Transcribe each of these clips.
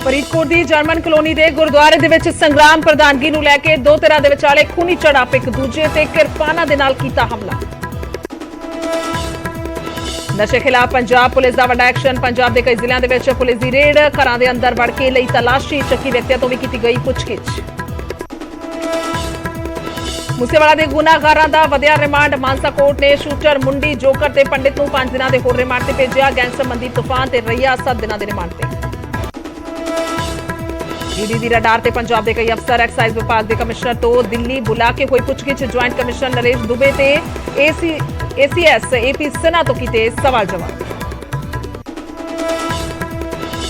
ਫਰੀਦਕੋਟ ਦੀ German colony ਦੇ ਗੁਰਦੁਆਰੇ ਦੇ ਵਿੱਚ ਸੰਗਰਾਮ ਪ੍ਰਧਾਨਗੀ ਨੂੰ ਲੈ ਕੇ ਦੋ ਧਿਰਾਂ ਦੇ ਵਿਚਾਲੇ ਖੂਨੀ ਝੜਪ, ਇੱਕ ਦੂਜੇ ਤੇ ਕਿਰਪਾਨਾਂ ਦੇ ਨਾਲ ਕੀਤਾ ਹਮਲਾ। ਨਸ਼ੇ ਖਿਲਾਫ ਪੰਜਾਬ ਪੁਲਿਸ ਦਾ ਵੱਡਾ ਐਕਸ਼ਨ, ਪੰਜਾਬ ਦੇ ਕਈ ਜ਼ਿਲ੍ਹਿਆਂ ਦੇ ਵਿੱਚ ਪੁਲਿਸ ਦੀ ਰੇਡ, ਘਰਾਂ ਦੇ ਅੰਦਰ ਵੜ ਕੇ ਲਈ ਤਲਾਸ਼ੀ, ਸ਼ੱਕੀ ਵਿਅਕਤੀਆਂ ਤੋਂ ਵੀ ਕੀਤੀ ਗਈ ਪੁੱਛਗਿੱਛ। ਮੂਸੇਵਾਲਾ ਦੇ ਗੁਨਾਹਗਾਰਾਂ ਦਾ ਵਧਿਆ ਰਿਮਾਂਡ, ਮਾਨਸਾ ਕੋਰਟ ਨੇ ਸ਼ੂਟਰ ਮੁੰਡੀ, ਜੋਕਰ ਤੇ ਪੰਡਿਤ ਨੂੰ 5 ਦਿਨਾਂ ਦੇ ਹੋਰ ਰਿਮਾਂਡ ਤੇ ਭੇਜਿਆ। ਗੈਂਗ ਸੰਬੰਧੀ ਤੂਫਾਨ ਤੇ ਰਈਆ 7 ਦਿਨਾਂ ਦੇ ਰਿਮਾਂਡ ਤੇ। ਈਡੀ ਦੀ ਰਡਾਰ ਤੇ ਪੰਜਾਬ ਦੇ ਕਈ ਅਫਸਰ, ਐਕਸਾਈਜ਼ ਵਿਭਾਗ ਦੇ ਕਮਿਸ਼ਨਰ ਤੋਂ ਦਿੱਲੀ ਬੁਲਾ ਕੇ ਹੋਈ ਪੁੱਛਗਿੱਛ, ਜੁਆਇੰਟ ਕਮਿਸ਼ਨਰ ਨਰੇਸ਼ ਦੁਬੇ ਤੇ ACS AP ਸਿਨਹਾ ਤੋਂ ਕੀਤੇ ਸਵਾਲ ਜਵਾਬ।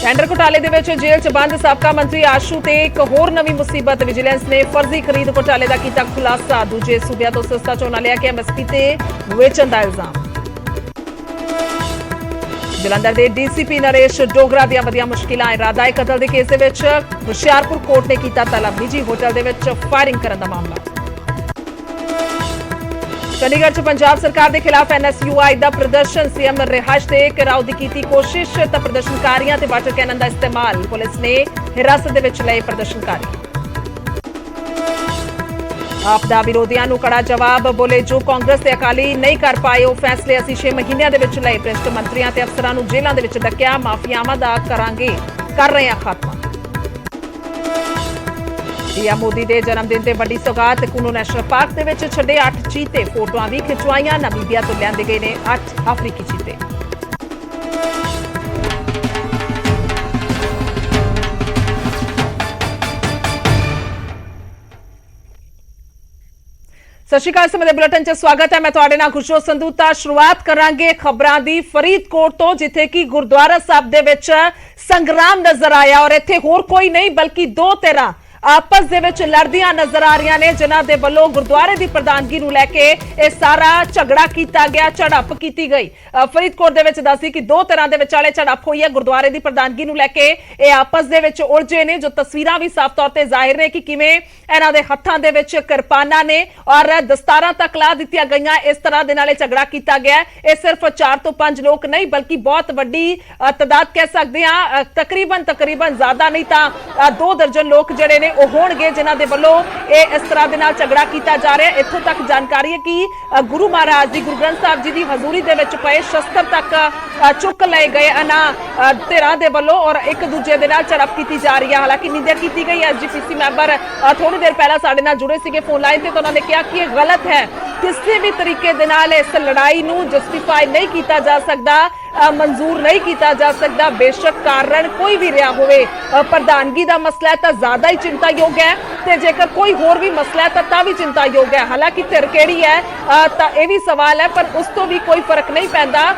ਟੈਂਡਰ ਘੁਟਾਲੇ ਦੇ ਵਿੱਚ ਜੇਲ੍ਹ 'ਚ ਬੰਦ ਸਾਬਕਾ ਮੰਤਰੀ ਆਸ਼ੂ ਤੇ ਇੱਕ ਹੋਰ ਨਵੀਂ ਮੁਸੀਬਤ, ਵਿਜੀਲੈਂਸ ਨੇ ਫਰਜ਼ੀ ਖਰੀਦ ਘੁਟਾਲੇ ਦਾ ਕੀਤਾ ਖੁਲਾਸਾ। ਦੂਜੇ ਸੂਬਿਆਂ ਤੋਂ ਸਸਤਾ ਝੋਨਾ ਲਿਆ ਕੇ MSP ਤੇ ਵੇਚਣ ਦਾ ਇਲਜ਼ਾਮ। ਜਲੰਧਰ ਦੇ DCP ਨਰੇਸ਼ ਡੋਗਰਾ ਦੀਆਂ ਵਧੀਆਂ ਮੁਸ਼ਕਿਲਾਂ, ਇਰਾਦਾ ਕਤਲ ਦੇ ਕੇਸ ਦੇ ਵਿੱਚ ਹੁਸ਼ਿਆਰਪੁਰ ਕੋਰਟ ਨੇ ਕੀਤਾ ਤਲਬ, ਨਿੱਜੀ ਹੋਟਲ ਦੇ ਵਿੱਚ ਫਾਇਰਿੰਗ ਕਰਨ ਦਾ ਮਾਮਲਾ। ਚੰਡੀਗੜ੍ਹ 'ਚ ਪੰਜਾਬ ਸਰਕਾਰ ਦੇ ਖਿਲਾਫ NSUI ਦਾ ਪ੍ਰਦਰਸ਼ਨ, CM ਰਿਹਾਇਸ਼ ਤੇ ਘਿਰਾਓ ਦੀ ਕੀਤੀ ਕੋਸ਼ਿਸ਼, ਤਾਂ ਪ੍ਰਦਰਸ਼ਨਕਾਰੀਆਂ ਤੇ ਵਾਟਰ ਕੈਨਨ ਦਾ ਇਸਤੇਮਾਲ, ਪੁਲਿਸ ਨੇ ਹਿਰਾਸਤ ਦੇ ਵਿੱਚ ਲਏ ਪ੍ਰਦਰਸ਼ਨਕਾਰੀ। ਆਪ ਦਾ ਵਿਰੋਧੀਆਂ ਨੂੰ ਕੜਾ ਜਵਾਬ, ਬੋਲੇ ਜੋ ਕਾਂਗਰਸ ਤੇ ਅਕਾਲੀ ਨਹੀਂ ਕਰ ਪਾਏ ਉਹ ਫੈਸਲੇ ਅਸੀਂ 6 ਮਹੀਨਿਆਂ ਦੇ ਵਿੱਚ ਲਏ। ਭ੍ਰਿਸ਼ਟ ਮੰਤਰੀਆਂ ਤੇ ਅਫਸਰਾਂ ਨੂੰ ਜੇਲ੍ਹਾਂ ਦੇ ਵਿੱਚ ਡੱਕਿਆ, ਮਾਫੀਆਵਾਂ ਦਾ ਕਰ ਰਹੇ ਹਾਂ ਖਾਤਮਾ। ਪੀਐਮ ਮੋਦੀ ਦੇ ਜਨਮ ਦਿਨ ਤੇ ਵੱਡੀ ਸੌਗਾਤ, ਕੁਨੂ ਨੈਸ਼ਨਲ ਪਾਰਕ ਦੇ ਵਿੱਚ ਛੱਡੇ 8 ਚੀਤੇ, ਫੋਟੋਆਂ ਵੀ ਖਿਚਵਾਈਆਂ। ਨਾਮੀਬੀਆ ਤੋਂ ਲਿਆਂਦੇ ਗਏ ਨੇ 8 ਅਫਰੀਕੀ ਚੀਤੇ। ਸਤਿ ਸ਼੍ਰੀ ਅਕਾਲ, ਸਮੇਂ ਦੇ ਬੁਲੇਟਿਨ 'ਚ ਸਵਾਗਤ ਹੈ। ਮੈਂ ਤੁਹਾਡੇ ਨਾਲ ਖੁਸ਼ਰੋ ਸੰਧੂ। ਤਾਂ ਸ਼ੁਰੂਆਤ ਕਰਾਂਗੇ ਖਬਰਾਂ ਦੀ ਫਰੀਦਕੋਟ ਤੋਂ, ਜਿੱਥੇ ਕਿ ਗੁਰਦੁਆਰਾ ਸਾਹਿਬ ਦੇ ਵਿੱਚ ਸੰਗਰਾਮ ਨਜ਼ਰ ਆਇਆ ਔਰ ਇੱਥੇ ਹੋਰ ਕੋਈ ਨਹੀਂ ਬਲਕਿ ਦੋ ਧਿਰਾਂ ਆਪਸ ਦੇ ਵਿੱਚ ਲੜਦੀਆਂ ਨਜ਼ਰ ਆ ਰਹੀਆਂ ਨੇ, ਜਿਨ੍ਹਾਂ ਦੇ ਵੱਲੋਂ ਗੁਰਦੁਆਰੇ ਦੀ ਪ੍ਰਧਾਨਗੀ ਨੂੰ ਲੈ ਕੇ ਇਹ ਸਾਰਾ ਝਗੜਾ ਕੀਤਾ ਗਿਆ, ਝੜਪ ਕੀਤੀ ਗਈ। ਫਰੀਦਕੋਟ ਦੇ ਵਿੱਚ ਦੱਸੀ ਕਿ ਦੋ ਧਿਰਾਂ ਦੇ ਵਿਚਾਲੇ ਝੜਪ ਹੋਈ ਹੈ ਗੁਰਦੁਆਰੇ ਦੀ ਪ੍ਰਧਾਨਗੀ ਨੂੰ ਲੈ ਕੇ। ਇਹ ਆਪਸ ਦੇ ਵਿੱਚ ਉਲਝੇ ਨੇ, ਜੋ ਤਸਵੀਰਾਂ ਵੀ ਸਾਫ਼ ਤੌਰ ਤੇ ਜ਼ਾਹਿਰ ਨੇ ਕਿ ਕਿਵੇਂ ਇਹਨਾਂ ਦੇ ਹੱਥਾਂ ਦੇ ਵਿੱਚ ਕਿਰਪਾਨਾਂ ਨੇ ਔਰ ਦਸਤਾਰਾਂ ਤੱਕ ਲਾ ਦਿੱਤੀਆਂ ਗਈਆਂ। ਇਸ ਤਰ੍ਹਾਂ ਦੇ ਨਾਲ ਇਹ ਝਗੜਾ ਕੀਤਾ ਗਿਆ। ਇਹ ਸਿਰਫ 4 ਤੋਂ 5 ਲੋਕ ਨਹੀਂ ਬਲਕਿ ਬਹੁਤ ਵੱਡੀ ਤਾਦਾਦ ਕਹਿ ਸਕਦੇ ਹਾਂ, ਤਕਰੀਬਨ ਜ਼ਿਆਦਾ ਨਹੀਂ ਤਾਂ 2 ਦਰਜਨ ਲੋਕ ਜਿਹੜੇ ਨੇ ਉਹ ਹੋਣਗੇ ਜਿਨ੍ਹਾਂ ਦੇ ਵੱਲੋਂ ਇਹ ਇਸ ਤਰ੍ਹਾਂ ਦੇ ਨਾਲ ਝਗੜਾ ਕੀਤਾ ਜਾ ਰਿਹਾ। ਇੱਥੋਂ ਤੱਕ ਜਾਣਕਾਰੀ ਹੈ ਕਿ ਗੁਰੂ ਮਹਾਰਾਜ ਦੀ, ਗੁਰੂ ਗ੍ਰੰਥ ਸਾਹਿਬ ਜੀ ਦੀ ਹਜ਼ੂਰੀ ਦੇ ਵਿੱਚ ਪਏ ਸ਼ਸਤਰ ਤੱਕ ਚੁੱਕ ਲਏ ਗਏ ਇਹਨਾਂ ਧਿਰਾਂ ਦੇ ਵੱਲੋਂ ਔਰ ਇੱਕ ਦੂਜੇ ਦੇ ਨਾਲ ਝੜਪ ਕੀਤੀ ਜਾ ਰਹੀ ਹੈ। ਹਾਲਾਂਕਿ ਨਿੰਦਿਆ ਕੀਤੀ ਗਈ। SGPC ਮੈਂਬਰ ਥੋੜੀ ਦੇਰ ਪਹਿਲਾਂ ਸਾਡੇ ਨਾਲ ਜੁੜੇ ਸੀਗੇ ਫੋਨ ਲਾਈਨ ਤੇ, ਤਾਂ ਉਹਨਾਂ ਨੇ ਕਿਹਾ ਕਿ ਇਹ ਗਲਤ ਹੈ, ਕਿਸੇ ਵੀ ਤਰੀਕੇ ਦੇ ਨਾਲ ਇਸ ਲੜਾਈ ਨੂੰ ਜਸਟੀਫਾਈ ਨਹੀਂ ਕੀਤਾ ਜਾ ਸਕਦਾ, ਮਨਜ਼ੂਰ ਨਹੀਂ ਕੀਤਾ ਜਾ ਸਕਦਾ। ਬੇਸ਼ੱਕ ਕਾਰਨ ਕੋਈ ਵੀ ਰਿਹਾ ਹੋਵੇ, ਪ੍ਰਧਾਨਗੀ ਦਾ ਮਸਲਾ ਹੈ ਤਾਂ ਜ਼ਿਆਦਾ ਹੀ ਚਿੰਤਾਯੋਗ ਹੈ ਤੇ ਜੇਕਰ ਕੋਈ ਹੋਰ ਵੀ ਮਸਲਾ ਹੈ ਤਾਂ ਵੀ ਚਿੰਤਾਯੋਗ ਹੈ। ਹਾਲਾਂਕਿ ਧਿਰ ਕਿਹੜੀ ਹੈ ਤਾਂ ਇਹ ਵੀ ਸਵਾਲ ਹੈ, ਪਰ ਉਸ ਤੋਂ ਵੀ ਕੋਈ ਫਰਕ ਨਹੀਂ ਪੈਂਦਾ।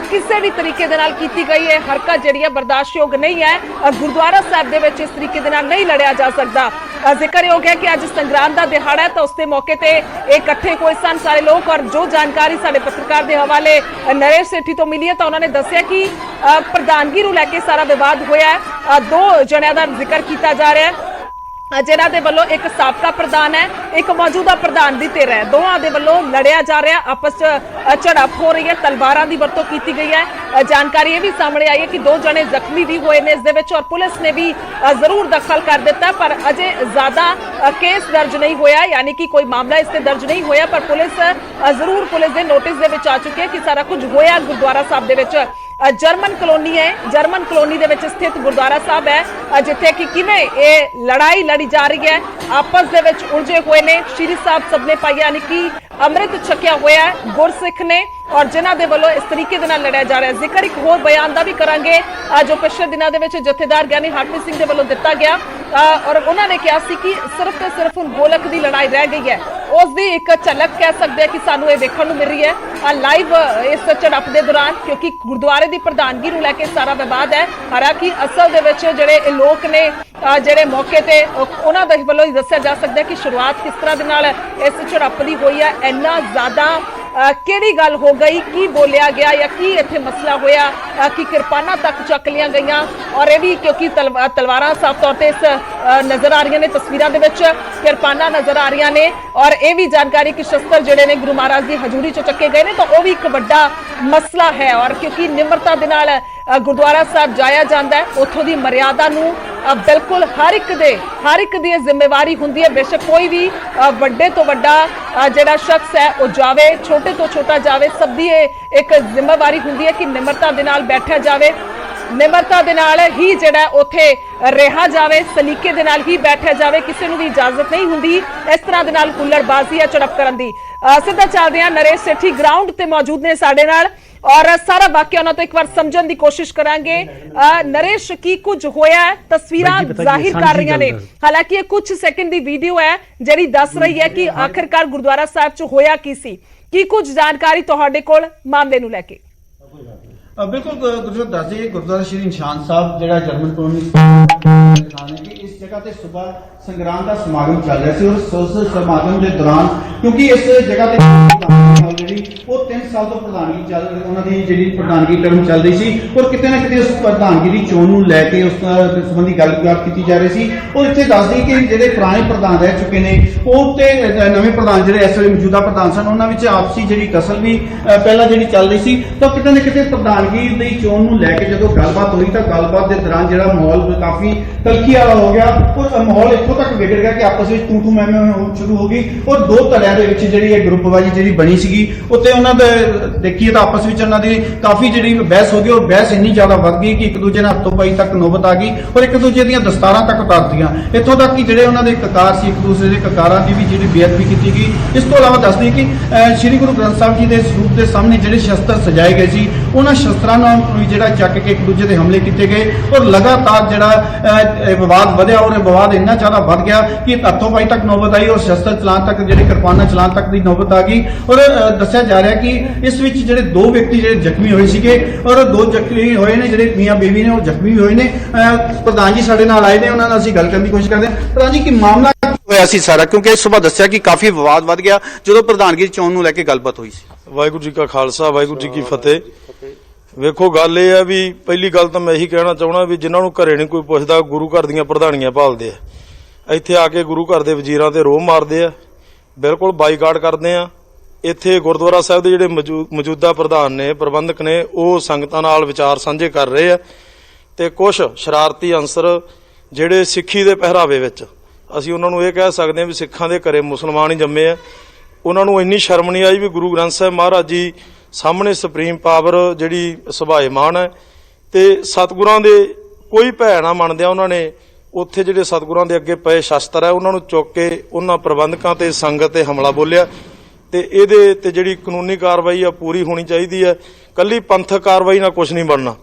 ਕਿਸੇ ਵੀ ਤਰੀਕੇ ਦੇ ਨਾਲ ਕੀਤੀ ਗਈ ਇਹ ਹਰਕਤ ਜਿਹੜੀ ਹੈ ਬਰਦਾਸ਼ਤਯੋਗ ਨਹੀਂ ਹੈ। ਗੁਰਦੁਆਰਾ ਸਾਹਿਬ ਦੇ ਵਿੱਚ ਇਸ ਤਰੀਕੇ ਦੇ ਨਾਲ ਨਹੀਂ ਲੜਿਆ ਜਾ ਸਕਦਾ। ਜ਼ਿਕਰਯੋਗ ਹੈ ਕਿ ਅੱਜ ਸੰਗਰਾਮ ਦਾ ਦਿਹਾੜਾ ਹੈ ਤਾਂ ਉਸ ਦੇ ਮੌਕੇ ਤੇ ਇਕੱਠੇ ਹੋਏ ਸਨ ਸਾਰੇ ਲੋਕ ਔਰ ਜੋ ਜਾਣਕਾਰੀ ਸਾਡੇ ਪੱਤਰਕਾਰ ਦੇ ਹਵਾਲੇ ਨਰੇਸ਼ ਸੇਠੀ ਤੋਂ ਮਿਲੀ ਹੈ ਤਾਂ ਉਹਨਾਂ ਨੇ ਦੱਸਿਆ ਕਿ ਪ੍ਰਧਾਨਗੀ ਨੂੰ ਲੈ ਕੇ ਸਾਰਾ ਵਿਵਾਦ ਹੋਇਆ ਹੈ। 2 ਜਣਿਆਂ ਦਾ ਜ਼ਿਕਰ ਕੀਤਾ ਜਾ ਰਿਹਾ ਹੈ, ਜਿਨ੍ਹਾਂ ਦੇ ਵੱਲੋਂ ਇੱਕ ਸਾਬਕਾ ਪ੍ਰਧਾਨ ਹੈ, ਇੱਕ ਮੌਜੂਦਾ ਪ੍ਰਧਾਨ ਦੀ ਧਿਰ ਹੈ। ਦੋਵਾਂ ਦੇ ਵੱਲੋਂ ਲੜਿਆ ਜਾ ਰਿਹਾ, ਆਪਸ 'ਚ ਝੜਪ ਹੋ ਰਹੀ ਹੈ, ਤਲਵਾਰਾਂ ਦੀ ਵਰਤੋਂ ਕੀਤੀ ਗਈ ਹੈ। ਜਾਣਕਾਰੀ ਇਹ ਵੀ ਸਾਹਮਣੇ ਆਈ ਹੈ ਕਿ 2 ਜਣੇ ਜ਼ਖਮੀ ਵੀ ਹੋਏ ਨੇ ਇਸ ਦੇ ਵਿੱਚ ਔਰ ਪੁਲਿਸ ਨੇ ਵੀ ਜ਼ਰੂਰ ਦਖਲ ਕਰ ਦਿੱਤਾ, ਪਰ ਅਜੇ ਜ਼ਿਆਦਾ ਕੇਸ ਦਰਜ ਨਹੀਂ ਹੋਇਆ, ਯਾਨੀ ਕਿ ਕੋਈ ਮਾਮਲਾ ਇਸ ਤੇ ਦਰਜ ਨਹੀਂ ਹੋਇਆ, ਪਰ ਪੁਲਿਸ ਦੇ ਨੋਟਿਸ ਦੇ ਵਿੱਚ ਆ ਚੁੱਕੀ ਹੈ ਕਿ ਸਾਰਾ ਕੁਝ ਹੋਇਆ ਗੁਰਦੁਆਰਾ ਸਾਹਿਬ ਦੇ ਵਿੱਚ। ਜਰਮਨ ਕਲੋਨੀ ਹੈ, ਜਰਮਨ ਕਲੋਨੀ ਦੇ ਵਿੱਚ ਸਥਿਤ ਗੁਰਦੁਆਰਾ ਸਾਹਿਬ ਹੈ, ਜਿੱਥੇ ਕਿ ਕਿਵੇਂ ਇਹ ਲੜਾਈ ਲੜੀ ਜਾ ਰਹੀ ਹੈ, ਆਪਸ ਦੇ ਵਿੱਚ ਉਲਝੇ ਹੋਏ ਨੇ। ਸ਼੍ਰੀ ਸਾਹਿਬ ਸਭ ਨੇ ਪਾਇਆ, ਯਾਨੀ ਕਿ ਅੰਮ੍ਰਿਤ ਛਕਿਆ ਹੋਇਆ ਗੁਰਸਿੱਖ ਨੇ ਔਰ ਜਿਨ੍ਹਾਂ ਦੇ ਵੱਲੋਂ ਇਸ ਤਰੀਕੇ ਦੇ ਨਾਲ ਲੜਿਆ ਜਾ ਰਿਹਾ। ਜ਼ਿਕਰ ਇੱਕ ਹੋਰ ਬਿਆਨ ਦਾ ਵੀ ਕਰਾਂਗੇ ਜੋ ਪਿਛਲੇ ਦਿਨਾਂ ਦੇ ਵਿੱਚ ਜਥੇਦਾਰ ਗਿਆਨੀ ਹਰਪ੍ਰੀਤ ਸਿੰਘ ਦੇ ਵੱਲੋਂ ਦਿੱਤਾ ਗਿਆ ਔਰ ਉਹਨਾਂ ਨੇ ਕਿਹਾ ਸੀ ਕਿ ਸਿਰਫ ਤੇ ਸਿਰਫ ਹੁਣ ਗੋਲਕ ਦੀ ਲੜਾਈ ਰਹਿ ਗਈ ਹੈ। ਉਸ ਦੀ ਇੱਕ ਝਲਕ ਕਹਿ ਸਕਦੇ ਆ ਕਿ ਸਾਨੂੰ ਇਹ ਦੇਖਣ ਨੂੰ ਮਿਲ ਰਹੀ ਹੈ ਲਾਈਵ ਇਸ ਝੜਪ ਦੇ ਦੌਰਾਨ, ਕਿਉਂਕਿ ਗੁਰਦੁਆਰੇ ਦੀ ਪ੍ਰਧਾਨਗੀ ਨੂੰ ਲੈ ਕੇ ਸਾਰਾ ਵਿਵਾਦ ਹੈ। ਹਾਲਾਂਕਿ ਅਸਲ ਦੇ ਵਿੱਚ ਜਿਹੜੇ ਇਹ ਲੋਕ ਨੇ ਜਿਹੜੇ ਮੌਕੇ ਤੇ ਉਹਨਾਂ ਦੇ ਵੱਲੋਂ ਹੀ ਦੱਸਿਆ ਜਾ ਸਕਦਾ ਹੈ ਕਿ ਸ਼ੁਰੂਆਤ ਕਿਸ ਤਰ੍ਹਾਂ ਦੇ ਨਾਲ ਇਸ ਝੜਪ ਦੀ ਹੋਈ ਹੈ। ਇੰਨਾ ਜ਼ਿਆਦਾ ਕਿਹੜੀ ਗੱਲ ਹੋ ਗਈ, ਕੀ ਬੋਲਿਆ ਗਿਆ ਜਾਂ ਕੀ ਇੱਥੇ ਮਸਲਾ ਹੋਇਆ ਕਿ ਕਿਰਪਾਨਾਂ ਤੱਕ ਚੱਕ ਲੀਆਂ ਗਈਆਂ ਔਰ ਇਹ ਵੀ ਕਿਉਂਕਿ ਤਲਵਾਰਾਂ ਸਾਫ਼ ਤੌਰ ਤੇ ਨਜ਼ਰ ਆ ਰਹੀਆਂ ਨੇ, ਤਸਵੀਰਾਂ ਦੇ ਵਿੱਚ ਕਿਰਪਾਨਾਂ ਨਜ਼ਰ ਆ ਰਹੀਆਂ ਨੇ ਔਰ ਇਹ ਵੀ ਜਾਣਕਾਰੀ ਕਿ ਸ਼ਸਤਰ ਜਿਹੜੇ ਨੇ ਗੁਰੂ ਮਹਾਰਾਜ ਦੀ ਹਜ਼ੂਰੀ ਚੋਂ ਚੱਕੇ ਗਏ ਨੇ, ਤਾਂ ਉਹ ਵੀ ਇੱਕ ਵੱਡਾ ਮਸਲਾ ਹੈ। ਔਰ ਕਿਉਂਕਿ ਨਿਮਰਤਾ ਦੇ ਨਾਲ ਗੁਰਦੁਆਰਾ ਸਾਹਿਬ ਜਾਇਆ ਜਾਂਦਾ ਹੈ ਉੱਥੋਂ ਦੀ ਮਰਿਆਦਾ ਨੂੰ ਬਿਲਕੁਲ ਹਰ ਇੱਕ ਦੀ ਜ਼ਿੰਮੇਵਾਰੀ ਹੁੰਦੀ ਹੈ। ਬੇਸ਼ੱਕ ਕੋਈ ਵੀ ਵੱਡੇ ਤੋਂ ਵੱਡਾ ਜਿਹੜਾ ਸ਼ਖਸ ਹੈ ਉਹ ਜਾਵੇ, ਛੋਟੇ ਤੋਂ ਛੋਟਾ ਜਾਵੇ, ਸਭ ਦੀ ਇਹ ਇੱਕ ਜ਼ਿੰਮੇਵਾਰੀ ਹੁੰਦੀ ਹੈ ਕਿ ਨਿਮਰਤਾ ਦੇ ਨਾਲ ਬੈਠਿਆ ਜਾਵੇ, ਨਿਮਰਤਾ ਦੇ ਨਾਲ ਹੀ ਜਿਹੜਾ ਉੱਥੇ ਰਿਹਾ ਜਾਵੇ, ਸਲੀਕੇ ਦੇ ਨਾਲ ਹੀ ਬੈਠਿਆ ਜਾਵੇ। ਕਿਸੇ ਨੂੰ ਵੀ ਇਜਾਜ਼ਤ ਨਹੀਂ ਹੁੰਦੀ ਇਸ ਤਰ੍ਹਾਂ ਦੇ ਨਾਲ ਹੁੱਲੜਬਾਜ਼ੀ ਜਾਂ ਝੜਪ ਕਰਨ ਦੀ। ਸਿੱਧਾ ਚੱਲਦੇ ਹਾਂ, ਨਰੇਸ਼ ਸੇਠੀ ਗਰਾਊਂਡ ਤੇ ਮੌਜੂਦ ਨੇ ਸਾਡੇ ਨਾਲ ਔਰ ਸਾਰਾ ਵਾਕਿਆ ਉਹਨਾਂ ਤੋਂ ਇੱਕ ਵਾਰ ਸਮਝਣ ਦੀ ਕੋਸ਼ਿਸ਼ ਕਰਾਂਗੇ। ਨਰੇਸ਼, ਕੀ ਕੁਝ ਹੋਇਆ ਹੈ? ਤਸਵੀਰਾਂ ਜ਼ਾਹਿਰ ਕਰ ਰਹੀਆਂ ਨੇ, ਹਾਲਾਂਕਿ ਇਹ ਕੁਝ ਸੈਕਿੰਡ ਦੀ ਵੀਡੀਓ ਹੈ ਜਿਹੜੀ ਦੱਸ ਰਹੀ ਹੈ ਕਿ ਆਖਿਰਕਾਰ ਗੁਰਦੁਆਰਾ ਸਾਹਿਬ 'ਚ ਹੋਇਆ ਕੀ ਸੀ। ਕੀ ਕੁਝ ਜਾਣਕਾਰੀ ਤੁਹਾਡੇ ਕੋਲ ਮਾਮਲੇ ਨੂੰ ਲੈ ਕੇ? बिल्कुल गुरजोत दस जी, गुरुद्वारा श्री निशान साहब ਜਿਹੜਾ ਜਰਮਨ ਕਲੋਨੀ ਕਿ ਇਸ ਜਗ੍ਹਾ ਤੇ ਸਵੇਰ ਸੰਗਰਾਮ ਦਾ ਸਮਾਗਮ ਚੱਲ ਰਿਹਾ ਸੀ ਔਰ ਉਸ ਸਮਾਗਮ ਦੇ ਦੌਰਾਨ ਕਿਉਂਕਿ ਇਸ ਜਗ੍ਹਾ ਤੇ ਆਲਰੇਡੀ ਉਹ 3 ਸਾਲ ਤੋਂ ਪ੍ਰਧਾਨਗੀ ਚੱਲ ਉਹਨਾਂ ਦੀ ਜਿਹੜੀ ਪ੍ਰਧਾਨਗੀ ਟਰਮ ਚੱਲ ਰਹੀ ਸੀ ਔਰ ਕਿਤੇ ਨਾ ਕਿਤੇ ਉਸ ਪ੍ਰਧਾਨਗੀ ਦੀ ਚੋਣ ਨੂੰ ਲੈ ਕੇ ਉਸ ਸੰਬੰਧੀ ਗੱਲਬਾਤ ਕੀਤੀ ਜਾ ਰਹੀ ਸੀ। ਔਰ ਇੱਥੇ ਦੱਸ ਦਈਏ ਕਿ ਜਿਹੜੇ ਪੁਰਾਣੇ ਪ੍ਰਧਾਨ ਰਹਿ ਚੁੱਕੇ ਨੇ ਉਹ ਤੇ ਨਵੇਂ ਪ੍ਰਧਾਨ ਜਿਹੜੇ ਇਸ ਵੇਲੇ ਮੌਜੂਦਾ ਪ੍ਰਧਾਨ ਸਨ ਉਹਨਾਂ ਵਿੱਚ ਆਪਸੀ ਜਿਹੜੀ ਕਸਲ ਵੀ ਪਹਿਲਾਂ ਜਿਹੜੀ ਚੱਲ ਰਹੀ ਸੀ। ਤਾਂ ਕਿਤੇ ਨਾ ਕਿਤੇ ਪ੍ਰਧਾਨਗੀ ਦੀ ਚੋਣ ਨੂੰ ਲੈ ਕੇ ਜਦੋਂ ਗੱਲਬਾਤ ਹੋਈ ਤਾਂ ਗੱਲਬਾਤ ਦੇ ਦੌਰਾਨ ਜਿਹੜਾ ਮਾਹੌਲ ਕਾਫੀ ਤਲਖੀ ਵਾਲਾ ਹੋ ਗਿਆ ਔਰ ਮਾਹੌਲ ਇੱਥੋਂ ਤੱਕ ਵਿਗੜ ਗਿਆ ਕਿ ਆਪਸ ਵਿੱਚ ਤੂੰ ਮੈਂ ਸ਼ੁਰੂ ਹੋ ਗਈ ਔਰ ਦੋ ਧੜਿਆਂ ਦੇ ਵਿੱਚ ਜਿਹੜੀ ਇਹ ਗਰੁੱਪਬਾਜ਼ੀ ਜਿਹੜੀ ਬਣੀ ਸੀਗੀ ਉੱਤੇ ਉਹਨਾਂ ਦੇ ਦੇਖੀਏ ਤਾਂ ਆਪਸ ਵਿੱਚ ਉਹਨਾਂ ਦੀ ਕਾਫੀ ਜਿਹੜੀ ਬਹਿਸ ਹੋ ਗਈ ਔਰ ਬਹਿਸ ਇੰਨੀ ਜ਼ਿਆਦਾ ਵੱਧ ਗਈ ਕਿ ਇੱਕ ਦੂਜੇ ਨਾਲ ਹੱਥੋਂ ਪਾਈ ਤੱਕ ਨੌਬਤ ਆ ਗਈ ਔਰ ਇੱਕ ਦੂਜੇ ਦੀਆਂ ਦਸਤਾਰਾਂ ਤੱਕ ਉਤਾਰਤੀਆਂ। ਇੱਥੋਂ ਤੱਕ ਕਿ ਜਿਹੜੇ ਉਹਨਾਂ ਦੇ ਕਕਾਰ ਸੀ ਇੱਕ ਦੂਸਰੇ ਦੇ ਕਕਾਰਾਂ ਦੀ ਵੀ ਜਿਹੜੀ ਬੇਅਦਬੀ ਕੀਤੀ ਗਈ। ਇਸ ਤੋਂ ਇਲਾਵਾ ਦੱਸ ਦਈਏ ਕਿ ਸ੍ਰੀ ਗੁਰੂ ਗ੍ਰੰਥ ਸਾਹਿਬ ਜੀ ਦੇ ਸਰੂਪ ਦੇ ਸਾਹਮਣੇ ਜਿਹੜੇ ਸ਼ਸਤਰ ਸਜਾਏ ਗਏ ਸੀ ਉਹਨਾਂ ਸ਼ਸਤਰਾਂ ਨਾਲ ਵੀ ਜਿਹੜਾ ਚੱਕ ਕੇ ਇੱਕ ਦੂਜੇ ਦੇ ਹਮਲੇ ਕੀਤੇ ਗਏ ਔਰ ਲਗਾਤਾਰ ਜਿਹੜਾ ਵਿਵਾਦ ਵਧਿਆ ਔਰ ਇਹ ਵਿਵਾਦ ਇੰਨਾ ਜ਼ਿਆਦਾ ਵੱਧ ਗਿਆ ਕਿ ਹੱਥੋਂ ਪਾਈ ਤੱਕ ਨੌਬਤ ਆਈ ਔਰ ਸ਼ਸਤਰ ਚਲਾਉਣ ਤੱਕ ਜਿਹੜੇ ਕਿਰਪਾਨਾਂ ਚਲਾਉਣ ਤੱਕ ਦੀ ਨੌਬਤ ਆ ਗਈ। ਔਰ ਦੱਸਿਆ ਜਾ ਰਿਹਾ ਕਿ ਇਸ ਵਿੱਚ ਜਿਹੜੇ 2 ਵਿਅਕਤੀ ਜਿਹੜੇ ਜ਼ਖਮੀ ਹੋਏ ਸੀਗੇ ਔਰ 2 ਜ਼ਖਮੀ ਹੋਏ ਨੇ ਜਿਹੜੇ ਮੀਆਂ ਬੀਵੀ ਨੇ ਉਹ ਜ਼ਖਮੀ ਵੀ ਹੋਏ ਨੇ। ਪ੍ਰਧਾਨ ਜੀ ਸਾਡੇ ਨਾਲ ਆਏ ਨੇ, ਉਹਨਾਂ ਨਾਲ ਅਸੀਂ ਗੱਲ ਕਰਨ ਦੀ ਕੋਸ਼ਿਸ਼ ਕਰਦੇ ਹਾਂ। ਪ੍ਰਧਾਨ ਜੀ, ਕੀ ਮਾਮਲਾ ਹੋਇਆ ਸੀ ਸਾਰਾ? ਕਿਉਂਕਿ ਇਸ ਸੁਬਾਹ ਦੱਸਿਆ ਕਿ ਕਾਫੀ ਵਿਵਾਦ ਵੱਧ ਗਿਆ ਜਦੋਂ ਪ੍ਰਧਾਨਗੀ ਚੋਣ ਨੂੰ ਲੈ ਕੇ ਗੱਲਬਾਤ ਹੋਈ ਸੀ। ਵਾਹਿਗੁਰੂ ਜੀ ਕਾ ਖਾਲਸਾ, ਵਾਹਿਗੁਰੂ ਜੀ ਕੀ ਫਤਿਹ। ਵੇਖੋ, ਗੱਲ ਇਹ ਆ ਵੀ ਪਹਿਲੀ ਗੱਲ ਤਾਂ ਮੈਂ ਇਹੀ ਕਹਿਣਾ ਚਾਹਣਾ ਵੀ ਜਿਨ੍ਹਾਂ ਨੂੰ ਘਰੇ ਨਹੀਂ ਕੋਈ ਪੁੱਛਦਾ ਗੁਰੂ ਘਰ ਦੀਆਂ ਪ੍ਰਧਾਨੀਆਂ ਭਾਲਦੇ ਆ। ਇੱਥੇ ਆ ਕੇ ਗੁਰੂ ਘਰ ਦੇ ਵਜ਼ੀਰਾਂ ਤੇ ਰੋਹ ਮਾਰਦੇ ਆ, ਬਿਲਕੁਲ ਬਾਈਕਾਟ ਕਰਦੇ ਆ। ਇੱਥੇ ਗੁਰਦੁਆਰਾ ਸਾਹਿਬ ਦੇ ਜਿਹੜੇ ਮੌਜੂਦਾ ਪ੍ਰਧਾਨ ਨੇ, ਪ੍ਰਬੰਧਕ ਨੇ, ਉਹ ਸੰਗਤਾਂ ਨਾਲ ਵਿਚਾਰ ਸਾਂਝੇ ਕਰ ਰਹੇ ਆ ਤੇ ਕੁਝ ਸ਼ਰਾਰਤੀ ਅੰਸਰ ਜਿਹੜੇ ਸਿੱਖੀ ਦੇ ਪਹਿਰਾਵੇ ਵਿੱਚ, ਅਸੀਂ ਉਹਨਾਂ ਨੂੰ ਇਹ ਕਹਿ ਸਕਦੇ ਹਾਂ ਵੀ ਸਿੱਖਾਂ ਦੇ ਘਰੇ ਮੁਸਲਮਾਨ ਹੀ ਜੰਮੇ ਆ, ਉਹਨਾਂ ਨੂੰ ਇੰਨੀ ਸ਼ਰਮ ਨਹੀਂ ਆਈ ਵੀ ਗੁਰੂ ਗ੍ਰੰਥ ਸਾਹਿਬ ਮਹਾਰਾਜ ਜੀ ਸਾਹਮਣੇ ਸੁਪਰੀਮ ਪਾਵਰ ਜਿਹੜੀ ਸੁਭਾਏਮਾਨ ਹੈ ਤੇ ਸਤਿਗੁਰਾਂ ਦੇ ਕੋਈ ਭੈ ਨਾ ਮੰਨਦਿਆਂ ਉਹਨਾਂ ਨੇ ਉੱਥੇ ਜਿਹੜੇ ਸਤਿਗੁਰਾਂ ਦੇ ਅੱਗੇ ਪਏ ਸ਼ਸਤਰ ਹੈ ਉਹਨਾਂ ਨੂੰ ਚੁੱਕ ਕੇ ਉਹਨਾਂ ਪ੍ਰਬੰਧਕਾਂ ਤੇ ਸੰਗਤ ਤੇ ਹਮਲਾ ਬੋਲਿਆ। ਤੇ ਇਹਦੇ ਤੇ ਜਿਹੜੀ ਕਾਨੂੰਨੀ ਕਾਰਵਾਈ ਆ ਪੂਰੀ ਹੋਣੀ ਚਾਹੀਦੀ ਹੈ। ਕੱਲੀ ਪੰਥਕ ਕਾਰਵਾਈ ਨਾਲ ਕੁਝ ਨਹੀਂ ਬਣਨਾ।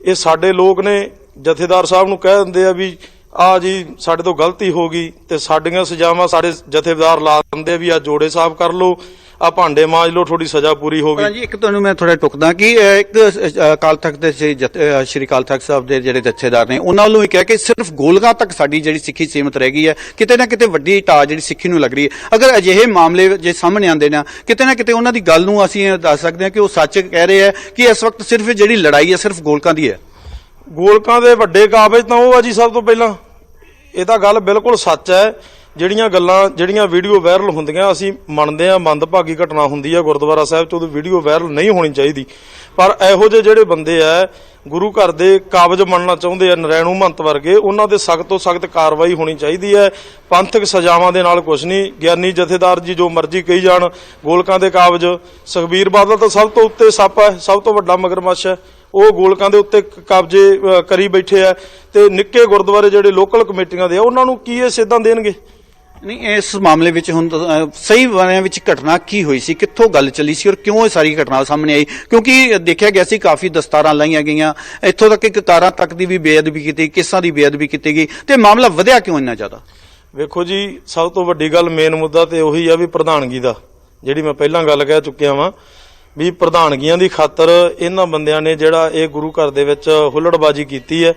ਇਹ ਸਾਡੇ ਲੋਕ ਨੇ, ਜਥੇਦਾਰ ਸਾਹਿਬ ਨੂੰ ਕਹਿ ਦਿੰਦੇ ਆ ਵੀ ਆ ਜੀ ਸਾਡੇ ਤੋਂ ਗਲਤੀ ਹੋ ਗਈ ਤੇ ਸਾਡੀਆਂ ਸਜ਼ਾਵਾਂ ਸਾਡੇ ਜਥੇਦਾਰ ਲਾ ਦਿੰਦੇ ਵੀ ਆ ਜੋੜੇ ਸਾਫ਼ ਕਰ ਲਓ, ਆ ਭਾਂਡੇ ਮਾਂਜ ਲਓ, ਤੁਹਾਡੀ ਸਜ਼ਾ ਪੂਰੀ ਹੋ ਗਈ। ਜੀ, ਇੱਕ ਤੁਹਾਨੂੰ ਮੈਂ ਥੋੜਾ ਟੁਕਦਾ ਕਿ ਇੱਕ ਅਕਾਲ ਤਖਤ ਦੇ ਸ਼੍ਰੀ ਅਕਾਲ ਤਖਤ ਸਾਹਿਬ ਦੇ ਜਿਹੜੇ ਜਥੇਦਾਰ ਨੇ ਉਹਨਾਂ ਵੱਲੋਂ ਇਹ ਕਿਹਾ ਕਿ ਸਿਰਫ ਗੋਲਕਾਂ ਤੱਕ ਸਾਡੀ ਜਿਹੜੀ ਸਿੱਖੀ ਸੀਮਤ ਰਹਿ ਗਈ ਹੈ, ਕਿਤੇ ਨਾ ਕਿਤੇ ਵੱਡੀ ਢਾਹ ਜਿਹੜੀ ਸਿੱਖੀ ਨੂੰ ਲੱਗ ਰਹੀ ਹੈ। ਅਗਰ ਅਜਿਹੇ ਮਾਮਲੇ ਜੇ ਸਾਹਮਣੇ ਆਉਂਦੇ ਨੇ ਕਿਤੇ ਨਾ ਕਿਤੇ ਉਹਨਾਂ ਦੀ ਗੱਲ ਨੂੰ ਅਸੀਂ ਦੱਸ ਸਕਦੇ ਹਾਂ ਕਿ ਉਹ ਸੱਚ ਕਹਿ ਰਹੇ ਹੈ ਕਿ ਇਸ ਵਕਤ ਸਿਰਫ ਜਿਹੜੀ ਲੜਾਈ ਹੈ ਸਿਰਫ ਗੋਲਕਾਂ ਦੀ ਹੈ। ਗੋਲਕਾਂ ਦੇ ਵੱਡੇ ਕਾਬਜ਼ ਤਾਂ ਉਹ ਆ ਜੀ ਸਭ ਤੋਂ ਪਹਿਲਾਂ। ਇਹ ਤਾਂ ਗੱਲ ਬਿਲਕੁਲ ਸੱਚ ਹੈ। ਜਿਹੜੀਆਂ ਵੀਡੀਓ ਵਾਇਰਲ ਹੁੰਦੀਆਂ ਅਸੀਂ ਮੰਨਦੇ ਆ, ਮੰਦਭਾਗੀ ਘਟਨਾ ਹੁੰਦੀ ਆ ਗੁਰਦੁਆਰਾ ਸਾਹਿਬ 'ਚ, ਉਹਦੀ ਵੀਡੀਓ ਵਾਇਰਲ ਨਹੀਂ ਹੋਣੀ ਚਾਹੀਦੀ। ਪਰ ਇਹੋ ਜਿਹੇ ਜਿਹੜੇ ਬੰਦੇ ਆ ਗੁਰੂ ਘਰ ਦੇ ਕਾਬਜ਼ ਮੰਨਣਾ ਚਾਹੁੰਦੇ ਆ, ਨਰੈਣੂ ਮਹੰਤ ਵਰਗੇ, ਉਹਨਾਂ ਦੇ ਸਖਤ ਤੋਂ ਸਖਤ ਕਾਰਵਾਈ ਹੋਣੀ ਚਾਹੀਦੀ ਹੈ। ਪੰਥਕ ਸਜ਼ਾਵਾਂ ਦੇ ਨਾਲ ਕੁਝ ਨਹੀਂ। ਗਿਆਨੀ ਜਥੇਦਾਰ ਜੀ ਜੋ ਮਰਜ਼ੀ ਕਹੀ ਜਾਣ, ਗੋਲਕਾਂ ਦੇ ਕਾਬਜ਼, ਸੁਖਬੀਰ ਬਾਦਲ ਤਾਂ ਸਭ ਤੋਂ ਉੱਤੇ ਸੱਪ ਹੈ, ਸਭ ਤੋਂ ਵੱਡਾ ਮਗਰਮੱਛ ਹੈ, ਉਹ ਗੋਲਕਾਂ ਦੇ ਉੱਤੇ ਕਬਜ਼ੇ ਕਰੀ ਬੈਠੇ ਆ। ਤੇ ਨਿੱਕੇ ਗੁਰਦੁਆਰੇ ਜਿਹੜੇ ਲੋਕਲ ਕਮੇਟੀਆਂ ਦੇ ਆ ਉਹਨਾਂ ਨੂੰ ਕੀ ਇਹ ਸਿੱਧਾਂ ਦੇਣਗੇ? ਨਹੀਂ, ਇਸ ਮਾਮਲੇ ਵਿੱਚ ਹੁਣ ਸਹੀ ਬਾਰਿਆਂ ਵਿੱਚ ਘਟਨਾ ਕੀ ਹੋਈ ਸੀ, ਕਿੱਥੋਂ ਗੱਲ ਚੱਲੀ ਸੀ ਔਰ ਕਿਉਂ ਇਹ ਸਾਰੀ ਘਟਨਾ ਸਾਹਮਣੇ ਆਈ? ਕਿਉਂਕਿ ਦੇਖਿਆ ਗਿਆ ਸੀ ਕਾਫੀ ਦਸਤਾਰਾਂ ਲਾਈਆਂ ਗਈਆਂ, ਇੱਥੋਂ ਤੱਕ ਕਿ ਕਾਰਾਂ ਤੱਕ ਦੀ ਵੀ ਬੇਅਦਬੀ ਕੀਤੀ, ਕਿਸਾਂ ਦੀ ਬੇਅਦਬੀ ਕੀਤੀ ਗਈ, ਤੇ ਮਾਮਲਾ ਵਧਿਆ ਕਿਉਂ ਇੰਨਾ ਜ਼ਿਆਦਾ? ਵੇਖੋ ਜੀ, ਸਭ ਤੋਂ ਵੱਡੀ ਗੱਲ, ਮੇਨ ਮੁੱਦਾ ਤੇ ਉਹੀ ਆ ਵੀ ਪ੍ਰਧਾਨਗੀ ਦਾ, ਜਿਹੜੀ ਮੈਂ ਪਹਿਲਾਂ ਗੱਲ ਕਹਿ ਚੁੱਕਿਆ ਵਾਂ ਵੀ ਪ੍ਰਧਾਨਗੀਆਂ ਦੀ ਖਾਤਰ ਇਹਨਾਂ ਬੰਦਿਆਂ ਨੇ ਜਿਹੜਾ ਇਹ ਗੁਰੂ ਘਰ ਦੇ ਵਿੱਚ ਹੁੱਲੜਬਾਜ਼ੀ ਕੀਤੀ ਹੈ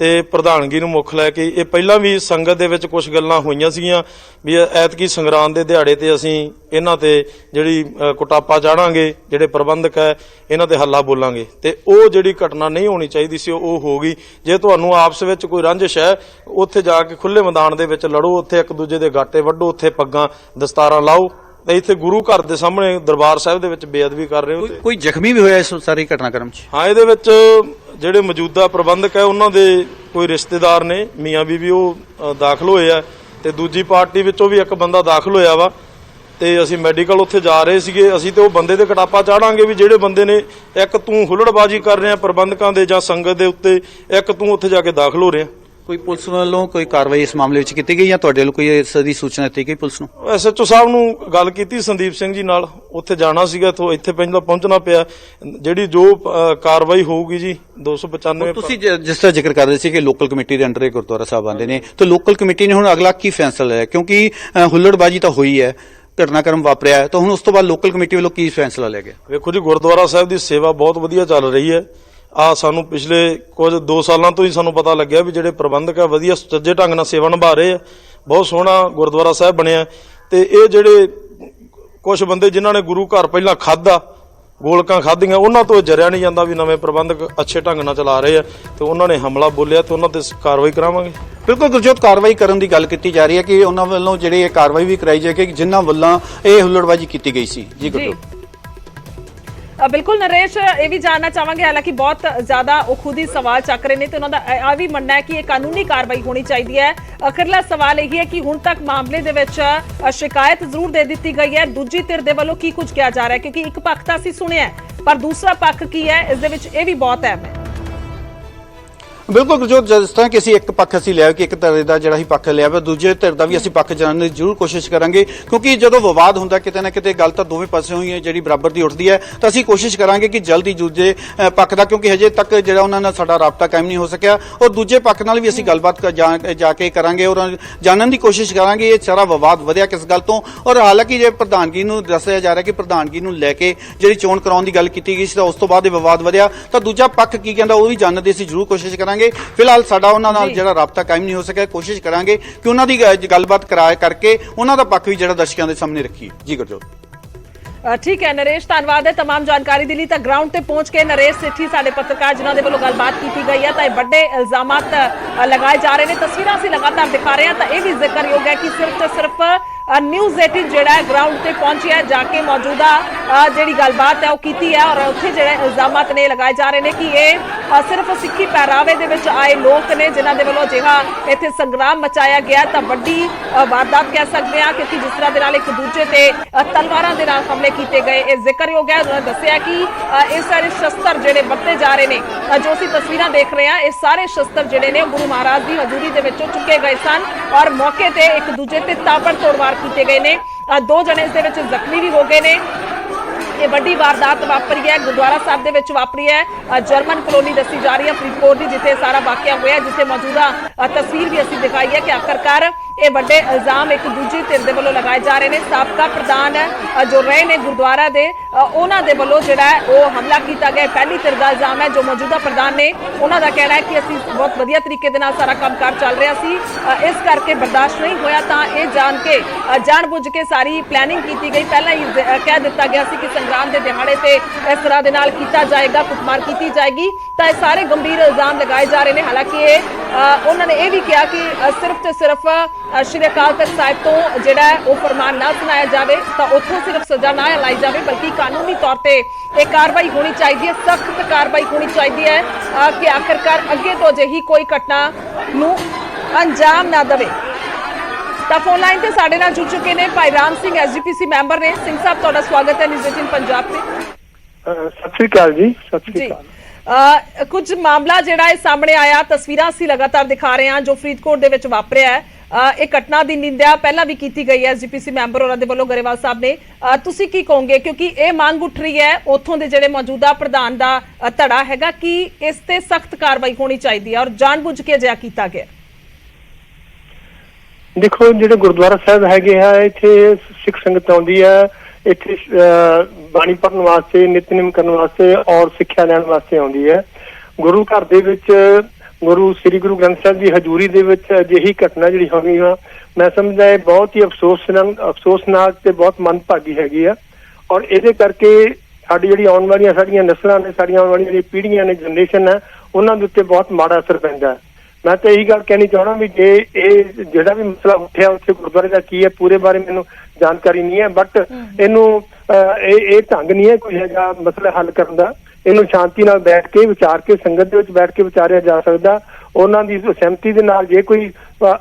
ਤੇ ਪ੍ਰਧਾਨਗੀ ਨੂੰ ਮੁੱਖ ਲੈ ਕੇ ਇਹ ਪਹਿਲਾਂ ਵੀ ਸੰਗਤ ਦੇ ਵਿੱਚ ਕੁਝ ਗੱਲਾਂ ਹੋਈਆਂ ਸੀਗੀਆਂ ਵੀ ਐਤਕੀ ਸੰਗਰਾਂਦ ਦੇ ਦਿਹਾੜੇ ਤੇ ਅਸੀਂ ਇਹਨਾਂ ਤੇ ਜਿਹੜੀ ਕੁਟਾਪਾ ਚਾੜਾਂਗੇ, ਜਿਹੜੇ ਪ੍ਰਬੰਧਕ ਹੈ ਇਹਨਾਂ ਤੇ ਹੱਲਾ ਬੋਲਾਂਗੇ, ਤੇ ਉਹ ਜਿਹੜੀ ਘਟਨਾ ਨਹੀਂ ਹੋਣੀ ਚਾਹੀਦੀ ਸੀ ਉਹ ਹੋ ਗਈ। ਜੇ ਤੁਹਾਨੂੰ ਆਪਸ ਵਿੱਚ ਕੋਈ ਰੰਜਿਸ਼ ਹੈ, ਉੱਥੇ ਜਾ ਕੇ ਖੁੱਲੇ ਮੈਦਾਨ ਦੇ ਵਿੱਚ ਲੜੋ, ਉੱਥੇ ਇੱਕ ਦੂਜੇ ਦੇ ਗਾਟੇ ਵੱਢੋ, ਉੱਥੇ ਪੱਗਾਂ ਦਸਤਾਰਾਂ ਲਾਓ, ਤੇ ਇੱਥੇ ਗੁਰੂ ਘਰ ਦੇ ਸਾਹਮਣੇ ਦਰਬਾਰ ਸਾਹਿਬ ਦੇ ਵਿੱਚ ਬੇਅਦਬੀ ਕਰ ਰਹੇ ਹੋ ਤੇ ਕੋਈ ਜ਼ਖਮੀ ਵੀ ਹੋਇਆ ਇਸ ਸਾਰੀ ਘਟਨਾਕ੍ਰਮ 'ਚ? ਹਾਂ, ਇਹਦੇ ਵਿੱਚ ਜਿਹੜੇ ਮੌਜੂਦਾ ਪ੍ਰਬੰਧਕ ਹੈ ਉਹਨਾਂ ਦੇ ਕੋਈ ਰਿਸ਼ਤੇਦਾਰ ਨੇ ਮੀਆਂ ਬੀਬੀ, ਉਹ ਦਾਖਲ ਹੋਏ ਆ ਤੇ ਦੂਜੀ ਪਾਰਟੀ ਵਿੱਚੋਂ ਵੀ ਇੱਕ ਬੰਦਾ ਦਾਖਲ ਹੋਇਆ ਵਾ ਤੇ ਅਸੀਂ ਮੈਡੀਕਲ ਉੱਥੇ ਜਾ ਰਹੇ ਸੀਗੇ। ਅਸੀਂ ਤੇ ਉਹ ਬੰਦੇ ਤੇ ਕਟਾਪਾ ਚਾੜਾਂਗੇ ਵੀ ਜਿਹੜੇ ਬੰਦੇ ਨੇ, ਇੱਕ ਤੂੰ ਹੁੱਲੜਬਾਜ਼ੀ ਕਰ ਰਿਹਾ ਪ੍ਰਬੰਧਕਾਂ ਦੇ ਜਾਂ ਸੰਗਤ ਦੇ ਉੱਤੇ, ਇੱਕ ਤੂੰ ਉੱਥੇ ਜਾ ਕੇ ਦਾਖਲ ਹੋ ਰਿਹਾ। ਕੋਈ ਪੁਲਿਸ ਵੱਲੋਂ ਕੋਈ ਕਾਰਵਾਈ ਇਸ ਮਾਮਲੇ ਵਿੱਚ ਕੀਤੀ ਗਈ ਜਾਂ ਤੁਹਾਡੇ ਵੱਲੋਂ ਕੋਈ ਇਸ ਦੀ ਸੂਚਨਾ ਦਿੱਤੀ ਗਈ ਪੁਲਿਸ ਨੂੰ? ਐਸਐਚਓ ਸਾਹਿਬ ਨੂੰ ਗੱਲ ਕੀਤੀ ਸੰਦੀਪ ਸਿੰਘ ਜੀ ਨਾਲ, ਉੱਥੇ ਜਾਣਾ ਸੀਗਾ ਤੋਂ ਇੱਥੇ ਪਹਿਲਾਂ ਪਹੁੰਚਣਾ ਪਿਆ। ਜਿਹੜੀ ਜੋ ਕਾਰਵਾਈ ਹੋਊਗੀ ਜੀ 295। ਤੁਸੀਂ ਜਿਸ ਤਰ੍ਹਾਂ ਜ਼ਿਕਰ ਕਰ ਰਹੇ ਸੀ ਕਿ ਲੋਕਲ ਕਮੇਟੀ ਦੇ ਅੰਡਰ ਇਹ ਗੁਰਦੁਆਰਾ ਸਾਹਿਬ ਆਉਂਦੇ ਨੇ, ਤਾਂ ਲੋਕਲ ਕਮੇਟੀ ਨੇ ਹੁਣ ਅਗਲਾ ਕੀ ਫੈਸਲਾ ਲਿਆ? ਕਿਉਂਕਿ ਹੁੱਲੜਬਾਜੀ ਤਾਂ ਹੋਈ ਹੈ, ਘਟਨਾਕ੍ਰਮ ਵਾਪਰਿਆ ਹੈ, ਤਾਂ ਹੁਣ ਉਸ ਤੋਂ ਬਾਅਦ ਲੋਕਲ ਕਮੇਟੀ ਵੱਲੋਂ ਕੀ ਫੈਸਲਾ ਲਿਆ ਗਿਆ? ਵੇਖੋ ਜੀ, ਗੁਰਦੁਆਰਾ ਸਾਹਿਬ ਦੀ ਸੇਵਾ ਬਹੁਤ ਵਧੀਆ ਚੱਲ ਰਹੀ ਹੈ। ਸਾਨੂੰ ਪਿਛਲੇ ਕੁਝ 2 ਸਾਲਾਂ ਤੋਂ ਹੀ ਸਾਨੂੰ ਪਤਾ ਲੱਗਿਆ ਵੀ ਜਿਹੜੇ ਪ੍ਰਬੰਧਕ ਆ ਵਧੀਆ ਸੁਚੱਜੇ ਢੰਗ ਨਾਲ ਸੇਵਾ ਨਿਭਾ ਰਹੇ ਆ। ਬਹੁਤ ਸੋਹਣਾ ਗੁਰਦੁਆਰਾ ਸਾਹਿਬ ਬਣਿਆ ਤੇ ਇਹ ਜਿਹੜੇ ਕੁਝ ਬੰਦੇ ਜਿਨ੍ਹਾਂ ਨੇ ਗੁਰੂ ਘਰ ਪਹਿਲਾਂ ਖਾਧਾ, ਗੋਲਕਾਂ ਖਾਧੀਆਂ, ਉਹਨਾਂ ਤੋਂ ਜਰਿਆ ਨਹੀਂ ਜਾਂਦਾ ਵੀ ਨਵੇਂ ਪ੍ਰਬੰਧਕ ਅੱਛੇ ਢੰਗ ਨਾਲ ਚਲਾ ਰਹੇ ਆ ਤੇ ਉਹਨਾਂ ਨੇ ਹਮਲਾ ਬੋਲਿਆ ਤੇ ਉਹਨਾਂ ਤੇ ਕਾਰਵਾਈ ਕਰਾਵਾਂਗੇ। ਬਿਲਕੁਲ ਗੁਰਜੋਤ, ਕਾਰਵਾਈ ਕਰਨ ਦੀ ਗੱਲ ਕੀਤੀ ਜਾ ਰਹੀ ਹੈ ਕਿ ਉਹਨਾਂ ਵੱਲੋਂ ਜਿਹੜੀ ਇਹ ਕਾਰਵਾਈ ਵੀ ਕਰਾਈ ਜਾਏਗੀ ਜਿਨ੍ਹਾਂ ਵੱਲੋਂ ਇਹ ਹੁੱਲੜਬਾਜੀ ਕੀਤੀ ਗਈ ਸੀ। ਜੀ ਗੁਰਜੋਤ। ਬਿਲਕੁਲ ਨਰੇਸ਼, ਇਹ ਵੀ ਜਾਣਨਾ ਚਾਹਾਂਗੇ, ਹਾਲਾਂਕਿ ਬਹੁਤ ਜ਼ਿਆਦਾ ਉਹ ਖੁਦ ਹੀ ਸਵਾਲ ਚੱਕ ਰਹੇ ਨੇ ਤੇ ਉਹਨਾਂ ਦਾ ਇਹ ਵੀ ਮੰਨਣਾ ਹੈ ਕਿ ਇਹ ਕਾਨੂੰਨੀ ਕਾਰਵਾਈ ਹੋਣੀ ਚਾਹੀਦੀ ਹੈ। ਅਖਰਲਾ ਸਵਾਲ ਇਹ ਹੈ ਕਿ ਹੁਣ ਤੱਕ ਮਾਮਲੇ ਦੇ ਵਿੱਚ ਸ਼ਿਕਾਇਤ ਜ਼ਰੂਰ ਦੇ ਦਿੱਤੀ ਗਈ ਹੈ, ਦੂਜੀ ਧਿਰ ਦੇ ਵੱਲੋਂ ਕੀ ਕੁਝ ਕਿਹਾ ਜਾ ਰਿਹਾ ਹੈ? ਕਿਉਂਕਿ ਇੱਕ ਪੱਖ ਤਾਂ ਅਸੀਂ ਸੁਣਿਆ ਪਰ ਦੂਸਰਾ ਪੱਖ ਕੀ ਹੈ, ਇਸ ਦੇ ਵਿੱਚ ਇਹ ਵੀ ਬਹੁਤ ਅਹਿਮ ਹੈ। ਬਿਲਕੁਲ ਗੁਰਜੋਤ, ਜਿਸ ਤਰ੍ਹਾਂ ਕਿ ਅਸੀਂ ਇੱਕ ਪੱਖ ਅਸੀਂ ਲਿਆ ਕਿ ਇੱਕ ਧਿਰ ਦਾ ਜਿਹੜਾ ਹੀ ਪੱਖ ਲਿਆ ਵਾ, ਦੂਜੇ ਧਿਰ ਦਾ ਵੀ ਅਸੀਂ ਪੱਖ ਜਾਣਨ ਦੀ ਜ਼ਰੂਰ ਕੋਸ਼ਿਸ਼ ਕਰਾਂਗੇ, ਕਿਉਂਕਿ ਜਦੋਂ ਵਿਵਾਦ ਹੁੰਦਾ ਕਿਤੇ ਨਾ ਕਿਤੇ ਗੱਲ ਤਾਂ ਦੋਵੇਂ ਪਾਸਿਓਂ ਹੀ ਜਿਹੜੀ ਬਰਾਬਰ ਦੀ ਉੱਠਦੀ ਹੈ, ਤਾਂ ਅਸੀਂ ਕੋਸ਼ਿਸ਼ ਕਰਾਂਗੇ ਕਿ ਜਲਦੀ ਦੂਜੇ ਪੱਖ ਦਾ, ਕਿਉਂਕਿ ਹਜੇ ਤੱਕ ਜਿਹੜਾ ਉਹਨਾਂ ਨਾਲ ਸਾਡਾ ਰਾਬਤਾ ਕਾਇਮ ਨਹੀਂ ਹੋ ਸਕਿਆ, ਔਰ ਦੂਜੇ ਪੱਖ ਨਾਲ ਵੀ ਅਸੀਂ ਗੱਲਬਾਤ ਜਾ ਕੇ ਕਰਾਂਗੇ ਔਰ ਜਾਣਨ ਦੀ ਕੋਸ਼ਿਸ਼ ਕਰਾਂਗੇ ਇਹ ਸਾਰਾ ਵਿਵਾਦ ਵਧਿਆ ਕਿਸ ਗੱਲ ਤੋਂ। ਔਰ ਹਾਲਾਂਕਿ ਜੇ ਪ੍ਰਧਾਨਗੀ ਨੂੰ ਦੱਸਿਆ ਜਾ ਰਿਹਾ ਕਿ ਪ੍ਰਧਾਨਗੀ ਨੂੰ ਲੈ ਕੇ ਜਿਹੜੀ ਚੋਣ ਕਰਾਉਣ ਦੀ ਗੱਲ ਕੀਤੀ ਗਈ ਸੀ ਤਾਂ ਉਸ ਤੋਂ ਬਾਅਦ ਇਹ ਵਿਵਾਦ ਵਧਿਆ, ਤਾਂ ਦੂਜਾ ਪੱਖ ਕੀ ਕਹਿੰਦਾ ਉਹ ਵੀ ਜਾਣਨ ਦੀ ਅਸੀਂ ਜ਼ਰੂਰ ਕੋਸ਼ਿਸ਼ ਕਰਾਂਗੇ। ਫਿਲਹਾਲ ਸਾਡਾ ਉਹਨਾਂ ਨਾਲ ਜਿਹੜਾ ਰਾਬਤਾ ਕਾਇਮ ਨਹੀਂ ਹੋ ਸਕਿਆ, ਕੋਸ਼ਿਸ਼ ਕਰਾਂਗੇ ਕਿ ਉਹਨਾਂ ਦੀ ਗੱਲਬਾਤ ਕਰਕੇ ਉਹਨਾਂ ਦਾ ਪੱਖ ਵੀ ਜਿਹੜਾ ਦਰਸ਼ਕਾਂ ਦੇ ਸਾਹਮਣੇ ਰੱਖੀਏ। ਜੀ ਗੁਰਜੋਤ। ਠੀਕ ਹੈ ਨਰੇਸ਼, ਧੰਨਵਾਦ ਹੈ तमाम ਜਾਣਕਾਰੀ ਦੇ ਲਈ। ਤਾਂ ਗਰਾਊਂਡ ਤੇ ਪਹੁੰਚ ਕੇ ਨਰੇਸ਼ ਸੇਠੀ ਸਾਡੇ ਪੱਤਰਕਾਰ ਜਿਨ੍ਹਾਂ ਦੇ ਵੱਲੋਂ ਗੱਲਬਾਤ ਕੀਤੀ ਗਈ ਹੈ ਤਾਂ ਇਹ ਵੱਡੇ ਇਲਜ਼ਾਮਾਤ ਲਗਾਏ ਜਾ ਰਹੇ ਨੇ, ਤਸਵੀਰਾਂ ਅਸੀਂ ਲਗਾਤਾਰ ਦਿਖਾ ਰਹੇ ਹਾਂ। ਤਾਂ ਇਹ ਵੀ ਜ਼ਿਕਰਯੋਗ ਹੈ ਕਿ ਸਿਰਫ ਤੇ ਸਿਰਫ ਨਿਊਜ਼ 18 ਜਿਹੜਾ ਹੈ ਗਰਾਊਂਡ ਤੇ ਪਹੁੰਚਿਆ, ਜਾ ਕੇ ਮੌਜੂਦਾ ਜਿਹੜੀ ਗੱਲਬਾਤ ਹੈ ਉਹ ਕੀਤੀ ਹੈ ਔਰ ਉੱਥੇ ਜਿਹੜੇ ਇਲਜ਼ਾਮਾਤ ਨੇ ਲਗਾਏ ਜਾ ਰਹੇ ਨੇ ਕਿ ਇਹ ਸਿਰਫ ਸਿੱਖੀ ਪਹਿਰਾਵੇ ਦੇ ਵਿੱਚ ਆਏ ਲੋਕ ਨੇ ਜਿਨ੍ਹਾਂ ਦੇ ਵੱਲੋਂ ਅਜਿਹਾ ਇੱਥੇ ਸੰਗਰਾਮ ਮਚਾਇਆ ਗਿਆ। ਤਾਂ ਵੱਡੀ ਵਾਰਦਾਤ ਕਹਿ ਸਕਦੇ ਹਾਂ, ਕਿਉਂਕਿ ਜਿਸ ਤਰ੍ਹਾਂ ਦੇ ਨਾਲ ਇੱਕ ਦੂਜੇ ਤੇ ਤਲਵਾਰਾਂ ਦੇ ਨਾਲ ਹਮਲੇ ਕੀਤੇ ਗਏ, ਇਹ ਜ਼ਿਕਰਯੋਗ ਹੈ। ਉਹਨਾਂ ਨੇ ਦੱਸਿਆ ਕਿ ਇਹ ਸਾਰੇ ਸ਼ਸਤਰ ਜਿਹੜੇ ਵਰਤੇ ਜਾ ਰਹੇ ਨੇ, ਜੋ ਅਸੀਂ ਤਸਵੀਰਾਂ ਦੇਖ ਰਹੇ ਹਾਂ, ਇਹ ਸਾਰੇ ਸ਼ਸਤਰ ਜਿਹੜੇ ਨੇ ਗੁਰੂ ਮਹਾਰਾਜ ਦੀ ਹਜ਼ੂਰੀ ਦੇ ਵਿੱਚੋਂ ਚੁੱਕੇ ਗਏ ਸਨ ਔਰ ਮੌਕੇ ਤੇ ਇੱਕ ਦੂਜੇ ਤੇ ਤਾਬੜਤੋੜ ਵਾਰ ਕੀਤੇ ਗਏ ਨੇ। 2 ਜਣੇ ਇਸ ਦੇ ਵਿੱਚ ਜ਼ਖਮੀ ਵੀ ਹੋ ਗਏ ਨੇ। ਇਹ ਵੱਡੀ ਵਾਰਦਾਤ ਵਾਪਰੀ ਹੈ ਗੁਰਦੁਆਰਾ ਸਾਹਿਬ ਦੇ ਵਿੱਚ ਵਾਪਰੀ ਹੈ। ਜਰਮਨ ਕਲੋਨੀ ਦੱਸੀ ਜਾ ਰਹੀ ਹੈ ਫਰੀਦਕੋਟ ਦੀ, ਜਿੱਥੇ ਸਾਰਾ ਵਾਕਿਆ ਹੋਇਆ, ਜਿੱਥੇ ਮੌਜੂਦਾ ਤਸਵੀਰ ਵੀ ਅਸੀਂ ਦਿਖਾਈ ਹੈ ਕਿ ਆਖਰਕਾਰ ਇਹ ਵੱਡੇ ਇਲਜ਼ਾਮ ਇੱਕ ਦੂਜੀ ਧਿਰ ਦੇ ਵੱਲੋਂ ਲਗਾਏ ਜਾ ਰਹੇ ਨੇ। ਸਾਬਕਾ ਪ੍ਰਧਾਨ ਜੋ ਰਹੇ ਨੇ ਗੁਰਦੁਆਰਾ ਦੇ, ਉਹਨਾਂ ਦੇ ਵੱਲੋਂ ਜਿਹੜਾ ਉਹ ਹਮਲਾ ਕੀਤਾ ਗਿਆ। ਪਹਿਲੀ ਧਿਰ ਦਾ ਇਲਜ਼ਾਮ ਹੈ ਜੋ ਮੌਜੂਦਾ ਪ੍ਰਧਾਨ ਨੇ, ਉਹਨਾਂ ਦਾ ਕਹਿਣਾ ਹੈ ਕਿ ਅਸੀਂ ਬਹੁਤ ਵਧੀਆ ਤਰੀਕੇ ਦੇ ਨਾਲ ਸਾਰਾ ਕੰਮਕਾਰ ਚੱਲ ਰਿਹਾ ਸੀ, ਇਸ ਕਰਕੇ ਬਰਦਾਸ਼ਤ ਨਹੀਂ ਹੋਇਆ ਤਾਂ ਇਹ ਜਾਣ-ਬੁੱਝ ਕੇ ਸਾਰੀ ਪਲੈਨਿੰਗ ਕੀਤੀ ਗਈ। ਪਹਿਲਾਂ ਹੀ ਕਹਿ ਦਿੱਤਾ ਗਿਆ ਸੀ ਕਿ ਸੰਗਰਾਮ ਦੇ ਦਿਹਾੜੇ ਤੇ ਇਸ ਤਰ੍ਹਾਂ ਦੇ ਨਾਲ ਕੀਤਾ ਜਾਏਗਾ, ਕੁੱਟਮਾਰ ਕੀਤੀ ਜਾਏਗੀ। ਤਾਂ ਇਹ ਸਾਰੇ ਗੰਭੀਰ ਇਲਜ਼ਾਮ ਲਗਾਏ ਜਾ ਰਹੇ ਨੇ। ਹਾਲਾਂਕਿ ਉਹਨਾਂ ਨੇ ਇਹ ਵੀ ਕਿਹਾ ਕਿ ਸਿਰਫ ਤੇ ਸਿਰਫ ਸ਼੍ਰੀ ਅਕਾਲ ਤਖਤ ਸਾਹਿਬ ਤੋਂ ਜਿਹੜਾ ਉਹ ਫਰਮਾਨ ਨਾ ਸੁਣਾਇਆ ਜਾਵੇ ਤਾਂ ਉੱਥੋਂ ਸਿਰਫ ਸਜ਼ਾ ਨਾ ਲਾਈ ਜਾਵੇ, ਬਲਕਿ ਕਾਨੂੰਨੀ ਤੌਰ ਤੇ ਇਹ ਕਾਰਵਾਈ ਹੋਣੀ ਚਾਹੀਦੀ ਹੈ, ਸਖਤ ਕਾਰਵਾਈ ਹੋਣੀ ਚਾਹੀਦੀ ਹੈ ਕਿ ਆਖਰਕਾਰ ਅੱਗੇ ਤੋਂ ਅਜਿਹੀ ਕੋਈ ਘਟਨਾ ਨੂੰ ਅੰਜਾਮ ਨਾ ਦੇਵੇ। ਤਾਂ ਫੋਨ ਲਾਈਨ ਤੇ ਸਾਡੇ ਨਾਲ ਜੁੜ ਚੁੱਕੇ ਨੇ ਭਾਈ ਰਾਮ ਸਿੰਘ, ਐਸਜੀਪੀਸੀ ਮੈਂਬਰ ਨੇ। ਸਿੰਘ ਸਾਹਿਬ, ਤੁਹਾਡਾ ਸਵਾਗਤ ਹੈ ਨਿਊਜ਼ 18 ਪੰਜਾਬ ਤੇ। ਸਤਿ ਸ੍ਰੀ ਅਕਾਲ ਜੀ। ਸਤਿ ਸ੍ਰੀ ਅਕਾਲ। ਕੁਝ ਮਾਮਲਾ ਜਿਹੜਾ ਇਹ ਸਾਹਮਣੇ ਆਇਆ, ਤਸਵੀਰਾਂ ਅਸੀਂ ਲਗਾਤਾਰ ਦਿਖਾ ਰਹੇ ਹਾਂ ਜੋ ਫਰੀਦਕੋਟ ਦੇ ਵਿੱਚ ਵਾਪਰਿਆ ਹੈ। ਇਹ ਘਟਨਾ ਦੀ ਨਿੰਦਿਆ ਪਹਿਲਾਂ ਵੀ ਕੀਤੀ ਗਈ ਹੈ ਐਸਜੀਪੀਸੀ ਮੈਂਬਰ ਉਹਨਾਂ ਦੇ ਵੱਲੋਂ, ਗਰੇਵਾਲ ਸਾਹਿਬ ਨੇ। ਤੁਸੀਂ ਕੀ ਕਹੋਗੇ, ਕਿਉਂਕਿ ਇਹ ਮੰਗ ਉੱਠ ਰਹੀ ਹੈ ਉੱਥੋਂ ਦੇ ਜਿਹੜੇ ਮੌਜੂਦਾ ਪ੍ਰਧਾਨ ਦਾ ਧੜਾ ਹੈਗਾ ਕਿ ਇਸ ਤੇ ਸਖਤ ਕਾਰਵਾਈ ਹੋਣੀ ਚਾਹੀਦੀ ਹੈ ਔਰ ਜਾਣਬੁੱਝ ਕੇ ਅਜਿਹਾ ਕੀਤਾ ਗਿਆ? ਦੇਖੋ, ਜਿਹੜੇ ਗੁਰਦੁਆਰਾ ਸਾਹਿਬ ਹੈਗੇ ਆ, ਇੱਥੇ ਸਿੱਖ ਸੰਗਤ ਆਉਂਦੀ ਹੈ, ਇੱਥੇ ਬਾਣੀ ਪੜ੍ਹਨ ਵਾਸਤੇ, ਨਿਤਨੇਮ ਕਰਨ ਵਾਸਤੇ ਔਰ ਸਿੱਖਿਆ ਲੈਣ ਵਾਸਤੇ ਆਉਂਦੀ ਹੈ। ਗੁਰੂ ਘਰ ਦੇ ਵਿੱਚ ਗੁਰੂ ਸ੍ਰੀ ਗੁਰੂ ਗ੍ਰੰਥ ਸਾਹਿਬ ਦੀ ਹਜ਼ੂਰੀ ਦੇ ਵਿੱਚ ਅਜਿਹੀ ਘਟਨਾ ਜਿਹੜੀ ਹੋਈ ਆ, ਮੈਂ ਸਮਝਦਾ ਇਹ ਬਹੁਤ ਹੀ ਅਫਸੋਸਨਾਕ ਤੇ ਬਹੁਤ ਮੰਦਭਾਗੀ ਹੈਗੀ ਆ। ਔਰ ਇਹਦੇ ਕਰਕੇ ਸਾਡੀ ਜਿਹੜੀ ਆਉਣ ਵਾਲੀਆਂ ਸਾਡੀਆਂ ਨਸਲਾਂ ਨੇ, ਸਾਡੀਆਂ ਆਉਣ ਵਾਲੀਆਂ ਜਿਹੜੀਆਂ ਪੀੜ੍ਹੀਆਂ ਨੇ, ਜਨਰੇਸ਼ਨ ਹੈ, ਉਹਨਾਂ ਦੇ ਉੱਤੇ ਬਹੁਤ ਮਾੜਾ ਅਸਰ ਪੈਂਦਾ ਹੈ। ਮੈਂ ਤਾਂ ਇਹੀ ਗੱਲ ਕਹਿਣੀ ਚਾਹਣਾ ਵੀ ਜੇ ਇਹ ਜਿਹੜਾ ਵੀ ਮਸਲਾ ਉੱਠਿਆ ਉੱਥੇ ਗੁਰਦੁਆਰੇ ਦਾ ਕੀ ਹੈ ਪੂਰੇ ਬਾਰੇ ਮੈਨੂੰ ਜਾਣਕਾਰੀ ਨਹੀਂ ਹੈ, ਬਟ ਇਹਨੂੰ ਇਹ ਢੰਗ ਨਹੀਂ ਹੈ ਕੋਈ ਹੈਗਾ ਮਸਲਾ ਹੱਲ ਕਰਨ ਦਾ। ਇਹਨੂੰ ਸ਼ਾਂਤੀ ਨਾਲ ਬੈਠ ਕੇ ਵਿਚਾਰ ਕੇ ਸੰਗਤ ਦੇ ਵਿੱਚ ਬੈਠ ਕੇ ਵਿਚਾਰਿਆ ਜਾ ਸਕਦਾ। ਉਹਨਾਂ ਦੀ ਸਹਿਮਤੀ ਦੇ ਨਾਲ ਜੇ ਕੋਈ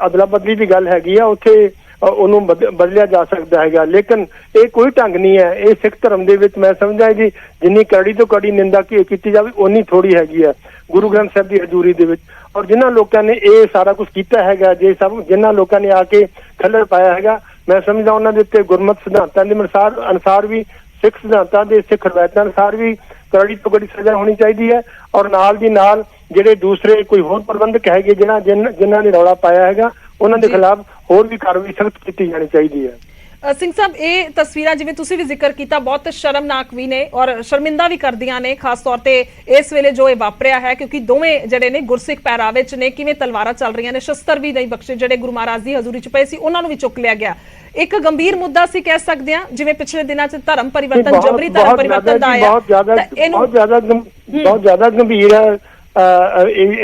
ਅਦਲਾ ਬਦਲੀ ਦੀ ਗੱਲ ਹੈਗੀ ਆ ਉੱਥੇ ਉਹਨੂੰ ਬਦਲਿਆ ਜਾ ਸਕਦਾ ਹੈਗਾ, ਲੇਕਿਨ ਇਹ ਕੋਈ ਢੰਗ ਨਹੀਂ ਹੈ। ਇਹ ਸਿੱਖ ਧਰਮ ਦੇ ਵਿੱਚ ਮੈਂ ਸਮਝਦਾ ਜੀ ਜਿੰਨੀ ਕੜੀ ਤੋਂ ਕੜੀ ਨਿੰਦਾ ਕੀਤੀ ਜਾਵੇ ਓਨੀ ਥੋੜੀ ਹੈਗੀ ਆ ਗੁਰੂ ਗ੍ਰੰਥ ਸਾਹਿਬ ਦੀ ਹਜ਼ੂਰੀ ਦੇ ਵਿੱਚ। ਔਰ ਜਿਨ੍ਹਾਂ ਲੋਕਾਂ ਨੇ ਇਹ ਸਾਰਾ ਕੁਝ ਕੀਤਾ ਹੈਗਾ, ਜੇ ਸਭ ਜਿਨ੍ਹਾਂ ਲੋਕਾਂ ਨੇ ਆ ਕੇ ਖੱਲਲ ਪਾਇਆ ਹੈਗਾ, ਮੈਂ ਸਮਝਦਾ ਉਹਨਾਂ ਦੇ ਉੱਤੇ ਗੁਰਮਤਿ ਸਿਧਾਂਤਾਂ ਦੇ ਅਨੁਸਾਰ ਵੀ ਸਿੱਖ ਸਿਧਾਂਤਾਂ ਦੇ ਸਿੱਖ ਰਵਾਇਤਾਂ ਅਨੁਸਾਰ ਵੀ ਕੜੀ ਤੋਂ ਕੜੀ ਸਜ਼ਾ ਹੋਣੀ ਚਾਹੀਦੀ ਹੈ। ਔਰ ਨਾਲ ਦੀ ਨਾਲ ਜਿਹੜੇ ਦੂਸਰੇ ਕੋਈ ਹੋਰ ਪ੍ਰਬੰਧਕ ਹੈਗੇ ਜਿਨ੍ਹਾਂ ਨੇ ਰੌਲਾ ਪਾਇਆ ਹੈਗਾ ਉਹਨਾਂ ਦੇ ਖਿਲਾਫ ਹੋਰ ਵੀ ਕਾਰਵਾਈ ਸਖਤ ਕੀਤੀ ਜਾਣੀ ਚਾਹੀਦੀ ਹੈ। ਸਿੰਘ ਸਾਹਿਬ, ਇਹ ਤਸਵੀਰਾਂ ਜਿਵੇਂ ਤੁਸੀਂ ਵੀ ਜ਼ਿਕਰ ਕੀਤਾ ਬਹੁਤ ਸ਼ਰਮਨਾਕ ਵੀ ਨੇ ਔਰ ਸ਼ਰਮਿੰਦਾ ਵੀ ਕਰਦੀਆਂ ਨੇ, ਖਾਸ ਤੌਰ ਤੇ ਇਸ ਵੇਲੇ ਜੋ ਇਹ ਵਾਪਰਿਆ ਹੈ, ਕਿਉਂਕਿ ਦੋਵੇਂ ਜਿਹੜੇ ਨੇ ਗੁਰਸਿੱਖ ਪਹਿਰਾਵੇ ਚ ਨੇ, ਕਿਵੇਂ ਤਲਵਾਰਾਂ ਚੱਲ ਰਹੀਆਂ ਨੇ, ਸ਼ਸਤਰ ਵੀ ਨਹੀਂ ਬਖਸ਼ੇ, ਜਿਹੜੇ ਗੁਰੂ ਮਹਾਰਾਜ ਦੀ ਹਜ਼ੂਰੀ ਚ ਪਏ ਸੀ ਉਹਨਾਂ ਨੂੰ ਵੀ ਚੁੱਕ ਲਿਆ ਗਿਆ। ਇੱਕ ਗੰਭੀਰ ਮੁੱਦਾ ਸੀ ਕਹਿ ਸਕਦੇ ਹਾਂ, ਜਿਵੇਂ ਪਿਛਲੇ ਦਿਨਾਂ ਚ ਧਰਮ ਪਰਿਵਰਤਨ, ਜਬਰੀ ਧਰਮ ਪਰਿਵਰਤਨ ਦਾ ਆਇਆ, ਬਹੁਤ ਜ਼ਿਆਦਾ ਗੰਭੀਰ ਹੈ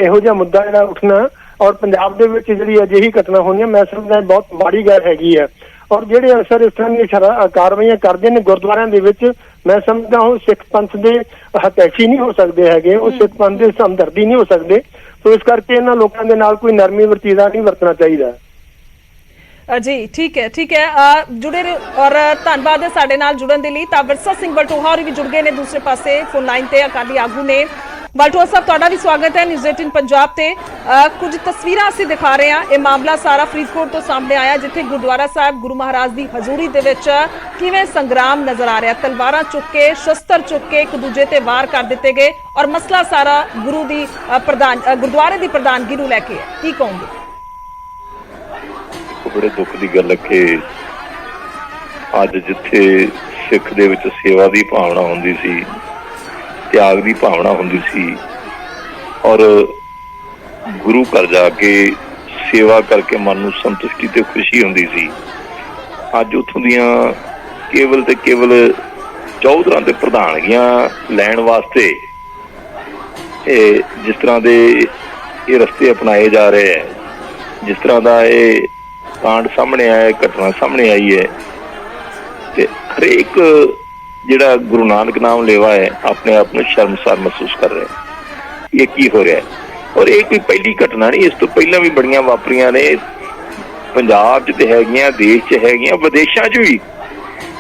ਇਹੋ ਜਿਹਾ ਮੁੱਦਾ ਜਿਹੜਾ ਉੱਠਣਾ। ਔਰ ਪੰਜਾਬ ਦੇ ਵਿੱਚ ਜਿਹੜੀ ਅਜਿਹੀ ਘਟਨਾ ਹੋਣੀ ਮੈਂ ਸਮਝਦਾ ਬਹੁਤ ਮਾੜੀ ਗੱਲ ਹੈਗੀ ਹੈ। ਔਰ ਜਿਹੜੇ ਅਕਸਰ ਇਸ ਤਰ੍ਹਾਂ ਦੀਆਂ ਕਾਰਵਾਈਆਂ ਕਰਦੇ ਨੇ ਗੁਰਦੁਆਰਿਆਂ ਦੇ ਵਿੱਚ, ਮੈਂ ਸਮਝਦਾ ਉਹ ਸਿੱਖ ਪੰਥ ਦੇ ਹਤੈਸ਼ੀ ਨਹੀਂ ਹੋ ਸਕਦੇ ਹੈਗੇ, ਉਹ ਸਿੱਖ ਪੰਥ ਦੇ ਹਮਦਰਦੀ ਨਹੀਂ ਹੋ ਸਕਦੇ। ਸੋ ਇਸ ਕਰਕੇ ਇਹਨਾਂ ਲੋਕਾਂ ਦੇ ਨਾਲ ਕੋਈ ਨਰਮੀ ਵਰਤੀਰਾ ਨਹੀਂ ਵਰਤਣਾ ਚਾਹੀਦਾ। ਜੀ ਠੀਕ ਹੈ ਜੁੜੇ ਔਰ ਧੰਨਵਾਦ ਹੈ ਸਾਡੇ ਨਾਲ ਜੁੜਨ ਦੇ ਲਈ। ਤਾਂ ਵਿਰਸਾ ਸਿੰਘ ਵਲਟੋਹਾ ਹੋਰੀ ਵੀ ਜੁੜ ਗਏ ਨੇ ਦੂਸਰੇ ਪਾਸੇ ਫੋਨ ਲਾਈਨ ਤੇ, ਅਕਾਲੀ ਆਗੂ ਨੇ। ਵਲਟੋਹਾ ਸਾਹਿਬ, ਤੁਹਾਡਾ ਵੀ ਸਵਾਗਤ ਹੈ ਨਿਊਜ਼ 18 ਪੰਜਾਬ ਤੇ। ਕੁਝ ਤਸਵੀਰਾਂ ਅਸੀਂ ਦਿਖਾ ਰਹੇ ਹਾਂ। ਇਹ ਮਾਮਲਾ ਸਾਰਾ ਫਰੀਦਕੋਟ ਤੋਂ ਸਾਹਮਣੇ ਆਇਆ, ਜਿੱਥੇ ਗੁਰਦੁਆਰਾ ਸਾਹਿਬ ਗੁਰੂ ਮਹਾਰਾਜ ਦੀ ਹਜ਼ੂਰੀ ਦੇ ਵਿੱਚ ਕਿਵੇਂ ਸੰਗਰਾਮ ਨਜ਼ਰ ਆ ਰਿਹਾ। ਤਲਵਾਰਾਂ ਚੁੱਕ ਕੇ, ਸ਼ਸਤਰ ਚੁੱਕ ਕੇ ਇੱਕ ਦੂਜੇ ਤੇ ਵਾਰ ਕਰ ਦਿੱਤੇ ਗਏ ਔਰ ਮਸਲਾ ਸਾਰਾ ਗੁਰਦੁਆਰੇ ਦੀ ਪ੍ਰਧਾਨਗੀ ਨੂੰ ਲੈ ਕੇ ਹੈ। ਕੀ ਕਹੋਗੇ? ਬੜੇ ਦੁੱਖ ਦੀ ਗੱਲ ਹੈ ਕਿ ਅੱਜ ਜਿੱਥੇ ਸਿੱਖ ਦੇ ਵਿੱਚ ਸੇਵਾ ਦੀ ਭਾਵਨਾ ਹੁੰਦੀ ਸੀ, ਤਿਆਗ ਦੀ ਭਾਵਨਾ ਹੁੰਦੀ ਸੀ ਔਰ ਗੁਰੂ ਘਰ ਜਾ ਕੇ ਸੇਵਾ ਕਰਕੇ ਮਨ ਨੂੰ ਸੰਤੁਸ਼ਟੀ ਤੇ ਖੁਸ਼ੀ ਹੁੰਦੀ ਸੀ, ਅੱਜ ਉੱਥੋਂ ਦੀਆਂ ਕੇਵਲ ਤੇ ਕੇਵਲ ਚੌਧਰਾਂ ਤੇ ਪ੍ਰਧਾਨਗੀਆਂ ਲੈਣ ਵਾਸਤੇ ਜਿਸ ਤਰ੍ਹਾਂ ਦੇ ਇਹ ਰਸਤੇ ਅਪਣਾਏ ਜਾ ਰਹੇ ਹੈ, ਜਿਸ ਤਰ੍ਹਾਂ ਦਾ ਇਹ ਕਾਂਡ ਸਾਹਮਣੇ ਆਇਆ, ਘਟਨਾ ਸਾਹਮਣੇ ਆਈ ਹੈ, ਤੇ ਹਰੇਕ ਜਿਹੜਾ ਗੁਰੂ ਨਾਨਕ ਨਾਮ ਲੇਵਾ ਹੈ ਆਪਣੇ ਆਪ ਨੂੰ ਸ਼ਰਮਸਾਰ ਮਹਿਸੂਸ ਕਰ ਰਿਹਾ। ਇਹ ਕੀ ਹੋ ਰਿਹਾ ਹੈ? ਔਰ ਇਹ ਕੋਈ ਪਹਿਲੀ ਘਟਨਾ ਨਹੀਂ, ਇਸ ਤੋਂ ਪਹਿਲਾਂ ਵੀ ਬੜੀਆਂ ਵਾਪਰੀਆਂ ਨੇ। ਪੰਜਾਬ 'ਚ ਤੇ ਹੈਗੀਆਂ, ਦੇਸ਼ 'ਚ ਹੈਗੀਆਂ, ਵਿਦੇਸ਼ਾਂ 'ਚ ਵੀ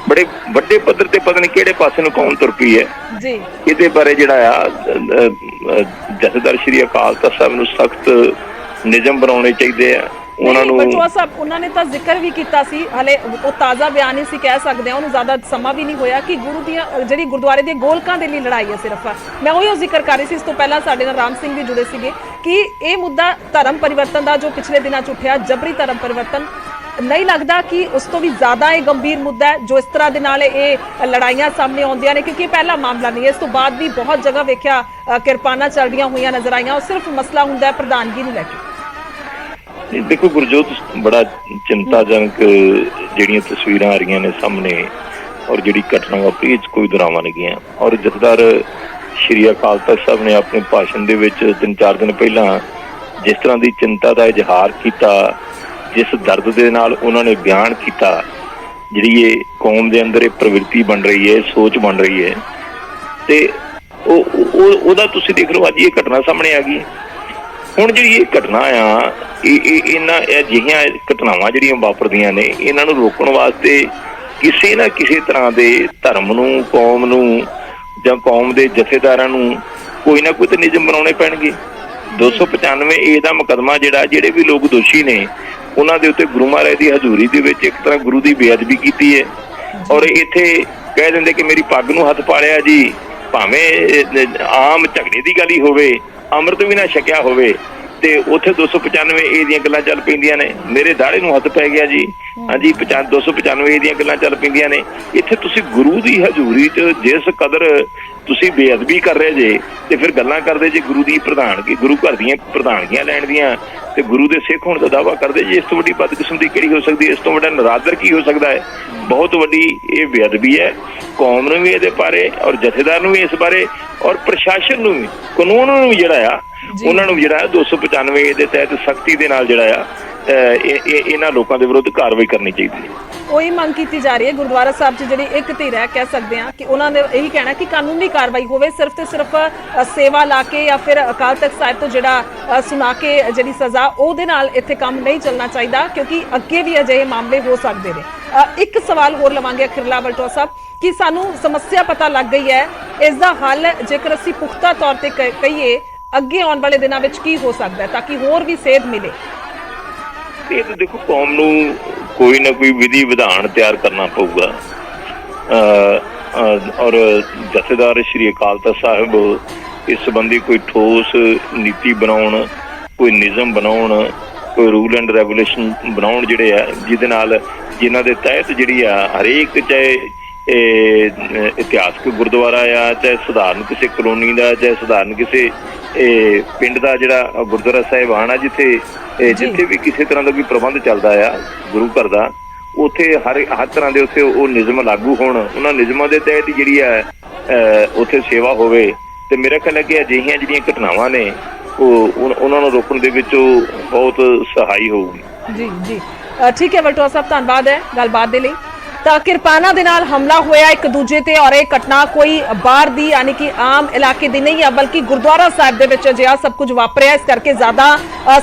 ਬੜੇ ਵੱਡੇ ਪੱਧਰ ਤੇ ਪਤਾ ਨਹੀਂ ਕਿਹੜੇ ਪਾਸੇ ਨੂੰ ਕੌਣ ਤੁਰ ਪਈ ਹੈ ਜੀ। ਇਹਦੇ ਬਾਰੇ ਜਿਹੜਾ ਆ ਜਥੇਦਾਰ ਸ਼੍ਰੀ ਅਕਾਲ ਤਖ਼ਤ ਸਾਹਿਬ ਨੂੰ ਸਖਤ ਨਿਯਮ ਬਣਾਉਣੇ ਚਾਹੀਦੇ ਆ। ਬਲਟੋਹਾ ਸਾਹਿਬ, ਉਹਨਾਂ ਨੇ ਤਾਂ ਜ਼ਿਕਰ ਵੀ ਕੀਤਾ ਸੀ, ਹਲੇ ਉਹ ਤਾਜ਼ਾ ਬਿਆਨ ਹੀ ਸੀ ਕਹਿ ਸਕਦੇ ਹਾਂ, ਉਹਨੂੰ ਜ਼ਿਆਦਾ ਸਮਾਂ ਵੀ ਨਹੀਂ ਹੋਇਆ, ਕਿ ਗੁਰੂ ਦੀਆਂ ਜਿਹੜੀ ਗੁਰਦੁਆਰੇ ਦੇ ਗੋਲਕਾਂ ਦੇ ਲਈ ਲੜਾਈ ਹੈ ਸਿਰਫ। ਮੈਂ ਉਹੀ ਜ਼ਿਕਰ ਕਰ ਰਹੀ ਸੀ। ਇਸ ਤੋਂ ਪਹਿਲਾਂ ਸਾਡੇ ਨਾਲ ਰਾਮ ਸਿੰਘ ਵੀ ਜੁੜੇ ਸੀਗੇ ਕਿ ਇਹ ਮੁੱਦਾ ਧਰਮ ਪਰਿਵਰਤਨ ਦਾ ਜੋ ਪਿਛਲੇ ਦਿਨਾਂ 'ਚ ਉੱਠਿਆ, ਜਬਰੀ ਧਰਮ ਪਰਿਵਰਤਨ, ਨਹੀਂ ਲੱਗਦਾ ਕਿ ਉਸ ਤੋਂ ਵੀ ਜ਼ਿਆਦਾ ਇਹ ਗੰਭੀਰ ਮੁੱਦਾ ਹੈ ਜੋ ਇਸ ਤਰ੍ਹਾਂ ਦੇ ਨਾਲ ਇਹ ਲੜਾਈਆਂ ਸਾਹਮਣੇ ਆਉਂਦੀਆਂ ਨੇ? ਕਿਉਂਕਿ ਇਹ ਪਹਿਲਾ ਮਾਮਲਾ ਨਹੀਂ ਹੈ, ਇਸ ਤੋਂ ਬਾਅਦ ਵੀ ਬਹੁਤ ਜਗ੍ਹਾ ਵੇਖਿਆ ਕਿਰਪਾਨਾਂ ਚੱਲਦੀਆਂ ਹੋਈਆਂ ਨਜ਼ਰ ਆਈਆਂ। ਉਹ ਸਿਰਫ ਮਸਲਾ ਹੁੰਦਾ ਹੈ ਪ੍ਰਧਾਨਗੀ ਨੂੰ ਲੈ ਕੇ। ਦੇਖੋ ਗੁਰਜੋਤ, ਬੜਾ ਚਿੰਤਾਜਨਕ ਜਿਹੜੀਆਂ ਤਸਵੀਰਾਂ ਆ ਰਹੀਆਂ ਨੇ ਸਾਹਮਣੇ, ਔਰ ਜਿਹੜੀ ਘਟਨਾ ਵਾਪਰੀ, ਇਹ 'ਚ ਕੋਈ ਦੁਰਾਵਾਂ ਨਹੀਂ ਗਿਆ। ਔਰ ਜਥੇਦਾਰ ਸ਼੍ਰੀ ਅਕਾਲ ਤਖ਼ਤ ਸਾਹਿਬ ਨੇ ਆਪਣੇ ਭਾਸ਼ਣ ਦੇ ਵਿੱਚ 3-4 ਦਿਨ ਪਹਿਲਾਂ ਜਿਸ ਤਰ੍ਹਾਂ ਦੀ ਚਿੰਤਾ ਦਾ ਇਜ਼ਹਾਰ ਕੀਤਾ, ਜਿਸ ਦਰਦ ਦੇ ਨਾਲ ਉਹਨਾਂ ਨੇ ਬਿਆਨ ਕੀਤਾ, ਜਿਹੜੀ ਇਹ ਕੌਮ ਦੇ ਅੰਦਰ ਇਹ ਪ੍ਰਵਿਰਤੀ ਬਣ ਰਹੀ ਹੈ, ਸੋਚ ਬਣ ਰਹੀ ਹੈ, ਤੇ ਉਹਦਾ ਤੁਸੀਂ ਦੇਖ ਲਓ ਅੱਜ ਇਹ ਘਟਨਾ ਸਾਹਮਣੇ ਆ ਗਈ। ਹੁਣ ਜਿਹੜੀ ਇਹ ਘਟਨਾ ਆ, ਇਹਨਾਂ ਅਜਿਹੀਆਂ ਘਟਨਾਵਾਂ ਜਿਹੜੀਆਂ ਵਾਪਰਦੀਆਂ ਨੇ, ਇਹਨਾਂ ਨੂੰ ਰੋਕਣ ਵਾਸਤੇ ਕਿਸੇ ਨਾ ਕਿਸੇ ਤਰ੍ਹਾਂ ਦੇ ਧਰਮ ਨੂੰ, ਕੌਮ ਨੂੰ ਜਾਂ ਕੌਮ ਦੇ ਜਥੇਦਾਰਾਂ ਨੂੰ ਕੋਈ ਨਾ ਕੋਈ ਤਾਂ ਨਿਯਮ ਬਣਾਉਣੇ ਪੈਣਗੇ। 295A ਦਾ ਮੁਕੱਦਮਾ ਜਿਹੜਾ, ਜਿਹੜੇ ਵੀ ਲੋਕ ਦੋਸ਼ੀ ਨੇ ਉਹਨਾਂ ਦੇ ਉੱਤੇ ਗੁਰੂ ਮਹਾਰਾਜ ਦੀ ਹਜ਼ੂਰੀ ਦੇ ਵਿੱਚ ਇੱਕ ਤਰ੍ਹਾਂ ਗੁਰੂ ਦੀ ਬੇਅਦਬੀ ਕੀਤੀ ਹੈ। ਔਰ ਇੱਥੇ ਕਹਿ ਦਿੰਦੇ ਕਿ ਮੇਰੀ ਪੱਗ ਨੂੰ ਹੱਥ ਪਾ ਲਿਆ ਜੀ, ਭਾਵੇਂ ਆਮ ਝਗੜੇ ਦੀ ਗੱਲ ਹੀ ਹੋਵੇ, ਅੰਮ੍ਰਿਤ ਵੀ ਨਾ ਛਕਿਆ ਹੋਵੇ, ਤੇ ਉੱਥੇ 295A ਦੀਆਂ ਗੱਲਾਂ ਚੱਲ ਪੈਂਦੀਆਂ ਨੇ। ਮੇਰੇ ਦਾੜੇ ਨੂੰ ਹੱਥ ਪੈ ਗਿਆ ਜੀ, ਹਾਂਜੀ 295A ਦੀਆਂ ਗੱਲਾਂ ਚੱਲ ਪੈਂਦੀਆਂ ਨੇ। ਇੱਥੇ ਤੁਸੀਂ ਗੁਰੂ ਦੀ ਹਜ਼ੂਰੀ 'ਚ ਜਿਸ ਕਦਰ ਤੁਸੀਂ ਬੇਅਦਬੀ ਕਰ ਰਹੇ ਜੇ ਤੇ ਫਿਰ ਗੱਲਾਂ ਕਰਦੇ ਜੇ ਗੁਰੂ ਦੀ ਪ੍ਰਧਾਨਗੀ, ਗੁਰੂ ਘਰ ਦੀਆਂ ਪ੍ਰਧਾਨਗੀਆਂ ਲੈਣ ਦੀਆਂ, ਤੇ ਗੁਰੂ ਦੇ ਸਿੱਖ ਹੋਣ ਦਾ ਦਾਅਵਾ ਕਰਦੇ ਜੀ। ਇਸ ਤੋਂ ਵੱਡੀ ਬਦਕਿਸਮਤੀ ਕਿਹੜੀ ਹੋ ਸਕਦੀ ਹੈ? ਇਸ ਤੋਂ ਵੱਡਾ ਨਰਾਦਰ ਕੀ ਹੋ ਸਕਦਾ ਹੈ? ਬਹੁਤ ਵੱਡੀ ਇਹ ਬੇਅਦਬੀ ਹੈ। ਕੌਮ ਨੂੰ ਵੀ ਇਹਦੇ ਬਾਰੇ, ਔਰ ਜਥੇਦਾਰ ਨੂੰ ਵੀ ਇਸ ਬਾਰੇ, ਔਰ ਪ੍ਰਸ਼ਾਸਨ ਨੂੰ ਵੀ, ਕਾਨੂੰਨ ਨੂੰ ਵੀ ਜਿਹੜਾ ਆ ਉਹਨਾਂ ਨੂੰ ਜਿਹੜਾ 295 ਦੇ ਤਹਿਤ ਸਖਤੀ ਦੇ ਨਾਲ ਜਿਹੜਾ ਆ ਇਹਨਾਂ ਲੋਕਾਂ ਦੇ ਵਿਰੁੱਧ ਕਾਰਵਾਈ ਕਰਨੀ ਚਾਹੀਦੀ ਹੈ। ਉਹੀ ਮੰਗ ਕੀਤੀ ਜਾ ਰਹੀ ਹੈ। ਗੁਰਦੁਆਰਾ ਸਾਹਿਬ 'ਚ ਜਿਹੜੀ ਇੱਕ ਧਿਰ ਹੈ, ਕਹਿ ਸਕਦੇ ਹਾਂ ਕਿ ਉਹਨਾਂ ਨੇ ਇਹੀ ਕਹਿਣਾ ਕਿ ਕਾਨੂੰਨੀ ਕਾਰਵਾਈ ਹੋਵੇ, ਸਿਰਫ ਤੇ ਸਿਰਫ ਸੇਵਾ ਲਾ ਕੇ ਜਾਂ ਫਿਰ ਅਕਾਲ ਤਖਤ ਸਾਹਿਬ ਤੋਂ ਜਿਹੜਾ ਸੁਣਾ ਕੇ ਜਿਹੜੀ ਸਜ਼ਾ, ਉਹਦੇ ਨਾਲ ਇੱਥੇ ਕੰਮ ਨਹੀਂ ਚੱਲਣਾ ਚਾਹੀਦਾ, ਕਿਉਂਕਿ ਅੱਗੇ ਵੀ ਅਜਿਹੇ ਮਾਮਲੇ ਹੋ ਸਕਦੇ ਨੇ। ਇੱਕ ਸਵਾਲ ਹੋਰ ਲਵਾਂਗੇ ਅਖਿਰਲਾ ਵਲਟੋਆ ਸਾਹਿਬ, ਕਿ ਸਾਨੂੰ ਸਮੱਸਿਆ ਪਤਾ ਲੱਗ ਗਈ ਹੈ, ਇਸ ਦਾ ਹੱਲ ਜੇਕਰ ਅਸੀਂ ਪੁਖਤਾ ਤੌਰ ਤੇ ਕਹੀਏ ਅੱਗੇ ਆਉਣ ਵਾਲੇ ਦਿਨਾਂ ਵਿੱਚ ਕੀ ਹੋ ਸਕਦਾ ਹੈ ਤਾਂ ਕਿ ਹੋਰ ਵੀ ਸੇਧ ਮਿਲੇ? ਇਹ ਤਾਂ ਦੇਖੋ, ਕੌਮ ਨੂੰ ਕੋਈ ਨਾ ਕੋਈ ਵਿਧੀ ਵਿਧਾਨ ਤਿਆਰ ਕਰਨਾ ਪਊਗਾ, ਔਰ ਜਥੇਦਾਰ ਸ਼੍ਰੀ ਅਕਾਲ ਤਖਤ ਸਾਹਿਬ ਇਸ ਸੰਬੰਧੀ ਕੋਈ ਠੋਸ ਨੀਤੀ ਬਣਾਉਣ, ਕੋਈ ਨਿਯਮ ਬਣਾਉਣ, ਕੋਈ ਰੂਲ ਐਂਡ ਰੈਗੂਲੇਸ਼ਨ ਬਣਾਉਣ ਜਿਹੜੇ ਆ, ਜਿਹਦੇ ਨਾਲ ਜਿਨ੍ਹਾਂ ਦੇ ਤਹਿਤ ਜਿਹੜੀ ਆ ਹਰੇਕ, ਚਾਹੇ ਇਤਿਹਾਸਕ ਗੁਰਦੁਆਰਾ ਆ, ਚਾਹੇ ਸਧਾਰਨ ਕਿਸੇ ਕਲੋਨੀ ਦਾ, ਚਾਹੇ ਸਧਾਰਨ ਕਿਸੇ ਪਿੰਡ ਦਾ ਜਿਹੜਾ ਗੁਰਦੁਆਰਾ ਸਾਹਿਬਾਨ ਆ, ਜਿੱਥੇ ਵੀ ਕਿਸੇ ਤਰ੍ਹਾਂ ਦਾ ਕੋਈ ਪ੍ਰਬੰਧ ਚੱਲਦਾ ਆ ਗੁਰੂ ਘਰ ਦਾ, ਉੱਥੇ ਹਰ ਤਰ੍ਹਾਂ ਦੇ ਉੱਥੇ ਉਹ ਨਿਯਮ ਲਾਗੂ ਹੋਣ। ਉਹਨਾਂ ਨਿਯਮਾਂ ਦੇ ਤਹਿਤ ਜਿਹੜੀ ਆ ਉੱਥੇ ਸੇਵਾ ਹੋਵੇ। ਤੇ ਮੇਰਾ ਖਿਆਲ ਹੈ ਕਿ ਅਜਿਹੀਆਂ ਜਿਹੜੀਆਂ ਘਟਨਾਵਾਂ ਨੇ ਉਹਨਾਂ ਨੂੰ ਰੋਕਣ ਦੇ ਵਿੱਚ ਬਹੁਤ ਸਹਾਈ ਹੋਊਗੀ। ਜੀ ਜੀ, ਠੀਕ ਹੈ ਵਲਟੋਆ ਸਾਹਿਬ, ਧੰਨਵਾਦ ਹੈ ਗੱਲਬਾਤ ਦੇ ਲਈ। ਤਾਂ ਕਿਰਪਾਨਾਂ ਦੇ ਨਾਲ ਹਮਲਾ ਹੋਇਆ ਇੱਕ ਦੂਜੇ ਤੇ, ਔਰ ਇਹ ਘਟਨਾ ਕੋਈ ਬਾਹਰ ਦੀ ਯਾਨੀ ਕਿ ਆਮ ਇਲਾਕੇ ਦੀ ਨਹੀਂ ਹੈ, ਬਲਕਿ ਗੁਰਦੁਆਰਾ ਸਾਹਿਬ ਦੇ ਵਿੱਚ ਅਜਿਹਾ ਸਭ ਕੁਝ ਵਾਪਰਿਆ। ਇਸ ਕਰਕੇ ਜ਼ਿਆਦਾ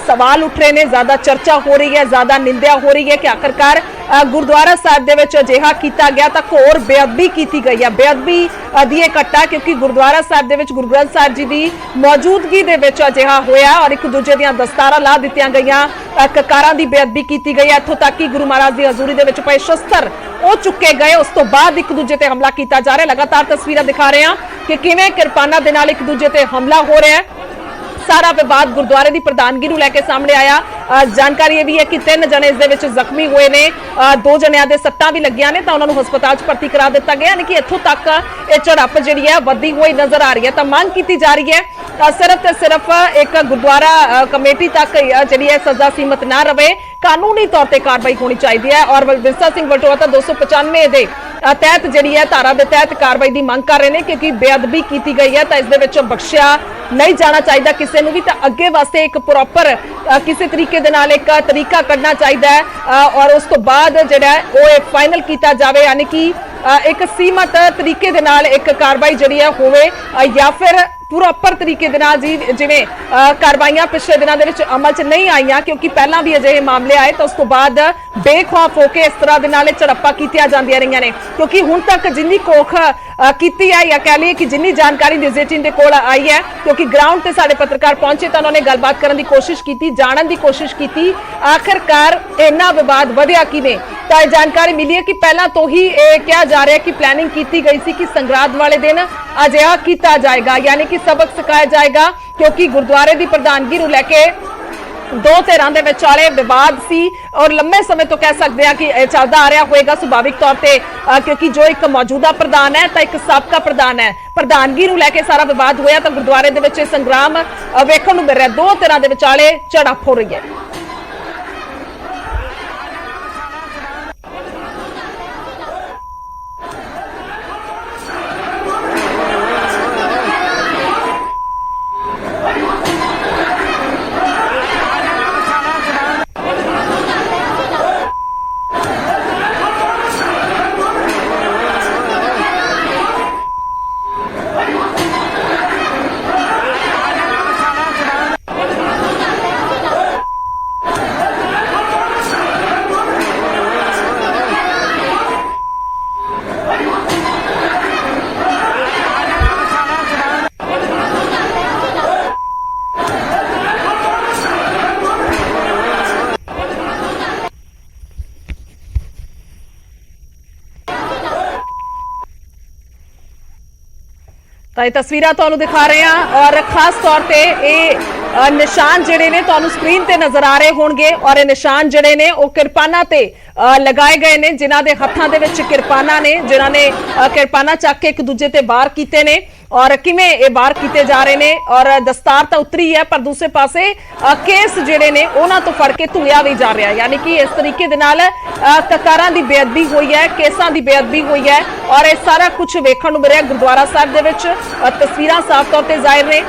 ਸਵਾਲ ਉੱਠ ਰਹੇ ਨੇ, ਜ਼ਿਆਦਾ ਚਰਚਾ ਹੋ ਰਹੀ ਹੈ, ਜ਼ਿਆਦਾ ਨਿੰਦਿਆ ਹੋ ਰਹੀ ਹੈ ਕਿ ਆਖਰਕਾਰ ਗੁਰਦੁਆਰਾ ਸਾਹਿਬ ਦੇ ਵਿੱਚ ਅਜਿਹਾ ਕੀਤਾ ਗਿਆ ਤਾਂ ਘੋਰ ਬੇਅਦਬੀ ਕੀਤੀ ਗਈ ਹੈ। ਬੇਅਦਬੀ ਦੀ ਇਹ ਘਟਨਾ ਕਿਉਂਕਿ ਗੁਰਦੁਆਰਾ ਸਾਹਿਬ ਦੇ ਵਿੱਚ ਗੁਰੂ ਗ੍ਰੰਥ ਸਾਹਿਬ ਜੀ ਦੀ ਮੌਜੂਦਗੀ ਦੇ ਵਿੱਚ ਅਜਿਹਾ ਹੋਇਆ, ਔਰ ਇੱਕ ਦੂਜੇ ਦੀਆਂ ਦਸਤਾਰਾਂ ਲਾ ਦਿੱਤੀਆਂ ਗਈਆਂ, ਕਕਾਰਾਂ ਦੀ ਬੇਅਦਬੀ ਕੀਤੀ ਗਈ ਹੈ, ਇੱਥੋਂ ਤੱਕ ਕਿ ਗੁਰੂ ਮਹਾਰਾਜ ਦੀ ਹਜ਼ੂਰੀ ਦੇ ਵਿੱਚ ਪਏ ਸ਼ਸਤਰ ਉਹ ਚੁੱਕੇ ਗਏ। ਉਸ ਤੋਂ ਬਾਅਦ ਇੱਕ ਦੂਜੇ ਤੇ ਹਮਲਾ ਕੀਤਾ ਜਾ ਰਿਹਾ। ਲਗਾਤਾਰ ਤਸਵੀਰਾਂ ਦਿਖਾ ਰਹੇ ਹਾਂ ਕਿ ਕਿਵੇਂ ਕਿਰਪਾਨਾਂ ਦੇ ਨਾਲ ਇੱਕ ਦੂਜੇ ਤੇ ਹਮਲਾ ਹੋ ਰਿਹਾ ਹੈ। ਸਾਰਾ ਵਿਵਾਦ ਗੁਰਦੁਆਰੇ ਦੀ ਪ੍ਰਧਾਨਗੀ ਨੂੰ ਲੈ ਕੇ ਸਾਹਮਣੇ ਆਇਆ। ਜਾਣਕਾਰੀ ਇਹ ਵੀ ਹੈ ਕਿ 3 ਜਣੇ ਇਸ ਦੇ ਵਿੱਚ ਜ਼ਖਮੀ ਹੋਏ ਨੇ, 2 ਜਣਿਆਂ ਦੇ ਸੱਟਾਂ ਵੀ ਲੱਗੀਆਂ ਨੇ ਤਾਂ ਉਹਨਾਂ ਨੂੰ ਹਸਪਤਾਲ 'ਚ ਭਰਤੀ ਕਰਾ ਦਿੱਤਾ ਗਿਆ। ਯਾਨੀ ਕਿ ਇੱਥੋਂ ਤੱਕ ਇਹ ਝੜਪ ਜਿਹੜੀ ਹੈ ਵੱਧਦੀ ਹੋਈ ਨਜ਼ਰ ਆ ਰਹੀ ਹੈ। ਤਾਂ ਮੰਗ ਕੀਤੀ ਜਾ ਰਹੀ ਹੈ ਸਿਰਫ ਤੇ ਸਿਰਫ ਇੱਕ ਗੁਰਦੁਆਰਾ ਕਮੇਟੀ ਤੱਕ ਜਿਹੜੀ ਹੈ ਸਜ਼ਾ ਸੀਮਤ ਨਾ ਰਵੇ, ਕਾਨੂੰਨੀ ਤੌਰ ਤੇ ਕਾਰਵਾਈ ਹੋਣੀ ਚਾਹੀਦੀ ਹੈ। ਔਰ ਵਿਰਸਾ ਸਿੰਘ ਵਲਟੋਆ ਤਾਂ 295 ਦੇ ਤਹਿਤ ਜਿਹੜੀ ਹੈ ਧਾਰਾ ਦੇ ਤਹਿਤ ਕਾਰਵਾਈ ਦੀ ਮੰਗ ਕਰ ਰਹੇ ਨੇ, ਕਿਉਂਕਿ ਬੇਅਦਬੀ ਕੀਤੀ ਗਈ ਹੈ ਤਾਂ ਇਸ ਦੇ ਵਿੱਚ ਬਖਸ਼ਿਆ ਨਹੀਂ ਜਾਣਾ ਚਾਹੀਦਾ ਕਿਸੇ ਨੂੰ ਵੀ। ਤਾਂ ਅੱਗੇ ਵਾਸਤੇ ਇੱਕ ਪ੍ਰੋਪਰ ਕਿਸੇ ਤਰੀਕੇ ਦੇ ਨਾਲ ਇੱਕ ਤਰੀਕਾ ਕੱਢਣਾ ਚਾਹੀਦਾ ਹੈ ਔਰ ਉਸ ਤੋਂ ਬਾਅਦ ਜਿਹੜਾ ਉਹ ਫਾਈਨਲ ਕੀਤਾ ਜਾਵੇ, ਯਾਨੀ ਕਿ ਇੱਕ ਸੀਮਤ ਤਰੀਕੇ ਦੇ ਨਾਲ ਇੱਕ ਕਾਰਵਾਈ ਜਿਹੜੀ ਹੈ ਹੋਵੇ, ਜਾਂ ਫਿਰ ਪ੍ਰੋਪਰ ਤਰੀਕੇ ਦੇ ਨਾਲ ਜਿਵੇਂ ਕਾਰਵਾਈਆਂ ਪਿਛਲੇ ਦਿਨਾਂ ਦੇ ਵਿੱਚ ਅਮਲ 'ਚ ਨਹੀਂ ਆਈਆਂ, ਕਿਉਂਕਿ ਪਹਿਲਾਂ ਵੀ ਅਜਿਹੇ ਮਾਮਲੇ ਆਏ ਤਾਂ ਉਸ ਤੋਂ ਬਾਅਦ ਬੇਖੌਫ ਹੋ ਕੇ ਇਸ ਤਰ੍ਹਾਂ ਦੇ ਨਾਲ ਝੜਪਾਂ ਕੀਤੀਆਂ ਜਾਂਦੀਆਂ ਰਹੀਆਂ ਨੇ। ਕਿਉਂਕਿ ਹੁਣ ਤੱਕ ਜਿੰਨੀ ਕੋਖ ਕੀਤੀ ਹੈ ਜਾਂ ਕਹਿ ਲਈਏ ਕਿ ਜਿੰਨੀ ਜਾਣਕਾਰੀ ਨਿਊਜ਼ 18 ਦੇ ਕੋਲ ਆਈ ਹੈ, ਕਿਉਂਕਿ ਗਰਾਊਂਡ ਤੇ ਸਾਡੇ ਪੱਤਰਕਾਰ ਪਹੁੰਚੇ ਤਾਂ ਉਹਨਾਂ ਨੇ ਗੱਲਬਾਤ ਕਰਨ ਦੀ ਕੋਸ਼ਿਸ਼ ਕੀਤੀ, ਜਾਣਨ ਦੀ ਕੋਸ਼ਿਸ਼ ਕੀਤੀ ਆਖਿਰਕਾਰ ਇੰਨਾ ਵਿਵਾਦ ਵਧਿਆ ਕਿਵੇਂ। ਤਾਂ ਇਹ ਜਾਣਕਾਰੀ ਮਿਲੀ ਹੈ ਕਿ ਪਹਿਲਾਂ ਤੋਂ ਹੀ ਇਹ ਕਿਹਾ ਜਾ ਰਿਹਾ ਕਿ ਪਲੈਨਿੰਗ ਕੀਤੀ ਗਈ ਸੀ ਕਿ ਸੰਗਰਾਂਦ ਵਾਲੇ ਦਿਨ ਅਜਿਹਾ ਕੀਤਾ ਜਾਏਗਾ, ਯਾਨੀ ਕਿ ਸਬਕ ਸਿਖਾਇਆ ਜਾਏਗਾ, ਕਿਉਂਕਿ ਗੁਰਦੁਆਰੇ ਦੀ ਪ੍ਰਧਾਨਗੀ ਨੂੰ ਲੈ ਕੇ 2 ਧਿਰਾਂ ਦੇ ਵਿਚਾਲੇ ਵਿਵਾਦ ਸੀ ਔਰ ਲੰਮੇ ਸਮੇਂ ਤੋਂ ਕਹਿ ਸਕਦੇ ਆ ਕਿ ਇਹ ਚੱਲਦਾ ਆ ਰਿਹਾ ਹੋਏਗਾ ਸੁਭਾਵਿਕ ਤੌਰ ਤੇ, ਕਿਉਂਕਿ ਜੋ ਇੱਕ ਮੌਜੂਦਾ ਪ੍ਰਧਾਨ ਹੈ ਤਾਂ ਇੱਕ ਸਾਬਕਾ ਪ੍ਰਧਾਨ ਹੈ, ਪ੍ਰਧਾਨਗੀ ਨੂੰ ਲੈ ਕੇ ਸਾਰਾ ਵਿਵਾਦ ਹੋਇਆ ਤਾਂ ਗੁਰਦੁਆਰੇ ਦੇ ਵਿੱਚ ਇਹ ਸੰਗਰਾਮ ਵੇਖਣ ਨੂੰ ਮਿਲ ਰਿਹਾ। 2 ਧਿਰਾਂ ਦੇ ਵਿਚਾਲੇ ਝੜਪ ਹੋ ਰਹੀ ਹੈ। ਤਾਂ ਇਹ ਤਸਵੀਰਾਂ ਤੁਹਾਨੂੰ ਦਿਖਾ ਰਹੇ ਹਾਂ ਔਰ ਖਾਸ ਤੌਰ ਤੇ ਇਹ ਨਿਸ਼ਾਨ ਜਿਹੜੇ ਨੇ ਤੁਹਾਨੂੰ ਸਕਰੀਨ ਤੇ ਨਜ਼ਰ ਆ ਰਹੇ ਹੋਣਗੇ ਔਰ ਇਹ ਨਿਸ਼ਾਨ ਜਿਹੜੇ ਨੇ ਉਹ ਕਿਰਪਾਨਾਂ ਤੇ ਲਗਾਏ ਗਏ ਨੇ, ਜਿਨ੍ਹਾਂ ਦੇ ਹੱਥਾਂ ਦੇ ਵਿੱਚ ਕਿਰਪਾਨਾਂ ਨੇ, ਜਿਨ੍ਹਾਂ ਨੇ ਕਿਰਪਾਨਾਂ ਚੱਕ ਕੇ ਇੱਕ ਦੂਜੇ ਤੇ ਵਾਰ ਕੀਤੇ ਨੇ। ਔਰ ਕਿਵੇਂ ਇਹ ਬਾਹਰ ਕੀਤੇ ਜਾ ਰਹੇ ਨੇ ਔਰ ਦਸਤਾਰ ਤਾਂ ਉਤਰੀ ਹੈ ਪਰ ਦੂਸਰੇ ਪਾਸੇ ਕੇਸ ਜਿਹੜੇ ਨੇ ਉਹਨਾਂ ਤੋਂ ਫੜ ਕੇ ਧੂਇਆ ਵੀ ਜਾ ਰਿਹਾ ਯਾਨੀ ਕਿ ਇਸ ਤਰੀਕੇ ਦੇ ਨਾਲ ਕਕਾਰਾਂ ਦੀ ਬੇਅਦਬੀ ਹੋਈ ਹੈ ਕੇਸਾਂ ਦੀ ਬੇਅਦਬੀ ਹੋਈ ਹੈ ਔਰ ਇਹ ਸਾਰਾ ਕੁਝ ਵੇਖਣ ਨੂੰ ਮਿਲਿਆ ਗੁਰਦੁਆਰਾ ਸਾਹਿਬ ਦੇ ਵਿੱਚ ਤਸਵੀਰਾਂ ਸਾਫ਼ ਤੌਰ ਤੇ ਜ਼ਾਹਿਰ ਨੇ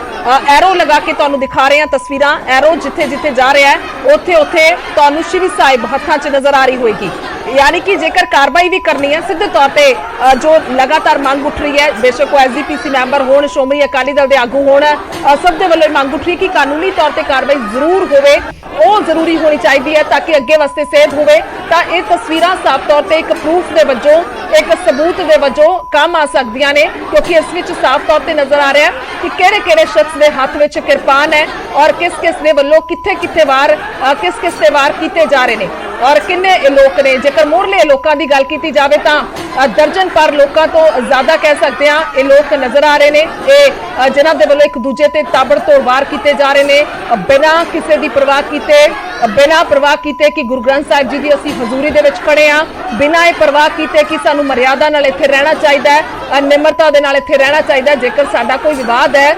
ਐਰੋ ਲਗਾ ਕੇ ਤੁਹਾਨੂੰ ਦਿਖਾ ਰਹੇ ਹਾਂ ਤਸਵੀਰਾਂ ਐਰੋ ਜਿੱਥੇ ਜਿੱਥੇ ਜਾ ਰਿਹਾ ਹੈ ਉੱਥੇ ਉੱਥੇ ਤੁਹਾਨੂੰ ਸ਼੍ਰੀ ਸਾਹਿਬ ਹੱਥਾਂ 'ਚ ਨਜ਼ਰ ਆ ਰਹੀ ਹੋਏਗੀ यानी कि जेकर कार्रवाई भी करनी है सीधे तौर पर जो लगातार मांग उठ रही है बेशक वो SGPC मैंबर हो श्रोमणी अकाली दल के आगू हो सब के वालों मांग उठ रही है कि कानूनी तौर पर कार्रवाई जरूर होवे ਉਹ ਜ਼ਰੂਰੀ ਹੋਣੀ ਚਾਹੀਦੀ ਹੈ ਤਾਂ ਕਿ ਅੱਗੇ ਵਾਸਤੇ ਸੇਧ ਹੋਵੇ ਤਾਂ ਇਹ ਤਸਵੀਰਾਂ ਸਾਫ਼ ਤੌਰ ਤੇ ਇੱਕ ਪ੍ਰੂਫ ਦੇ ਵਜੋਂ ਇੱਕ ਸਬੂਤ ਦੇ ਵਜੋਂ ਕੰਮ ਆ ਸਕਦੀਆਂ ਨੇ ਕਿਉਂਕਿ ਇਸ ਵਿੱਚ ਸਾਫ਼ ਤੌਰ ਤੇ ਨਜ਼ਰ ਆ ਰਿਹਾ ਕਿ ਕਿਹੜੇ-ਕਿਹੜੇ ਸ਼ਖਸ ਦੇ ਹੱਥ ਵਿੱਚ ਕਿਰਪਾਨ ਹੈ ਔਰ ਕਿਸ-ਕਿਸ ਦੇ ਵੱਲੋਂ ਕਿੱਥੇ-ਕਿੱਥੇ ਵਾਰ ਕਿਸ-ਕਿਸ ਤੇ ਵਾਰ ਕੀਤੇ ਜਾ ਰਹੇ ਨੇ ਔਰ ਕਿੰਨੇ ਲੋਕ ਨੇ ਜੇਕਰ ਮੋਰਲੇ ਲੋਕਾਂ ਦੀ ਗੱਲ ਕੀਤੀ ਜਾਵੇ ਤਾਂ ਦਰਜਨ ਪਰ ਲੋਕਾਂ ਤੋਂ ਜ਼ਿਆਦਾ ਕਹਿ ਸਕਦੇ ਹਾਂ ਇਹ ਲੋਕ ਨਜ਼ਰ ਆ ਰਹੇ ਨੇ ਇਹ ਜਿਨ੍ਹਾਂ ਦੇ ਵੱਲੋਂ ਇੱਕ ਦੂਜੇ ਤੇ ਤਾਬੜਤੋੜ ਵਾਰ ਕੀਤੇ ਜਾ ਰਹੇ ਨੇ ਬਿਨਾਂ ਕਿਸੇ ਦੀ ਪਰਵਾਹ ਕੀਤੇ ਬਿਨਾਂ ਪਰਵਾਹ ਕੀਤੇ ਕਿ ਗੁਰੂ ਗ੍ਰੰਥ ਸਾਹਿਬ ਜੀ ਦੀ ਅਸੀਂ ਹਜ਼ੂਰੀ ਦੇ ਵਿੱਚ ਖੜੇ ਆ ਬਿਨਾਂ ਇਹ ਪਰਵਾਹ ਕੀਤੇ ਕਿ ਸਾਨੂੰ ਮਰਿਆਦਾ ਨਾਲ ਇੱਥੇ ਰਹਿਣਾ ਚਾਹੀਦਾ ਹੈ ਨਿਮਰਤਾ ਦੇ ਨਾਲ ਇੱਥੇ ਰਹਿਣਾ ਚਾਹੀਦਾ ਜੇਕਰ ਸਾਡਾ ਕੋਈ ਵਿਵਾਦ ਹੈ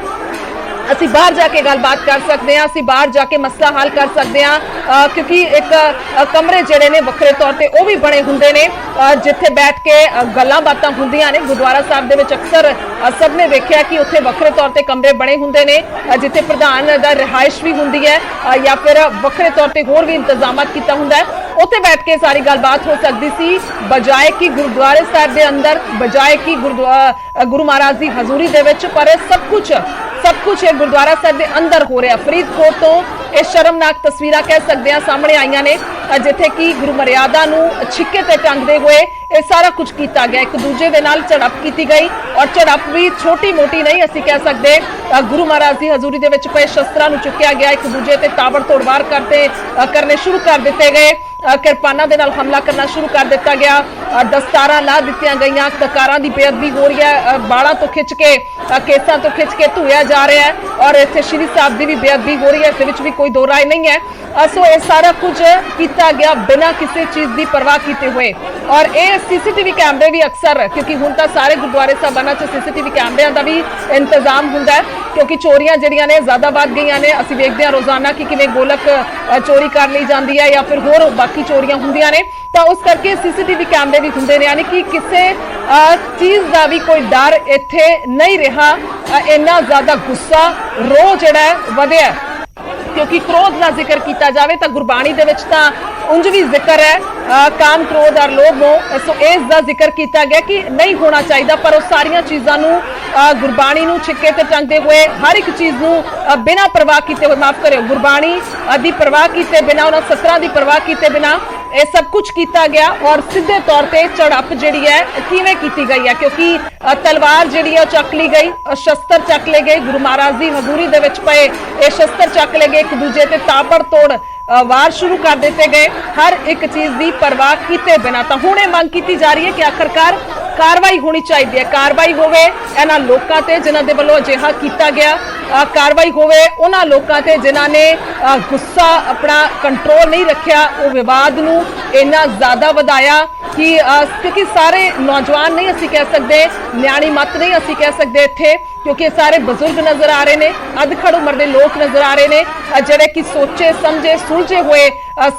ਅਸੀਂ ਬਾਹਰ ਜਾ ਕੇ ਗੱਲਬਾਤ ਕਰ ਸਕਦੇ ਹਾਂ ਅਸੀਂ ਬਾਹਰ ਜਾ ਕੇ ਮਸਲਾ ਹੱਲ ਕਰ ਸਕਦੇ ਹਾਂ ਕਿਉਂਕਿ ਇੱਕ ਕਮਰੇ ਜਿਹੜੇ ਨੇ ਵੱਖਰੇ ਤੌਰ ਤੇ ਉਹ ਵੀ ਬਣੇ ਹੁੰਦੇ ਨੇ ਜਿੱਥੇ ਬੈਠ ਕੇ ਗੱਲਾਂ ਬਾਤਾਂ ਹੁੰਦੀਆਂ ਨੇ ਗੁਰਦੁਆਰਾ ਸਾਹਿਬ ਦੇ ਵਿੱਚ ਅਕਸਰ ਸਭ ਨੇ ਵੇਖਿਆ ਕਿ ਉੱਥੇ ਵੱਖਰੇ ਤੌਰ ਤੇ ਕਮਰੇ ਬਣੇ ਹੁੰਦੇ ਨੇ ਜਿੱਥੇ ਪ੍ਰਧਾਨ ਦਾ ਰਿਹਾਇਸ਼ ਵੀ ਹੁੰਦੀ ਹੈ ਜਾਂ ਫਿਰ ਵੱਖਰੇ ਤੌਰ ਤੇ ਹੋਰ ਵੀ ਇੰਤਜ਼ਾਮਾਤ ਕੀਤਾ ਹੁੰਦਾ ਹੈ ਉੱਥੇ ਬੈਠ ਕੇ ਸਾਰੀ ਗੱਲਬਾਤ ਹੋ ਸਕਦੀ ਸੀ ਬਜਾਏ ਕਿ ਗੁਰਦੁਆਰੇ ਸਾਹਿਬ ਦੇ ਅੰਦਰ ਬਜਾਏ ਕਿ ਗੁਰੂ ਮਹਾਰਾਜ ਦੀ ਹਜ਼ੂਰੀ ਦੇ ਵਿੱਚ ਪਰ ਇਹ ਸਭ ਕੁਝ ਇਹ ਗੁਰਦੁਆਰਾ ਸਾਹਿਬ ਦੇ ਅੰਦਰ ਹੋ ਰਿਹਾ ਫਰੀਦਕੋਟ ਤੋਂ ਇਹ ਸ਼ਰਮਨਾਕ ਤਸਵੀਰਾਂ ਕਹਿ ਸਕਦੇ ਆ ਸਾਹਮਣੇ ਆਈਆਂ ਨੇ ਜਿੱਥੇ ਕਿ ਗੁਰੂ ਮਰਿਆਦਾ ਨੂੰ ਛਿੱਕੇ ਤੇ ਟੰਗਦੇ ਹੋਏ ਇਹ ਸਾਰਾ ਕੁਝ ਕੀਤਾ ਗਿਆ ਇੱਕ ਦੂਜੇ ਦੇ ਨਾਲ ਝੜਪ ਕੀਤੀ ਗਈ ਔਰ ਝੜਪ ਵੀ ਛੋਟੀ ਮੋਟੀ ਨਹੀਂ ਅਸੀਂ ਕਹਿ ਸਕਦੇ ਗੁਰੂ ਮਹਾਰਾਜ ਦੀ ਹਜ਼ੂਰੀ ਦੇ ਵਿੱਚ ਪਏ ਸ਼ਸਤਰਾਂ ਨੂੰ ਚੁੱਕਿਆ ਗਿਆ ਇੱਕ ਦੂਜੇ ਤੇ ਤਾਬੜਤੋੜ ਵਾਰ ਕਰਨੇ ਸ਼ੁਰੂ ਕਰ ਦਿੱਤੇ ਗਏ ਕਿਰਪਾਨਾਂ ਦੇ ਨਾਲ ਹਮਲਾ ਕਰਨਾ ਸ਼ੁਰੂ ਕਰ ਦਿੱਤਾ ਗਿਆ ਦਸਤਾਰਾਂ ਲਾ ਦਿੱਤੀਆਂ ਗਈਆਂ ਕਕਾਰਾਂ ਦੀ ਬੇਅਦਬੀ ਹੋ ਰਹੀ ਹੈ ਬਾਲਾਂ ਤੋਂ ਖਿੱਚ ਕੇ ਕੇਸਾਂ ਤੋਂ ਖਿੱਚ ਕੇ ਧੂਇਆ ਜਾ ਰਿਹਾ ਹੈ ਔਰ ਇੱਥੇ ਸ਼੍ਰੀ ਸਾਹਿਬ ਦੀ ਵੀ ਬੇਅਦਬੀ ਹੋ ਰਹੀ ਹੈ ਇਸ ਵਿੱਚ ਵੀ ਕੋਈ ਦੋ ਰਾਏ ਨਹੀਂ ਹੈ ਸੋ ਇਹ ਸਾਰਾ ਕੁਝ ਕੀਤਾ ਗਿਆ ਬਿਨਾਂ ਕਿਸੇ ਚੀਜ਼ ਦੀ ਪਰਵਾਹ ਕੀਤੇ ਹੋਏ ਔਰ ਇਹ ਸੀਸੀਟੀਵੀ ਕੈਮਰੇ ਵੀ ਅਕਸਰ ਕਿਉਂਕਿ ਹੁਣ ਤਾਂ ਸਾਰੇ ਗੁਰਦੁਆਰੇ ਸਾਹਿਬਾਨਾਂ 'ਚ ਸੀਸੀਟੀਵੀ ਕੈਮਰਿਆਂ ਦਾ ਵੀ ਇੰਤਜ਼ਾਮ ਹੁੰਦਾ ਹੈ ਕਿਉਂਕਿ ਚੋਰੀਆਂ ਜਿਹੜੀਆਂ ਨੇ ਜ਼ਿਆਦਾ ਵੱਧ ਗਈਆਂ ਨੇ ਅਸੀਂ ਵੇਖਦੇ ਹਾਂ ਰੋਜ਼ਾਨਾ ਕਿ ਕਿਵੇਂ ਗੋਲਕ ਚੋਰੀ ਕਰ ਲਈ ਜਾਂਦੀ ਹੈ ਜਾਂ ਫਿਰ ਹੋਰ ਬਾਕੀ ਚੋਰੀਆਂ ਹੁੰਦੀਆਂ ਨੇ ਤਾਂ ਉਸ ਕਰਕੇ ਸੀਸੀਟੀਵੀ ਕੈਮਰੇ ਵੀ ਹੁੰਦੇ ਨੇ ਯਾਨੀ ਕਿ ਕਿਸੇ ਚੀਜ਼ ਦਾ ਵੀ ਕੋਈ ਡਰ ਇੱਥੇ ਨਹੀਂ ਰਿਹਾ ਇੰਨਾ ਜ਼ਿਆਦਾ ਗੁੱਸਾ ਰੋਹ ਜਿਹੜਾ ਵਧਿਆ ਕਿਉਂਕਿ ਕ੍ਰੋਧ ਦਾ ਜ਼ਿਕਰ ਕੀਤਾ ਜਾਵੇ ਤਾਂ ਗੁਰਬਾਣੀ ਦੇ ਵਿੱਚ ਤਾਂ ਉਂਝ ਵੀ ਜ਼ਿਕਰ ਹੈ ਕਾਮ ਕ੍ਰੋਧ ਔਰ ਲੋਭ ਸੋ ਇਸ ਦਾ ਜ਼ਿਕਰ ਕੀਤਾ ਗਿਆ ਕਿ ਨਹੀਂ ਹੋਣਾ ਚਾਹੀਦਾ ਪਰ ਉਹ ਸਾਰੀਆਂ ਚੀਜ਼ਾਂ ਨੂੰ ਗੁਰਬਾਣੀ ਨੂੰ ਛਿੱਕੇ ਤੇ ਟੰਗਦੇ ਹੋਏ ਹਰ ਇੱਕ ਚੀਜ਼ ਨੂੰ ਬਿਨਾਂ ਪਰਵਾਹ ਕੀਤੇ ਹੋਏ ਮਾਫ ਕਰਿਓ ਗੁਰਬਾਣੀ ਦੀ ਪਰਵਾਹ ਕੀਤੇ ਬਿਨਾਂ ਉਹਨਾਂ ਸਤਰਾਂ ਦੀ ਪਰਵਾਹ ਕੀਤੇ ਬਿਨਾਂ ਇਹ ਸਭ ਕੁਝ ਕੀਤਾ ਗਿਆ ਔਰ ਸਿੱਧੇ ਤੌਰ ਤੇ ਝੜਪ ਜਿਹੜੀ ਹੈ ਕਿਵੇਂ ਕੀਤੀ ਗਈ ਹੈ ਕਿਉਂਕਿ ਤਲਵਾਰ ਜਿਹੜੀ ਹੈ ਉਹ ਚੱਕ ਲਈ ਗਈ ਸ਼ਸਤਰ ਚੱਕ ਲਏ ਗਏ ਗੁਰੂ ਮਹਾਰਾਜ ਦੀ ਹਜ਼ੂਰੀ ਦੇ ਵਿੱਚ ਪਏ ਇਹ ਸ਼ਸਤਰ ਚੱਕ ਲਏ ਗਏ ਇੱਕ ਦੂਜੇ ਤੇ ਤਾਬੜਤੋੜ ਵਾਰ ਸ਼ੁਰੂ ਕਰ ਦਿੱਤੇ ਗਏ ਹਰ ਇੱਕ ਚੀਜ਼ ਦੀ ਪਰਵਾਹ ਕੀਤੇ ਬਿਨਾਂ ਤਾਂ ਹੁਣ ਇਹ ਮੰਗ ਕੀਤੀ ਜਾ ਰਹੀ ਹੈ ਕਿ ਆਖਰਕਾਰ ਕਾਰਵਾਈ ਹੋਣੀ ਚਾਹੀਦੀ ਹੈ ਕਾਰਵਾਈ ਹੋਵੇ ਇਹਨਾਂ ਲੋਕਾਂ ਤੇ ਜਿਨ੍ਹਾਂ ਦੇ ਵੱਲੋਂ ਅਜਿਹਾ ਕੀਤਾ ਗਿਆ ਕਾਰਵਾਈ ਹੋਵੇ ਉਹਨਾਂ ਲੋਕਾਂ ਤੇ ਜਿਨ੍ਹਾਂ ਨੇ ਗੁੱਸਾ ਆਪਣਾ ਕੰਟਰੋਲ ਨਹੀਂ ਰੱਖਿਆ ਉਹ ਵਿਵਾਦ ਨੂੰ ਇੰਨਾ ਜ਼ਿਆਦਾ ਵਧਾਇਆ ਕਿ ਕਿਉਂਕਿ ਸਾਰੇ ਨੌਜਵਾਨ ਨਹੀਂ ਅਸੀਂ ਕਹਿ ਸਕਦੇ ਨਿਆਣੀ ਮੱਤ ਨਹੀਂ ਅਸੀਂ ਕਹਿ ਸਕਦੇ ਇੱਥੇ ਕਿਉਂਕਿ ਸਾਰੇ ਬਜ਼ੁਰਗ ਨਜ਼ਰ ਆ ਰਹੇ ਨੇ ਅਧਖੜ ਉਮਰ ਦੇ ਲੋਕ ਨਜ਼ਰ ਆ ਰਹੇ ਨੇ ਜਿਹੜੇ ਕਿ ਸੋਚੇ ਸਮਝੇ ਸੁਲਝੇ ਹੋਏ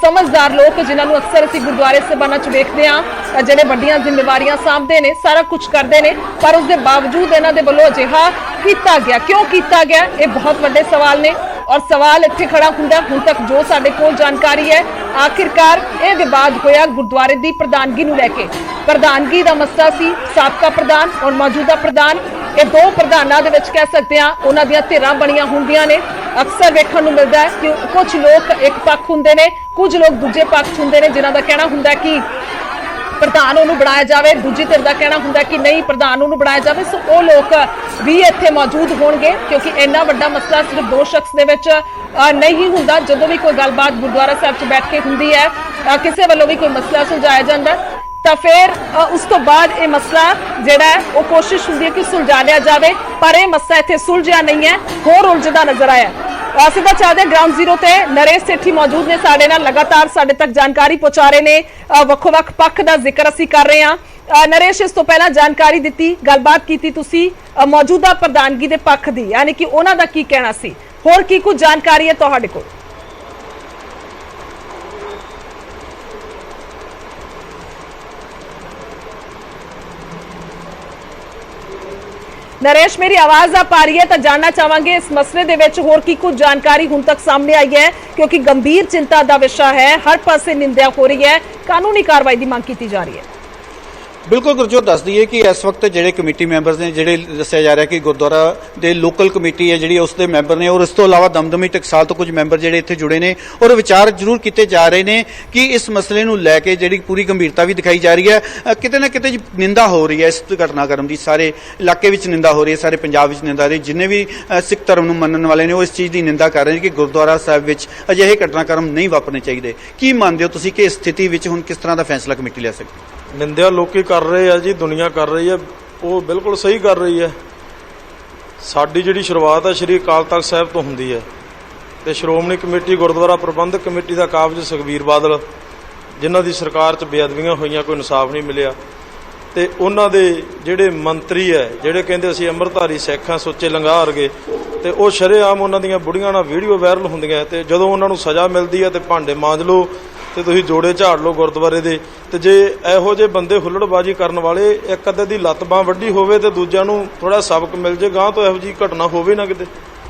ਸਮਝਦਾਰ ਲੋਕ ਜਿਨ੍ਹਾਂ ਨੂੰ ਅਕਸਰ ਅਸੀਂ ਗੁਰਦੁਆਰੇ ਸਾਹਿਬਾਨਾਂ 'ਚ ਵੇਖਦੇ ਹਾਂ ਜਿਹੜੇ ਵੱਡੀਆਂ ਜ਼ਿੰਮੇਵਾਰੀਆਂ ਸਾਂਭਦੇ ਨੇ ਸਾਰਾ ਕੁਝ ਕਰਦੇ ਨੇ ਪਰ ਉਸ ਦੇ ਬਾਵਜੂਦ ਇਹਨਾਂ ਦੇ ਵੱਲੋਂ ਅਜਿਹਾ ਕੀਤਾ ਗਿਆ ਕਿਉਂ ਕੀਤਾ ਗਿਆ ਇਹ ਬਹੁਤ ਵੱਡੇ ਸਵਾਲ ਨੇ ਔਰ ਸਵਾਲ ਇੱਥੇ ਖੜਾ ਹੁੰਦਾ ਹੁਣ ਤੱਕ ਜੋ ਸਾਡੇ ਕੋਲ ਜਾਣਕਾਰੀ ਹੈ ਆਖਿਰਕਾਰ ਇਹ ਵਿਵਾਦ ਹੋਇਆ ਗੁਰਦੁਆਰੇ ਦੀ ਪ੍ਰਧਾਨਗੀ ਨੂੰ ਲੈ ਕੇ ਪ੍ਰਧਾਨਗੀ ਦਾ ਮਸਲਾ ਸੀ ਸਾਬਕਾ ਪ੍ਰਧਾਨ ਔਰ ਮੌਜੂਦਾ ਪ੍ਰਧਾਨ ਇਹ ਦੋ ਪ੍ਰਧਾਨਾਂ ਦੇ ਵਿੱਚ ਕਹਿ ਸਕਦੇ ਹਾਂ ਉਹਨਾਂ ਦੀਆਂ ਧਿਰਾਂ ਬਣੀਆਂ ਹੁੰਦੀਆਂ ਨੇ ਅਕਸਰ ਵੇਖਣ ਨੂੰ ਮਿਲਦਾ ਹੈ ਕਿ ਕੁਝ ਲੋਕ ਇੱਕ ਪੱਖ ਹੁੰਦੇ ਨੇ ਕੁਝ ਲੋਕ ਦੂਜੇ ਪੱਖ ਹੁੰਦੇ ਨੇ ਜਿਨ੍ਹਾਂ ਦਾ ਕਹਿਣਾ ਹੁੰਦਾ ਕਿ ਪ੍ਰਧਾਨ ਉਹਨੂੰ ਬਣਾਇਆ ਜਾਵੇ ਦੂਜੀ ਧਿਰ ਦਾ ਕਹਿਣਾ ਹੁੰਦਾ ਕਿ ਨਹੀਂ ਪ੍ਰਧਾਨ ਉਹਨੂੰ ਬਣਾਇਆ ਜਾਵੇ ਸੋ ਉਹ ਲੋਕ ਵੀ ਇੱਥੇ ਮੌਜੂਦ ਹੋਣਗੇ ਕਿਉਂਕਿ ਇੰਨਾ ਵੱਡਾ ਮਸਲਾ ਸਿਰਫ ਦੋ ਸ਼ਖਸ ਦੇ ਵਿੱਚ ਨਹੀਂ ਹੁੰਦਾ ਜਦੋਂ ਵੀ ਕੋਈ ਗੱਲਬਾਤ ਗੁਰਦੁਆਰਾ ਸਾਹਿਬ 'ਚ ਬੈਠ ਕੇ ਹੁੰਦੀ ਹੈ ਕਿਸੇ ਵੱਲੋਂ ਵੀ ਕੋਈ ਮਸਲਾ ਸੁਲਝਾਇਆ ਜਾਂਦਾ ਤਾਂ ਫਿਰ ਉਸ ਤੋਂ ਬਾਅਦ ਇਹ ਮਸਲਾ ਜਿਹੜਾ ਹੈ ਉਹ ਕੋਸ਼ਿਸ਼ ਹੁੰਦੀ ਹੈ ਕਿ ਸੁਲਝਾ ਲਿਆ ਜਾਵੇ ਪਰ ਇਹ ਮਸਲਾ ਇੱਥੇ ਸੁਲਝਿਆ ਨਹੀਂ ਹੈ ਹੋਰ ਉਲਝਦਾ ਨਜ਼ਰ ਆਇਆ ਸਿੱਧਾ ਚਾਹਦੇ ਗਰਾਊਂਡ ਜ਼ੀਰੋ ਤੇ ਨਰੇਸ਼ ਸੇਠੀ ਮੌਜੂਦ ਨੇ ਸਾਡੇ ਨਾਲ ਲਗਾਤਾਰ ਸਾਡੇ ਤੱਕ ਜਾਣਕਾਰੀ ਪਹੁੰਚਾ ਰਹੇ ਨੇ ਵੱਖੋ-ਵੱਖ ਪੱਖ ਦਾ ਜ਼ਿਕਰ ਅਸੀਂ ਕਰ ਰਹੇ ਹਾਂ ਨਰੇਸ਼, ਇਸ ਤੋਂ ਪਹਿਲਾਂ ਜਾਣਕਾਰੀ ਦਿੱਤੀ, ਗੱਲਬਾਤ ਕੀਤੀ ਤੁਸੀਂ ਮੌਜੂਦਾ ਪ੍ਰਧਾਨਗੀ ਦੇ ਪੱਖ ਦੀ, ਯਾਨੀ ਕਿ ਉਹਨਾਂ ਦਾ ਕੀ ਕਹਿਣਾ ਸੀ, ਹੋਰ ਕੀ ਕੁਝ ਜਾਣਕਾਰੀ ਹੈ ਤੁਹਾਡੇ ਕੋਲ? नरेश, मेरी आवाज आ पा रही है तो जानना चाहांगे इस मसले दे विच होर की कुछ जानकारी हुण तक सामने आई है, क्योंकि गंभीर चिंता का विषय है, हर पासे निंदा हो रही है, कानूनी कार्रवाई की मांग की जा रही है। बिल्कुल गुरजोत दस दईए कि इस वक्त ਜਿਹੜੇ कमेटी मैंबर ने ਜਿਹੜੇ ਦੱਸਿਆ ਜਾ ਰਿਹਾ ਕਿ ਗੁਰਦੁਆਰਾ ਦੇ ਲੋਕਲ ਕਮੇਟੀ ਹੈ ਜਿਹੜੀ ਉਸ ਦੇ ਮੈਂਬਰ ਨੇ, ਔਰ ਇਸ ਤੋਂ ਇਲਾਵਾ ਦਮਦਮੀ ਟਕਸਾਲ ਤੋਂ ਕੁਝ ਮੈਂਬਰ ਜਿਹੜੇ ਇੱਥੇ ਜੁੜੇ ਨੇ ਔਰ ਵਿਚਾਰ ਜ਼ਰੂਰ ਕੀਤੇ ਜਾ ਰਹੇ ਨੇ ਕਿ ਇਸ ਮਸਲੇ ਨੂੰ ਲੈ ਕੇ ਜਿਹੜੀ ਪੂਰੀ ਗੰਭੀਰਤਾ ਵੀ ਦਿਖਾਈ ਜਾ ਰਹੀ ਹੈ। ਕਿਤੇ ਨਾ ਕਿਤੇ ਨਿੰਦਾ ਹੋ ਰਹੀ ਹੈ ਇਸ ਘਟਨਾਕ੍ਰਮ ਦੀ, ਸਾਰੇ ਇਲਾਕੇ ਵਿੱਚ ਨਿੰਦਾ ਹੋ ਰਹੀ ਹੈ, ਸਾਰੇ ਪੰਜਾਬ ਵਿੱਚ ਨਿੰਦਾ ਹੋ ਰਹੀ ਹੈ। ਜਿੰਨੇ ਵੀ ਸਿੱਖ ਧਰਮ ਨੂੰ ਮੰਨਣ ਵਾਲੇ ਨੇ ਉਹ ਇਸ ਚੀਜ਼ ਦੀ ਨਿੰਦਾ ਕਰ ਰਹੇ ਨੇ ਕਿ ਗੁਰਦੁਆਰਾ ਸਾਹਿਬ ਵਿੱਚ ਅਜਿਹੇ ਘਟਨਾਕ੍ਰਮ ਨਹੀਂ ਵਾਪਰਨੇ ਚਾਹੀਦੇ। ਕੀ ਮੰਨਦੇ ਹੋ ਤੁਸੀਂ ਕਿ ਇਸ ਸਥਿਤੀ ਵਿੱਚ ਹੁਣ ਕਿਸ ਤਰ੍ਹਾਂ ਦਾ ਫੈਸਲਾ ਕਮੇਟੀ ਲੈ ਸਕਦੀ ਹੈ? ਨਿੰਦਿਆ ਲੋਕੀ ਕਰ ਰਹੇ ਆ ਜੀ, ਦੁਨੀਆ ਕਰ ਰਹੀ ਹੈ, ਉਹ ਬਿਲਕੁਲ ਸਹੀ ਕਰ ਰਹੀ ਹੈ। ਸਾਡੀ ਜਿਹੜੀ ਸ਼ੁਰੂਆਤ ਹੈ ਸ਼੍ਰੀ ਅਕਾਲ ਤਖਤ ਸਾਹਿਬ ਤੋਂ ਹੁੰਦੀ ਹੈ ਤੇ ਸ਼੍ਰੋਮਣੀ ਕਮੇਟੀ ਗੁਰਦੁਆਰਾ ਪ੍ਰਬੰਧਕ ਕਮੇਟੀ ਦਾ ਕਾਬਜ ਸੁਖਬੀਰ ਬਾਦਲ, ਜਿਨ੍ਹਾਂ ਦੀ ਸਰਕਾਰ 'ਚ ਬੇਅਦਬੀਆਂ ਹੋਈਆਂ, ਕੋਈ ਇਨਸਾਫ ਨਹੀਂ ਮਿਲਿਆ, ਤੇ ਉਹਨਾਂ ਦੇ ਜਿਹੜੇ ਮੰਤਰੀ ਹੈ ਜਿਹੜੇ ਕਹਿੰਦੇ ਅਸੀਂ ਅੰਮ੍ਰਿਤਧਾਰੀ ਸਿੱਖ ਹਾਂ, ਸੁੱਚੇ ਲੰਗਾਹ ਵਰਗੇ, ਤੇ ਉਹ ਸ਼ਰੇਆਮ ਉਹਨਾਂ ਦੀਆਂ ਬੁੜੀਆਂ ਨਾਲ ਵੀਡੀਓ ਵਾਇਰਲ ਹੁੰਦੀਆਂ, ਤੇ ਜਦੋਂ ਉਹਨਾਂ ਨੂੰ ਸਜ਼ਾ ਮਿਲਦੀ ਹੈ ਤੇ ਭਾਂਡੇ ਮਾਂਜ ਲਓ ਤੇ ਤੁਸੀਂ ਜੋੜੇ ਝਾੜ ਲਓ ਗੁਰਦੁਆਰੇ ਦੇ। ਤੇ ਜੇ ਇਹੋ ਜਿਹੇ ਬੰਦੇ ਹੁੱਲੜਬਾਜ਼ੀ ਕਰਨ ਵਾਲੇ, ਇੱਕ ਅੱਧੇ ਦੀ ਲੱਤ ਬਾਂਹ ਵੱਡੀ ਹੋਵੇ ਤੇ ਦੂਜਿਆਂ ਨੂੰ ਥੋੜਾ ਸਬਕ ਮਿਲ ਜੇ, ਗਾਂ ਤੋਂ ਇਹੋ ਜਿਹੀ ਘਟਨਾ ਹੋਵੇ ਨਾ ਕਿਤੇ।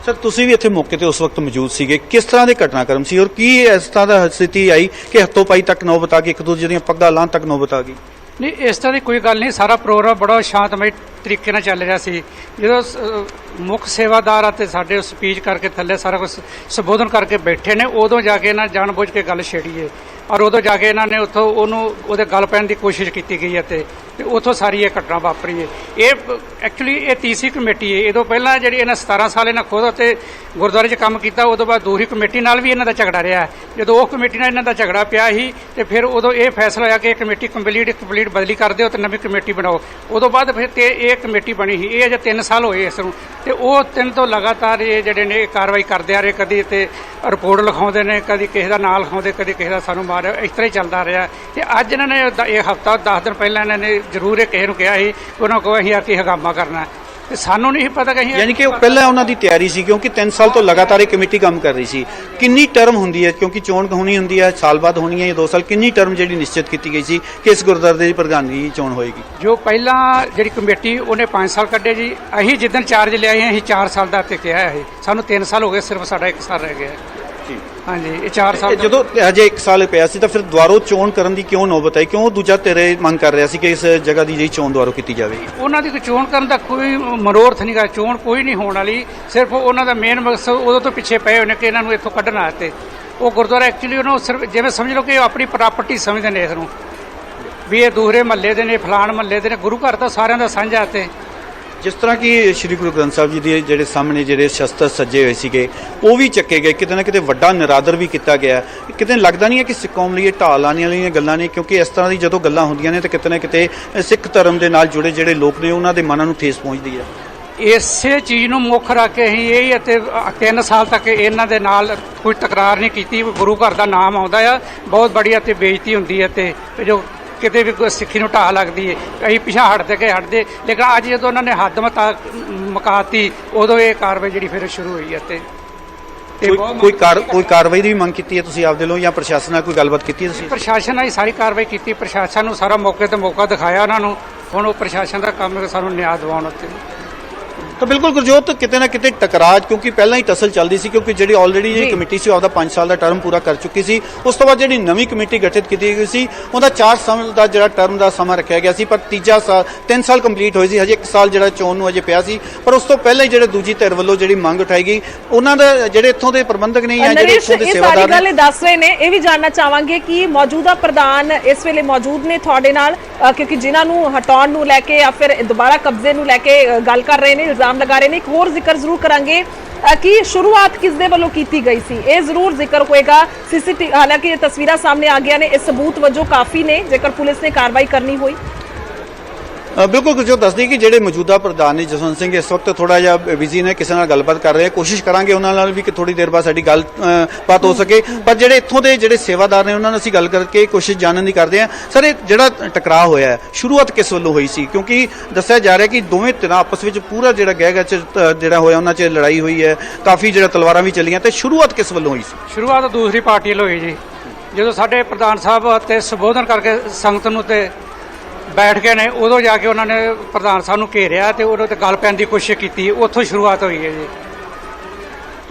ਸਰ, ਤੁਸੀਂ ਵੀ ਇੱਥੇ ਮੌਕੇ ਤੇ ਉਸ ਵਕਤ ਮੌਜੂਦ ਸੀਗੇ, ਕਿਸ ਤਰ੍ਹਾਂ ਦੇ ਘਟਨਾਕ੍ਰਮ ਸੀ ਔਰ ਕੀ ਇਸ ਤਰ੍ਹਾਂ ਦਾ ਸਥਿਤੀ ਆਈ ਕਿ ਹੱਥੋਂ ਪਾਈ ਤੱਕ ਨੌਬਤ ਆ ਗਈ, ਇੱਕ ਦੂਜੇ ਦੀਆਂ ਪੱਗਾਂ ਲਾਹੁਣ ਤੱਕ ਨੌਬਤ ਆ ਗਈ? ਨਹੀਂ, ਇਸ ਤਰ੍ਹਾਂ ਦੀ ਕੋਈ ਗੱਲ ਨਹੀਂ। ਸਾਰਾ ਪ੍ਰੋਗਰਾਮ ਬੜਾ ਸ਼ਾਂਤਮਈ ਤਰੀਕੇ ਨਾਲ ਚੱਲ ਰਿਹਾ ਸੀ। ਜਦੋਂ ਮੁੱਖ ਸੇਵਾਦਾਰ ਅਤੇ ਸਾਡੇ ਸਪੀਚ ਕਰਕੇ ਥੱਲੇ ਸਾਰਾ ਕੁਝ ਸੰਬੋਧਨ ਕਰਕੇ ਬੈਠੇ ਨੇ, ਉਦੋਂ ਜਾ ਕੇ ਇਹਨਾਂ ਜਾਣਬੁੱਝ ਕੇ ਗੱਲ ਛੇੜੀਏ ਔਰ ਉਦੋਂ ਜਾ ਕੇ ਇਹਨਾਂ ਨੇ ਉੱਥੋਂ ਉਹਦੇ ਗੱਲ ਪੈਣ ਦੀ ਕੋਸ਼ਿਸ਼ ਕੀਤੀ ਗਈ ਹੈ ਤੇ ਉੱਥੋਂ ਸਾਰੀ ਇਹ ਘਟਨਾ ਵਾਪਰੀ ਹੈ। ਇਹ ਐਕਚੁਅਲੀ ਇਹ ਤੀਸਰੀ ਕਮੇਟੀ ਹੈ। ਇਹਦੋਂ ਪਹਿਲਾਂ ਜਿਹੜੀ ਇਹਨਾਂ 17 ਸਾਲ ਇਹਨਾਂ ਖੁਦ ਅਤੇ ਗੁਰਦੁਆਰੇ 'ਚ ਕੰਮ ਕੀਤਾ, ਉਦੋਂ ਬਾਅਦ ਦੂਸਰੀ ਕਮੇਟੀ ਨਾਲ ਵੀ ਇਹਨਾਂ ਦਾ ਝਗੜਾ ਰਿਹਾ। ਜਦੋਂ ਉਹ ਕਮੇਟੀ ਨਾਲ ਇਹਨਾਂ ਦਾ ਝਗੜਾ ਪਿਆ ਸੀ ਤੇ ਫਿਰ ਉਦੋਂ ਇਹ ਫੈਸਲਾ ਹੋਇਆ ਕਿ ਇਹ ਕਮੇਟੀ ਕੰਪਲੀਟ ਬਦਲੀ ਕਰ ਦਿਓ ਤੇ ਨਵੀਂ ਕਮੇਟੀ ਬਣਾਓ। ਉਦੋਂ ਬਾਅਦ ਫਿਰ ਤੇ ਇਹ ਕਮੇਟੀ ਬਣੀ ਸੀ। ਇਹ ਅਜੇ 3 ਸਾਲ ਹੋਏ ਇਸ ਨੂੰ, ਤੇ ਉਹ 3 ਤੋਂ ਲਗਾਤਾਰ ਇਹ ਜਿਹੜੇ ਨੇ ਕਾਰਵਾਈ ਕਰਦੇ ਆ ਰਹੇ। ਕਦੀ ਤੇ ਰਿਪੋਰਟ ਲਿਖਾਉਂਦੇ ਨੇ, ਕਦੀ ਕਿਸੇ ਦਾ ਨਾਂ ਲਿਖਾਉਂਦੇ, ਕਦੀ ਕਿਸੇ ਦਾ ਸਾਨੂੰ ਮਾਰਿਆ, ਇਸ ਤਰ੍ਹਾਂ ਹੀ ਚੱਲਦਾ ਰਿਹਾ। ਤੇ ਅੱਜ ਇਹਨਾਂ ਨੇ ਇਹ ਹਫ਼ਤਾ 10 ਦਿਨ ਪਹਿਲਾਂ ਇਹਨਾਂ ਨੇ ਜ਼ਰੂਰ ਇਹ ਕਿਸੇ ਨੂੰ ਕਿਹਾ ਸੀ ਕਿ ਉਹਨਾਂ ਕੋਲ ਅਸੀਂ ਆ ਕੇ ਹੰਗਾਮਾ ਕਰਨਾ, ਤੇ ਸਾਨੂੰ ਨਹੀਂ ਪਤਾ ਕਿ ਅਸੀਂ, ਯਾਨੀ ਕਿ ਉਹ ਪਹਿਲਾਂ ਉਹਨਾਂ ਦੀ ਤਿਆਰੀ ਸੀ, ਕਿਉਂਕਿ 3 ਸਾਲ ਤੋਂ ਲਗਾਤਾਰ ਇਹ ਕਮੇਟੀ ਕੰਮ ਕਰ ਰਹੀ ਸੀ। ਕਿੰਨੀ ਟਰਮ ਹੁੰਦੀ ਹੈ, ਕਿਉਂਕਿ ਚੋਣ ਹੋਣੀ ਹੁੰਦੀ ਹੈ, ਸਾਲ ਬਾਅਦ ਹੋਣੀ ਹੈ ਜਾਂ 2 ਸਾਲ, ਕਿੰਨੀ ਟਰਮ ਜਿਹੜੀ ਨਿਸ਼ਚਿਤ ਕੀਤੀ ਗਈ ਸੀ ਕਿ ਇਸ ਗੁਰਦੁਆਰੇ ਦੀ ਪ੍ਰਧਾਨਗੀ ਚੋਣ ਹੋਏਗੀ? ਜੋ ਪਹਿਲਾਂ ਜਿਹੜੀ ਕਮੇਟੀ ਉਹਨੇ 5 ਸਾਲ ਕੱਢੇ ਜੀ। ਅਸੀਂ ਜਿੱਦਣ ਚਾਰਜ ਲਿਆ ਅਸੀਂ 4 ਸਾਲ ਦਾ ਤੇ ਕਿਹਾ ਹੈ। ਸਾਨੂੰ 3 ਸਾਲ ਹੋ ਗਏ, ਸਿਰਫ ਸਾਡਾ 1 ਸਾਲ ਰਹਿ ਗਿਆ। ਹਾਂਜੀ, ਇਹ 4 ਸਾਲ। ਜਦੋਂ ਅਜੇ 1 ਸਾਲ ਪਿਆ ਸੀ ਤਾਂ ਫਿਰ ਦੁਬਾਰਾ ਚੋਣ ਕਰਨ ਦੀ ਕਿਉਂ ਨੌਬਤ ਆਈ? ਕਿਉਂ ਦੂਜਾ ਧਿਰ ਮੰਗ ਕਰ ਰਿਹਾ ਸੀ ਕਿ ਇਸ ਜਗ੍ਹਾ ਦੀ ਜਿਹੜੀ ਚੋਣ ਦੁਬਾਰਾ ਕੀਤੀ ਜਾਵੇ? ਉਹਨਾਂ ਦੀ ਕੋਈ ਚੋਣ ਕਰਨ ਦਾ ਕੋਈ ਮਨੋਰਥ ਨਹੀਂ ਗਾ, ਚੋਣ ਕੋਈ ਨਹੀਂ ਹੋਣ ਵਾਲੀ। ਸਿਰਫ ਉਹਨਾਂ ਦਾ ਮੇਨ ਮਕਸਦ ਉਦੋਂ ਤੋਂ ਪਿੱਛੇ ਪਏ ਹੋਏ ਨੇ ਕਿ ਇਹਨਾਂ ਨੂੰ ਇੱਥੋਂ ਕੱਢਣਾ। ਤੇ ਉਹ ਗੁਰਦੁਆਰਾ ਐਕਚੁਅਲੀ ਉਹਨੂੰ ਸਿਰਫ ਜਿਵੇਂ ਸਮਝ ਲਓ ਕਿ ਆਪਣੀ ਪ੍ਰਾਪਰਟੀ ਸਮਝਦੇ ਨੇ ਇਸ ਨੂੰ, ਵੀ ਇਹ ਦੂਸਰੇ ਮਹੱਲੇ ਦੇ ਨੇ, ਫਲਾਣ ਮਹੱਲੇ ਦੇ ਨੇ। ਗੁਰੂ ਘਰ ਤਾਂ ਸਾਰਿਆਂ ਦਾ ਸਾਂਝਾ। ਤੇ ਜਿਸ ਤਰ੍ਹਾਂ ਕਿ ਸ੍ਰੀ ਗੁਰੂ ਗ੍ਰੰਥ ਸਾਹਿਬ ਜੀ ਦੇ ਜਿਹੜੇ ਸਾਹਮਣੇ ਜਿਹੜੇ ਸ਼ਸਤਰ ਸੱਜੇ ਹੋਏ ਸੀਗੇ ਉਹ ਵੀ ਚੱਕੇ ਗਏ, ਕਿਤੇ ਨਾ ਕਿਤੇ ਵੱਡਾ ਨਿਰਾਦਰ ਵੀ ਕੀਤਾ ਗਿਆ। ਕਿਤੇ ਲੱਗਦਾ ਨਹੀਂ ਹੈ ਕਿ ਸਿੱਖ ਕੌਮ ਲਈ ਇਹ ਢਾਹ ਲਾਉਣ ਵਾਲੀਆਂ ਗੱਲਾਂ ਨੇ, ਕਿਉਂਕਿ ਇਸ ਤਰ੍ਹਾਂ ਦੀ ਜਦੋਂ ਗੱਲਾਂ ਹੁੰਦੀਆਂ ਨੇ ਤਾਂ ਕਿਤੇ ਨਾ ਕਿਤੇ ਸਿੱਖ ਧਰਮ ਦੇ ਨਾਲ ਜੁੜੇ ਜਿਹੜੇ ਲੋਕ ਨੇ ਉਹਨਾਂ ਦੇ ਮਨਾਂ ਨੂੰ ਠੇਸ ਪਹੁੰਚਦੀ ਹੈ। ਇਸੇ ਚੀਜ਼ ਨੂੰ ਮੁੱਖ ਰੱਖ ਕੇ ਅਸੀਂ ਇਹ ਅਤੇ 3 ਸਾਲ ਤੱਕ ਇਹਨਾਂ ਦੇ ਨਾਲ ਕੋਈ ਤਕਰਾਰ ਨਹੀਂ ਕੀਤੀ। ਗੁਰੂ ਘਰ ਦਾ ਨਾਮ ਆਉਂਦਾ ਆ, ਬਹੁਤ ਬੜੀ ਅਤੇ ਬੇਇੱਜ਼ਤੀ ਹੁੰਦੀ ਹੈ ਤੇ ਜੋ ਕਿਤੇ ਵੀ ਕੋਈ ਸਿੱਖੀ ਨੂੰ ਢਾਹ ਲੱਗਦੀ ਹੈ ਅਸੀਂ ਪਿਛਾ ਹਟਦੇ। ਲੇਕਿਨ ਅੱਜ ਜਦੋਂ ਉਹਨਾਂ ਨੇ ਹੱਦ ਮੁਕਾਤੀ ਉਦੋਂ ਇਹ ਕਾਰਵਾਈ ਜਿਹੜੀ ਫਿਰ ਸ਼ੁਰੂ ਹੋਈ ਹੈ। ਤੇ ਕੋਈ ਕਾਰਵਾਈ ਦੀ ਵੀ ਮੰਗ ਕੀਤੀ ਹੈ ਤੁਸੀਂ ਆਪਦੇ ਵੱਲੋਂ ਜਾਂ ਪ੍ਰਸ਼ਾਸਨ ਨਾਲ ਕੋਈ ਗੱਲਬਾਤ ਕੀਤੀ ਹੈ ਤੁਸੀਂ? ਪ੍ਰਸ਼ਾਸਨ ਨਾਲ ਹੀ ਸਾਰੀ ਕਾਰਵਾਈ ਕੀਤੀ। ਪ੍ਰਸ਼ਾਸਨ ਨੂੰ ਸਾਰਾ ਮੌਕੇ ਤੇ ਮੌਕਾ ਦਿਖਾਇਆ ਉਹਨਾਂ ਨੂੰ। ਹੁਣ ਉਹ ਪ੍ਰਸ਼ਾਸਨ ਦਾ ਕੰਮ ਹੈ ਸਾਨੂੰ ਨਿਆਂ ਦਿਵਾਉਣ ਉੱਤੇ। ਤਾਂ ਬਿਲਕੁਲ ਗੁਰਜੋਤ, ਕਿਤੇ ਨਾ ਕਿਤੇ ਟਕਰਾਅ, ਕਿਉਂਕਿ ਪਹਿਲਾਂ ਹੀ ਟਸਲ ਚੱਲਦੀ ਸੀ, ਕਿਉਂਕਿ ਜਿਹੜੀ ਆਲਰੇਡੀ ਜਿਹੜੀ ਕਮੇਟੀ ਸੀ ਉਹਦਾ 5 ਸਾਲ ਦਾ ਟਰਮ ਪੂਰਾ ਕਰ ਚੁੱਕੀ ਸੀ। ਉਸ ਤੋਂ ਬਾਅਦ ਜਿਹੜੀ ਨਵੀਂ ਕਮੇਟੀ ਗਠਿਤ ਕੀਤੀ ਗਈ ਸੀ ਉਹਦਾ 4 ਸਾਲ ਦਾ ਜਿਹੜਾ ਟਰਮ ਦਾ ਸਮਾਂ ਰੱਖਿਆ ਗਿਆ ਸੀ, ਪਰ ਤੀਜਾ ਸਾਲ 3 ਸਾਲ ਕੰਪਲੀਟ ਹੋਏ ਸੀ, ਹਜੇ 1 ਸਾਲ ਜਿਹੜਾ ਚੋਣ ਨੂੰ ਅਜੇ ਪਿਆ ਸੀ। ਪਰ ਉਸ ਤੋਂ ਪਹਿਲਾਂ ਹੀ ਜਿਹੜੇ ਦੂਜੀ ਧਿਰ ਵੱਲੋਂ ਜਿਹੜੀ ਮੰਗ ਉਠਾਈ ਗਈ, ਉਹਨਾਂ ਦਾ ਜਿਹੜੇ ਇੱਥੋਂ ਦੇ ਪ੍ਰਬੰਧਕ ਨੇ ਜਾਂ ਜਿਹੜੇ ਇੱਥੋਂ ਦੇ ਸੇਵਾਦਾਰ ਨੇ, ਗੱਲ ਦੱਸ ਰਹੇ ਨੇ। ਇਹ ਵੀ ਜਾਣਨਾ ਚਾਹਾਂਗੇ ਕਿ ਮੌਜੂਦਾ ਪ੍ਰਧਾਨ ਇਸ ਵੇਲੇ ਮੌਜੂਦ ਨੇ ਤੁਹਾਡੇ ਨਾਲ, ਕਿਉਂਕਿ ਜਿਨ੍ਹਾਂ ਨੂੰ ਹਟਾਉਣ ਨੂੰ ਲੈ ਕੇ ਜਾਂ ਫਿਰ ਦੁਬਾਰਾ ਕਬਜ਼ੇ ਨੂੰ ਲੈ ਕੇ ਗੱਲ ਕਰ ਰਹੇ ਨੇ, ਇਲਜ਼ਾਮ ਲਗਾ ਰਹੇ ਨੇ। ਇੱਕ ਹੋਰ ਜ਼ਿਕਰ ਜ਼ਰੂਰ ਕਰਾਂਗੇ ਕਿ ਸ਼ੁਰੂਆਤ ਕਿਸ ਦੇ ਵੱਲੋਂ ਕੀਤੀ ਗਈ ਸੀ, ਇਹ ਜ਼ਰੂਰ ਜ਼ਿਕਰ ਹੋਏਗਾ। ਸੀਸੀਟੀਵੀ, ਹਾਲਾਂਕਿ ਇਹ ਤਸਵੀਰਾਂ ਸਾਹਮਣੇ ਆ ਗਈਆਂ ਨੇ, ਇਹ ਸਬੂਤ ਵਜੋਂ ਕਾਫੀ ਨੇ ਜੇਕਰ ਪੁਲਿਸ ਨੇ ਕਾਰਵਾਈ ਕਰਨੀ ਹੋਈ। ਬਿਲਕੁਲ ਗੁਰਜੋਤ ਦੱਸਦੀ ਕਿ ਜਿਹੜੇ ਮੌਜੂਦਾ ਪ੍ਰਧਾਨ ਨੇ ਜਸਵੰਤ ਸਿੰਘ ਇਸ ਵਕਤ ਥੋੜਾ ਜਿਹਾ ਬਿਜ਼ੀ ਨੇ, ਕਿਸੇ ਨਾਲ ਗੱਲਬਾਤ ਕਰ ਰਹੇ ਆ, ਕੋਸ਼ਿਸ਼ ਕਰਾਂਗੇ ਉਹਨਾਂ ਨਾਲ ਵੀ ਕਿ ਥੋੜੀ ਦੇਰ ਬਾਅਦ ਸਾਡੀ ਗੱਲਬਾਤ ਹੋ ਸਕੇ। ਪਰ ਜਿਹੜੇ ਇੱਥੋਂ ਦੇ ਜਿਹੜੇ ਸੇਵਾਦਾਰ ਨੇ ਉਹਨਾਂ ਨਾਲ ਅਸੀਂ ਗੱਲ ਕਰਕੇ ਕੋਸ਼ਿਸ਼ ਜਾਣਨ ਦੀ ਕਰਦੇ ਹਾਂ। ਸਰ, ਇਹ ਜਿਹੜਾ ਟਕਰਾਅ ਹੋਇਆ ਹੈ ਸ਼ੁਰੂਆਤ ਕਿਸ ਵੱਲੋਂ ਹੋਈ ਸੀ? ਕਿਉਂਕਿ ਦੱਸਿਆ ਜਾ ਰਿਹਾ ਕਿ ਦੋਵੇਂ ਧਿਰਾਂ ਆਪਸ ਵਿੱਚ ਪੂਰਾ ਜਿਹੜਾ ਗਹਿ ਜਿਹੜਾ ਹੋਇਆ ਉਹਨਾਂ 'ਚ ਲੜਾਈ ਹੋਈ ਹੈ, ਕਾਫੀ ਜਿਹੜਾ ਤਲਵਾਰਾਂ ਵੀ ਚੱਲੀਆਂ, ਤੇ ਸ਼ੁਰੂਆਤ ਕਿਸ ਵੱਲੋਂ ਹੋਈ ਸੀ? ਸ਼ੁਰੂਆਤ ਦੂਸਰੀ ਪਾਰਟੀ ਵੱਲੋਂ ਹੋਈ ਜੀ। ਜਦੋਂ ਸਾਡੇ ਪ੍ਰਧਾਨ ਸਾਹਿਬ ਤੇ ਸੰਬੋਧਨ ਕਰਕੇ ਸੰਗਤ ਨੂੰ ਤੇ ਬੈਠ ਗਏ ਨੇ, ਉਦੋਂ ਜਾ ਕੇ ਉਹਨਾਂ ਨੇ ਪ੍ਰਧਾਨ ਸਾਹਿਬ ਨੂੰ ਘੇਰਿਆ ਤੇ ਉਹਦੇ ਤੇ ਗੱਲ ਪੈਣ ਦੀ ਕੋਸ਼ਿਸ਼ ਕੀਤੀ। ਉੱਥੋਂ ਸ਼ੁਰੂਆਤ ਹੋਈ ਹੈ ਜੀ।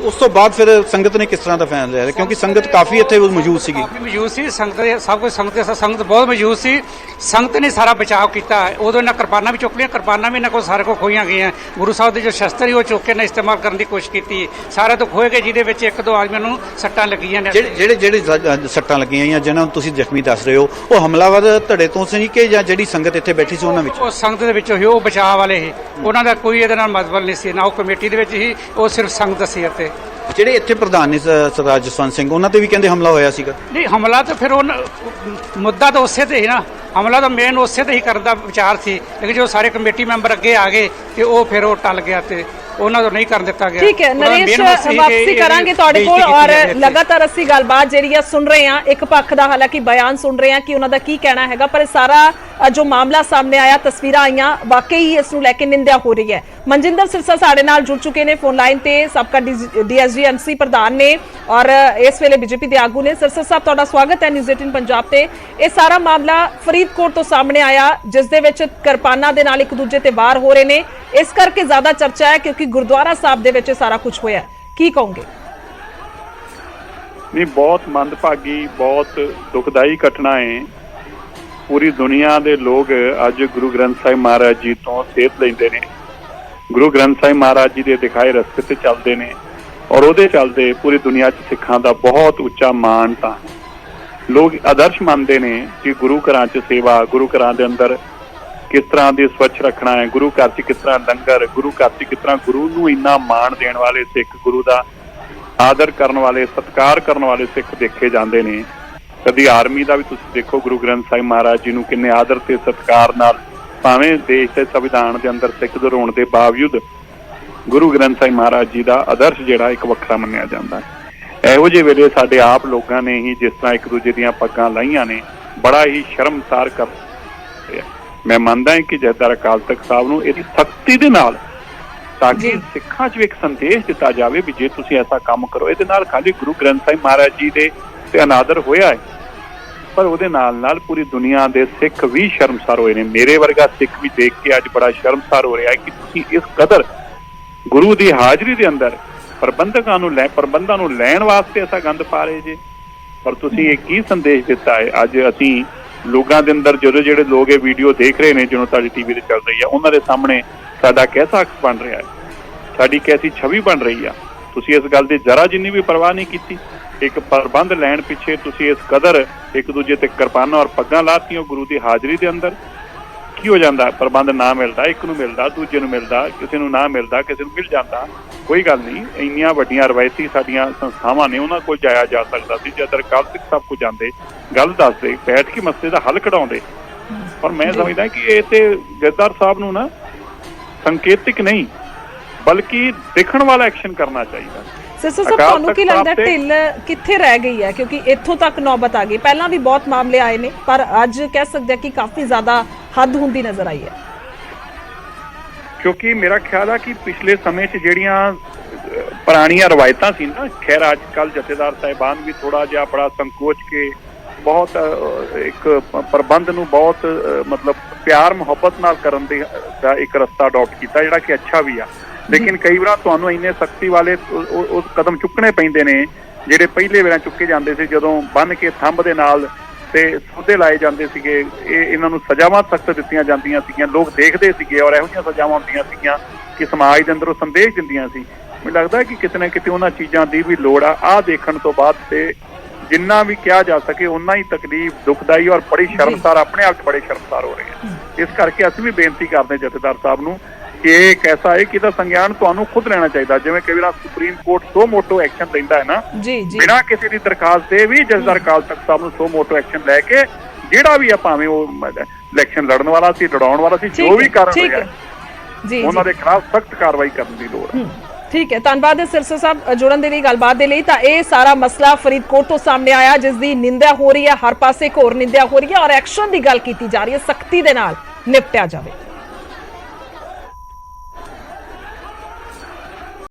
ਉਸ ਤੋਂ ਬਾਅਦ ਫਿਰ ਸੰਗਤ ਨੇ ਕਿਸ ਤਰ੍ਹਾਂ ਦਾ ਫੈਸਲਾ ਲਿਆ? ਕਿਉਂਕਿ ਸੰਗਤ ਕਾਫੀ ਇੱਥੇ ਮੌਜੂਦ ਸੀਗੀ। ਮੌਜੂਦ ਸੀ ਸੰਗਤ ਦੇ, ਸਭ ਕੁਝ ਸੰਗਤ ਬਹੁਤ ਮੌਜੂਦ ਸੀ। ਸੰਗਤ ਨੇ ਸਾਰਾ ਬਚਾਅ ਕੀਤਾ। ਉਦੋਂ ਇਹਨਾਂ ਕਿਰਪਾਨਾਂ ਵੀ ਚੁੱਕ ਲਈਆਂ, ਕਿਰਪਾਨਾਂ ਵੀ ਇਹਨਾਂ ਕੋਲ ਸਾਰੇ ਕੋਲ ਖੋਈਆਂ ਗਈਆਂ। ਗੁਰੂ ਸਾਹਿਬ ਦੇ ਜੋ ਸ਼ਸਤਰ ਸੀ ਉਹ ਚੁੱਕ ਕੇ ਨਾ ਇਸਤੇਮਾਲ ਕਰਨ ਦੀ ਕੋਸ਼ਿਸ਼ ਕੀਤੀ। ਸਾਰੇ ਤੋਂ ਖੋਏ ਗਏ, ਜਿਹਦੇ ਵਿੱਚ ਇੱਕ ਦੋ ਆਦਮੀਆਂ ਨੂੰ ਸੱਟਾਂ ਲੱਗੀਆਂ ਨੇ। ਜਿਹੜੇ ਸੱਟਾਂ ਲੱਗੀਆਂ ਜਾਂ ਜਿਹਨਾਂ ਨੂੰ ਤੁਸੀਂ ਜ਼ਖਮੀ ਦੱਸ ਰਹੇ ਹੋ, ਉਹ ਹਮਲਾਵਰ ਧੜੇ ਤੋਂ ਸੀ ਕਿ ਜਾਂ ਜਿਹੜੀ ਸੰਗਤ ਇੱਥੇ ਬੈਠੀ ਸੀ ਉਹਨਾਂ ਵਿੱਚ? ਉਹ ਸੰਗਤ ਦੇ ਵਿੱਚੋਂ ਹੀ, ਉਹ ਬਚਾਅ ਵਾਲੇ ਸੀ। ਉਹਨਾਂ ਦਾ ਕੋਈ ਇਹਦੇ ਨਾਲ ਮਤਲਬ ਨਹੀਂ ਸੀ, ਨਾ ਉਹ ਕਮੇਟੀ ਦੇ ਵਿੱਚ ਸੀ, ਉਹ ਸਿਰਫ ਸੰਗਤ ਸੀ। ਅਤੇ ਜਿਹੜੇ ਇੱਥੇ ਪ੍ਰਧਾਨ ਨੇ ਸਰਦਾਰ ਜਸਵੰਤ ਸਿੰਘ, ਉਹਨਾਂ ਤੇ ਵੀ ਕਹਿੰਦੇ ਹਮਲਾ ਹੋਇਆ ਸੀਗਾ। ਨਹੀਂ, ਹਮਲਾ ਤਾਂ ਫਿਰ ਉਹ ਮੁੱਦਾ ਤਾਂ ਉਸੇ ਤੇ ਹੀ ਨਾ, ਹਮਲਾ ਤਾਂ ਮੇਨ ਉਸੇ ਤੇ ਹੀ ਕਰਨ ਦਾ ਵਿਚਾਰ ਸੀ। ਲੇਕਿਨ ਜੋ ਸਾਰੇ ਕਮੇਟੀ ਮੈਂਬਰ ਅੱਗੇ ਆ ਗਏ ਤੇ ਉਹ ਫਿਰ ਉਹ ਟਲ ਗਿਆ ਤੇ ਉਹਨਾਂ ਤੋਂ ਨਹੀਂ ਕਰਨ ਦਿੱਤਾ ਗਿਆ। ਠੀਕ ਹੈ ਨਰੇਸ਼, ਵਾਪਸੀ ਕਰਾਂਗੇ ਤੁਹਾਡੇ ਕੋਲ। ਔਰ ਲਗਾਤਾਰ ਅਸੀਂ ਗੱਲਬਾਤ ਜਿਹੜੀ ਆ ਸੁਣ ਰਹੇ ਹਾਂ, ਇੱਕ ਪੱਖ ਦਾ ਹਾਲਾਂਕਿ ਬਿਆਨ ਸੁਣ ਰਹੇ ਹਾਂ ਕਿ ਉਹਨਾਂ ਦਾ ਕੀ ਕਹਿਣਾ ਹੈਗਾ, ਪਰ ਸਾਰਾ ਜੋ ਮਾਮਲਾ ਸਾਹਮਣੇ ਆਇਆ, ਤਸਵੀਰਾਂ ਆਈਆਂ, ਵਾਕਈ ਇਸ ਨੂੰ ਲੈ ਕੇ ਨਿੰਦਿਆ ਹੋ ਰਹੀ ਹੈ। ਮਨਜਿੰਦਰ ਸਿਰਸਾ ਸਾਡੇ ਨਾਲ ਜੁੜ ਚੁੱਕੇ ਨੇ ਫੋਨ ਲਾਈਨ ਤੇ, ਸਾਬਕਾ ਡੀਐਸਜੀ ਐਮਸੀ ਪ੍ਰਧਾਨ ਨੇ ਔਰ ਇਸ ਵੇਲੇ ਬੀਜੇਪੀ ਦੇ ਆਗੂ ਨੇ। ਸਿਰਸਾ ਸਾਹਿਬ, ਤੁਹਾਡਾ ਸਵਾਗਤ ਹੈ ਨਿਊਜ਼ 18 ਪੰਜਾਬ ਤੇ। ਇਹ ਸਾਰਾ ਮਾਮਲਾ ਫਰੀਦਕੋਟ ਤੋਂ ਸਾਹਮਣੇ ਆਇਆ, ਜਿਸ ਦੇ ਵਿੱਚ ਕਿਰਪਾਨਾਂ ਦੇ ਨਾਲ ਇੱਕ ਦੂਜੇ ਤੇ ਵਾਰ ਹੋ ਰਹੇ ਨੇ। ਇਸ ਕਰਕੇ ਜ਼ਿਆਦਾ ਚਰਚਾ ਹੈ ਕਿਉਂਕਿ ਗੁਰਦੁਆਰਾ ਸਾਹਿਬ ਦੇ ਵਿੱਚ ਸਾਰਾ ਕੁਝ ਹੋਇਆ। ਕੀ ਕਹੋਗੇ? ਨਹੀਂ, ਬਹੁਤ ਮੰਦਭਾਗੀ, ਬਹੁਤ ਦੁਖਦਾਈ ਘਟਨਾ ਹੈ। ਪੂਰੀ ਦੁਨੀਆ ਦੇ ਲੋਕ ਅੱਜ ਗੁਰੂ ਗ੍ਰੰਥ ਸਾਹਿਬ ਮਹਾਰਾਜ ਜੀ ਤੋਂ ਸੇਧ ਲੈਂਦੇ ਨੇ, ਗੁਰੂ ਗ੍ਰੰਥ ਸਾਹਿਬ ਮਹਾਰਾਜ ਜੀ ਦੇ ਦਿਖਾਏ ਰਸਤੇ ਤੇ ਚੱਲਦੇ ਨੇ, ਔਰ ਉਹਦੇ ਚੱਲਦੇ ਪੂਰੀ ਦੁਨੀਆ 'ਚ ਸਿੱਖਾਂ ਦਾ ਬਹੁਤ ਉੱਚਾ ਮਾਣ ਤਾਂ ਲੋਕ ਆਦਰਸ਼ ਮੰਨਦੇ ਨੇ ਕਿ ਗੁਰੂ ਘਰਾਂ 'ਚ ਸੇਵਾ, ਗੁਰੂ ਘਰਾਂ ਦੇ ਅੰਦਰ ਕਿਸ ਤਰ੍ਹਾਂ ਦੀ ਸਵੱਛ ਰੱਖਣਾ ਹੈ, ਗੁਰੂ ਘਰ 'ਚ ਕਿਸ ਤਰ੍ਹਾਂ ਲੰਗਰ, ਗੁਰੂ ਘਰ 'ਚ ਕਿਸ ਤਰ੍ਹਾਂ ਗੁਰੂ ਨੂੰ ਇੰਨਾ ਮਾਣ ਦੇਣ ਵਾਲੇ ਸਿੱਖ, ਗੁਰੂ ਦਾ ਆਦਰ ਕਰਨ ਵਾਲੇ, ਸਤਿਕਾਰ ਕਰਨ ਵਾਲੇ ਸਿੱਖ ਦੇਖੇ ਜਾਂਦੇ ਨੇ। ਕਦੀ ਆਰਮੀ ਦਾ ਵੀ ਤੁਸੀਂ ਦੇਖੋ, ਗੁਰੂ ਗ੍ਰੰਥ ਸਾਹਿਬ ਮਹਾਰਾਜ ਜੀ ਨੂੰ ਕਿੰਨੇ ਆਦਰ ਤੇ ਸਤਿਕਾਰ ਨਾਲ, ਭਾਵੇਂ ਦੇਸ਼ ਦੇ ਸੰਵਿਧਾਨ ਦੇ ਅੰਦਰ ਸਿੱਖ ਹੋਣ ਦੇ ਬਾਵਜੂਦ ਗੁਰੂ ਗ੍ਰੰਥ ਸਾਹਿਬ ਮਹਾਰਾਜ ਜੀ ਦਾ ਆਦਰਸ਼ ਜਿਹੜਾ ਇੱਕ ਵੱਖਰਾ ਮੰਨਿਆ ਜਾਂਦਾ ਹੈ। ਇਹੋ ਜਿਹੇ ਵੇਲੇ ਸਾਡੇ ਆਪ ਲੋਕਾਂ ਨੇ ਹੀ ਜਿਸ ਤਰ੍ਹਾਂ ਇੱਕ ਦੂਜੇ ਦੀਆਂ ਪੱਗਾਂ ਲਾਈਆਂ ਨੇ, ਬੜਾ ਹੀ ਸ਼ਰਮਸਾਰ ਕਰ ਰਿਹਾ। ਮੈਂ ਮੰਨਦਾ ਹਾਂ ਕਿ ਜਥੇਦਾਰ ਅਕਾਲ ਤਖਤ ਸਾਹਿਬ ਨੂੰ ਇਹਦੀ ਸਖਤੀ ਦੇ ਨਾਲ, ਤਾਂ ਕਿ ਸਿੱਖਾਂ 'ਚ ਵੀ ਇੱਕ ਸੰਦੇਸ਼ ਦਿੱਤਾ ਜਾਵੇ ਵੀ ਜੇ ਤੁਸੀਂ ਐਸਾ ਕੰਮ ਕਰੋ, ਇਹਦੇ ਨਾਲ ਖਾਲੀ ਗੁਰੂ ਗ੍ਰੰਥ ਸਾਹਿਬ ਮਹਾਰਾਜ ਜੀ ਦੇ ਤੇ ਅਨਾਦਰ ਹੋਇਆ ਹੈ, ਪਰ ਉਹਦੇ ਨਾਲ ਨਾਲ ਪੂਰੀ ਦੁਨੀਆ ਦੇ ਸਿੱਖ ਵੀ ਸ਼ਰਮਸਾਰ ਹੋਏ ਨੇ। ਮੇਰੇ ਵਰਗਾ ਸਿੱਖ ਵੀ ਦੇਖ ਕੇ ਅੱਜ ਬੜਾ ਸ਼ਰਮਸਾਰ ਹੋ ਰਿਹਾ ਹੈ ਕਿ ਤੁਸੀਂ ਇਸ ਕਦਰ ਗੁਰੂ ਦੀ ਹਾਜ਼ਰੀ ਦੇ ਅੰਦਰ ਪ੍ਰਬੰਧਕਾਂ ਨੂੰ ਲੈਣ ਵਾਸਤੇ ਐਸਾ ਗੰਦ ਪਾ ਰਹੇ ਜੇ। ਪਰ ਤੁਸੀਂ ਇਹ ਕੀ ਸੰਦੇਸ਼ ਦਿੱਤਾ ਹੈ? ਅੱਜ ਅਸੀਂ ਲੋਕਾਂ ਦੇ ਅੰਦਰ ਜਦੋਂ ਜਿਹੜੇ ਲੋਕ ਇਹ ਵੀਡੀਓ ਦੇਖ ਰਹੇ ਨੇ, ਜਦੋਂ ਤੁਹਾਡੀ ਟੀਵੀ ਤੇ ਚੱਲ ਰਹੀ ਹੈ, ਉਹਨਾਂ ਦੇ ਸਾਹਮਣੇ ਸਾਡਾ ਕੈਸਾ ਅਕਸ ਬਣ ਰਿਹਾ ਹੈ, ਸਾਡੀ ਕੈਸੀ ਛਵੀ ਬਣ ਰਹੀ ਆ। ਤੁਸੀਂ ਇਸ ਗੱਲ ਦੀ ਜ਼ਰਾ ਜਿੰਨੀ ਵੀ ਪਰਵਾਹ ਨਹੀਂ ਕੀਤੀ। ਇੱਕ ਪ੍ਰਬੰਧ ਲੈਣ ਪਿੱਛੇ ਤੁਸੀਂ ਇਸ ਕਦਰ ਇੱਕ ਦੂਜੇ ਤੇ ਕਿਰਪਾਨਾਂ ਔਰ ਪੱਗਾਂ ਲਾਤੀਆਂ ਗੁਰੂ ਦੀ ਹਾਜ਼ਰੀ ਦੇ ਅੰਦਰ। ਕੀ ਹੋ ਜਾਂਦਾ? ਪ੍ਰਬੰਧ ਨਾ ਮਿਲਦਾ, ਇੱਕ ਨੂੰ ਮਿਲਦਾ, ਦੂਜੇ ਨੂੰ ਮਿਲਦਾ, ਕਿਸੇ ਨੂੰ ਨਾ ਮਿਲਦਾ, ਕਿਸੇ ਨੂੰ ਮਿਲ ਜਾਂਦਾ। ਕੋਈ ਗੱਲ ਨਹੀਂ, ਇੰਨੀਆਂ ਵੱਡੀਆਂ ਰਵਾਇਤੀ ਸਾਡੀਆਂ ਸੰਸਥਾਵਾਂ ਨੇ, ਉਹਨਾਂ ਕੋਲ ਜਾਇਆ ਜਾ ਸਕਦਾ ਸੀ। ਜਦ ਅਕਾਲ ਤਖਤ ਸਾਹਿਬ ਕੋਲ ਜਾਂਦੇ, ਗੱਲ ਦੱਸਦੇ, ਬੈਠ ਕੇ ਮਸਲੇ ਦਾ ਹੱਲ ਕਢਾਉਂਦੇ। ਪਰ ਮੈਂ ਸਮਝਦਾ ਕਿ ਇਹ ਤੇ ਜਥੇਦਾਰ ਸਾਹਿਬ ਨੂੰ ਨਾ ਸੰਕੇਤਿਕ ਨਹੀਂ ਬਲਕਿ ਦੇਖਣ ਵਾਲਾ ਐਕਸ਼ਨ ਕਰਨਾ ਚਾਹੀਦਾ। ਸਿਰਸਾ ਸਾਹਿਬ, ਤੁਹਾਨੂੰ ਕੀ ਲੱਗਦਾ ਢਿੱਲ ਕਿੱਥੇ ਰਹਿ ਗਈ ਹੈ? ਕਿਉਂਕਿ ਇੱਥੋਂ ਤੱਕ ਨੌਬਤ ਆ ਗਈ। ਪਹਿਲਾਂ ਵੀ ਬਹੁਤ ਮਾਮਲੇ ਆਏ ਨੇ, ਪਰ ਅੱਜ ਕਹਿ ਸਕਦੇ ਕਿ ਕਾਫੀ ਜ਼ਿਆਦਾ ਹੱਦ ਹੁੰਦੀ ਨਜ਼ਰ ਆਈ ਹੈ। ਕਿਉਂਕਿ ਮੇਰਾ ਖਿਆਲ ਆ ਕਿ ਪਿਛਲੇ ਸਮੇਂ 'ਚ ਜਿਹੜੀਆਂ ਪੁਰਾਣੀਆਂ ਰਵਾਇਤਾਂ ਸੀ ਨਾ, ਖੈਰ ਅੱਜ ਕੱਲ੍ਹ ਜਥੇਦਾਰ ਸਾਹਿਬਾਨ ਵੀ ਥੋੜਾ ਜਿਹਾ ਬੜਾ ਸੰਕੋਚ ਕੇ ਬਹੁਤ ਇੱਕ ਪ੍ਰਬੰਧ ਨੂੰ ਬਹੁਤ ਮਤਲਬ ਪਿਆਰ ਮੁਹੱਬਤ ਨਾਲ ਕਰਨ ਦਾ ਇੱਕ ਰਸਤਾ ਅਡਾਪਟ ਕੀਤਾ, ਜਿਹੜਾ ਕਿ ਅੱਛਾ ਵੀ ਆ। ਲੇਕਿਨ ਕਈ ਵਾਰ ਤੁਹਾਨੂੰ ਇੰਨੇ ਸਖਤੀ ਵਾਲੇ ਉਹ ਕਦਮ ਚੁੱਕਣੇ ਪੈਂਦੇ ਨੇ ਜਿਹੜੇ ਪਹਿਲੇ ਵੇਲੇ ਚੁੱਕੇ ਜਾਂਦੇ ਸੀ, ਜਦੋਂ ਬੰਨ ਕੇ ਥੰਬ ਦੇ ਨਾਲ ਤੇ ਸੌਦੇ ਲਾਏ ਜਾਂਦੇ ਸੀਗੇ। ਇਹਨਾਂ ਨੂੰ ਸਜ਼ਾਵਾਂ ਸਖਤ ਦਿੱਤੀਆਂ ਜਾਂਦੀਆਂ ਸੀਗੀਆਂ, ਲੋਕ ਦੇਖਦੇ ਸੀਗੇ, ਔਰ ਇਹੋ ਜਿਹੀਆਂ ਸਜ਼ਾਵਾਂ ਹੁੰਦੀਆਂ ਸੀਗੀਆਂ ਕਿ ਸਮਾਜ ਦੇ ਅੰਦਰ ਉਹ ਸੰਦੇਸ਼ ਦਿੰਦੀਆਂ ਸੀ। ਮੈਨੂੰ ਲੱਗਦਾ ਕਿ ਕਿਤੇ ਨਾ ਕਿਤੇ ਉਹਨਾਂ ਚੀਜ਼ਾਂ ਦੀ ਵੀ ਲੋੜ ਆ। ਆਹ ਦੇਖਣ ਤੋਂ ਬਾਅਦ ਤੇ ਜਿੰਨਾ ਵੀ ਕਿਹਾ ਜਾ ਸਕੇ ਓਨਾ ਹੀ ਤਕਲੀਫ, ਦੁਖਦਾਈ ਔਰ ਬੜੀ ਸ਼ਰਮਸਾਰ, ਆਪਣੇ ਆਪ 'ਚ ਬੜੇ ਸ਼ਰਮਸਾਰ ਹੋ ਰਹੇ ਆ। ਇਸ ਕਰਕੇ ਅਸੀਂ ਵੀ ਬੇਨਤੀ ਕਰਦੇ ਜਥੇਦਾਰ ਸਾਹਿਬ ਨੂੰ ਕਿ ਇਹ ਇੱਕ ਐਸਾ ਹੈ ਕਿ ਇਹਦਾ ਸੰਗਿਆਨ ਤੁਹਾਨੂੰ ਖੁਦ ਲੈਣਾ ਚਾਹੀਦਾ। ਜਿਵੇਂ ਕਈ ਵਾਰ ਸੁਪਰੀਮ ਕੋਰਟ ਸੋ ਮੋਟੋ ਐਕਸ਼ਨ ਲੈਂਦਾ ਹੈ ਨਾ, ਬਿਨਾਂ ਕਿਸੇ ਦੀ ਦਰਖਾਸਤ ਦੇ ਵੀ ਜਥੇਦਾਰ ਅਕਾਲ ਤਖਤ ਸਾਹਿਬ ਨੂੰ ਸੋ ਮੋਟੋ ਐਕਸ਼ਨ ਲੈ ਕੇ ਜਿਹੜਾ ਵੀ ਆ, ਭਾਵੇਂ ਉਹ ਇਲੈਕਸ਼ਨ ਲੜਨ ਵਾਲਾ ਸੀ, ਲੜਾਉਣ ਵਾਲਾ ਸੀ, ਠੀਕ ਜੋ ਵੀ ਹੈ, ਕਰ ਠੀਕ ਰਿਹਾ ਹੈ। ਜੀ ਉਹਨਾਂ ਜੀ ਦੇ ਖਿਲਾਫ ਸਖਤ ਕਾਰਵਾਈ ਕਰਨ ਦੀ ਲੋੜ ਹੈ। ਠੀਕ ਹੈ, ਧੰਨਵਾਦ ਹੈ ਸਿਰਸਾ ਸਾਹਿਬ ਜੁੜਨ ਦੇ ਲਈ, ਗੱਲਬਾਤ ਦੇ ਲਈ। ਤਾਂ ਇਹ ਸਾਰਾ ਮਸਲਾ ਫਰੀਦਕੋਟ ਤੋਂ ਸਾਹਮਣੇ ਆਇਆ, ਜਿਸ ਦੀ ਨਿੰਦਿਆ ਹੋ ਰਹੀ ਹੈ, ਹਰ ਪਾਸੇ ਘੋਰ ਨਿੰਦਿਆ ਹੋ ਰਹੀ ਹੈ ਔਰ ਐਕਸ਼ਨ ਦੀ ਗੱਲ ਕੀਤੀ ਜਾ ਰਹੀ ਹੈ, ਸਖਤੀ ਦੇ ਨਾਲ ਨਿਪਟਿਆ ਜਾਵੇ।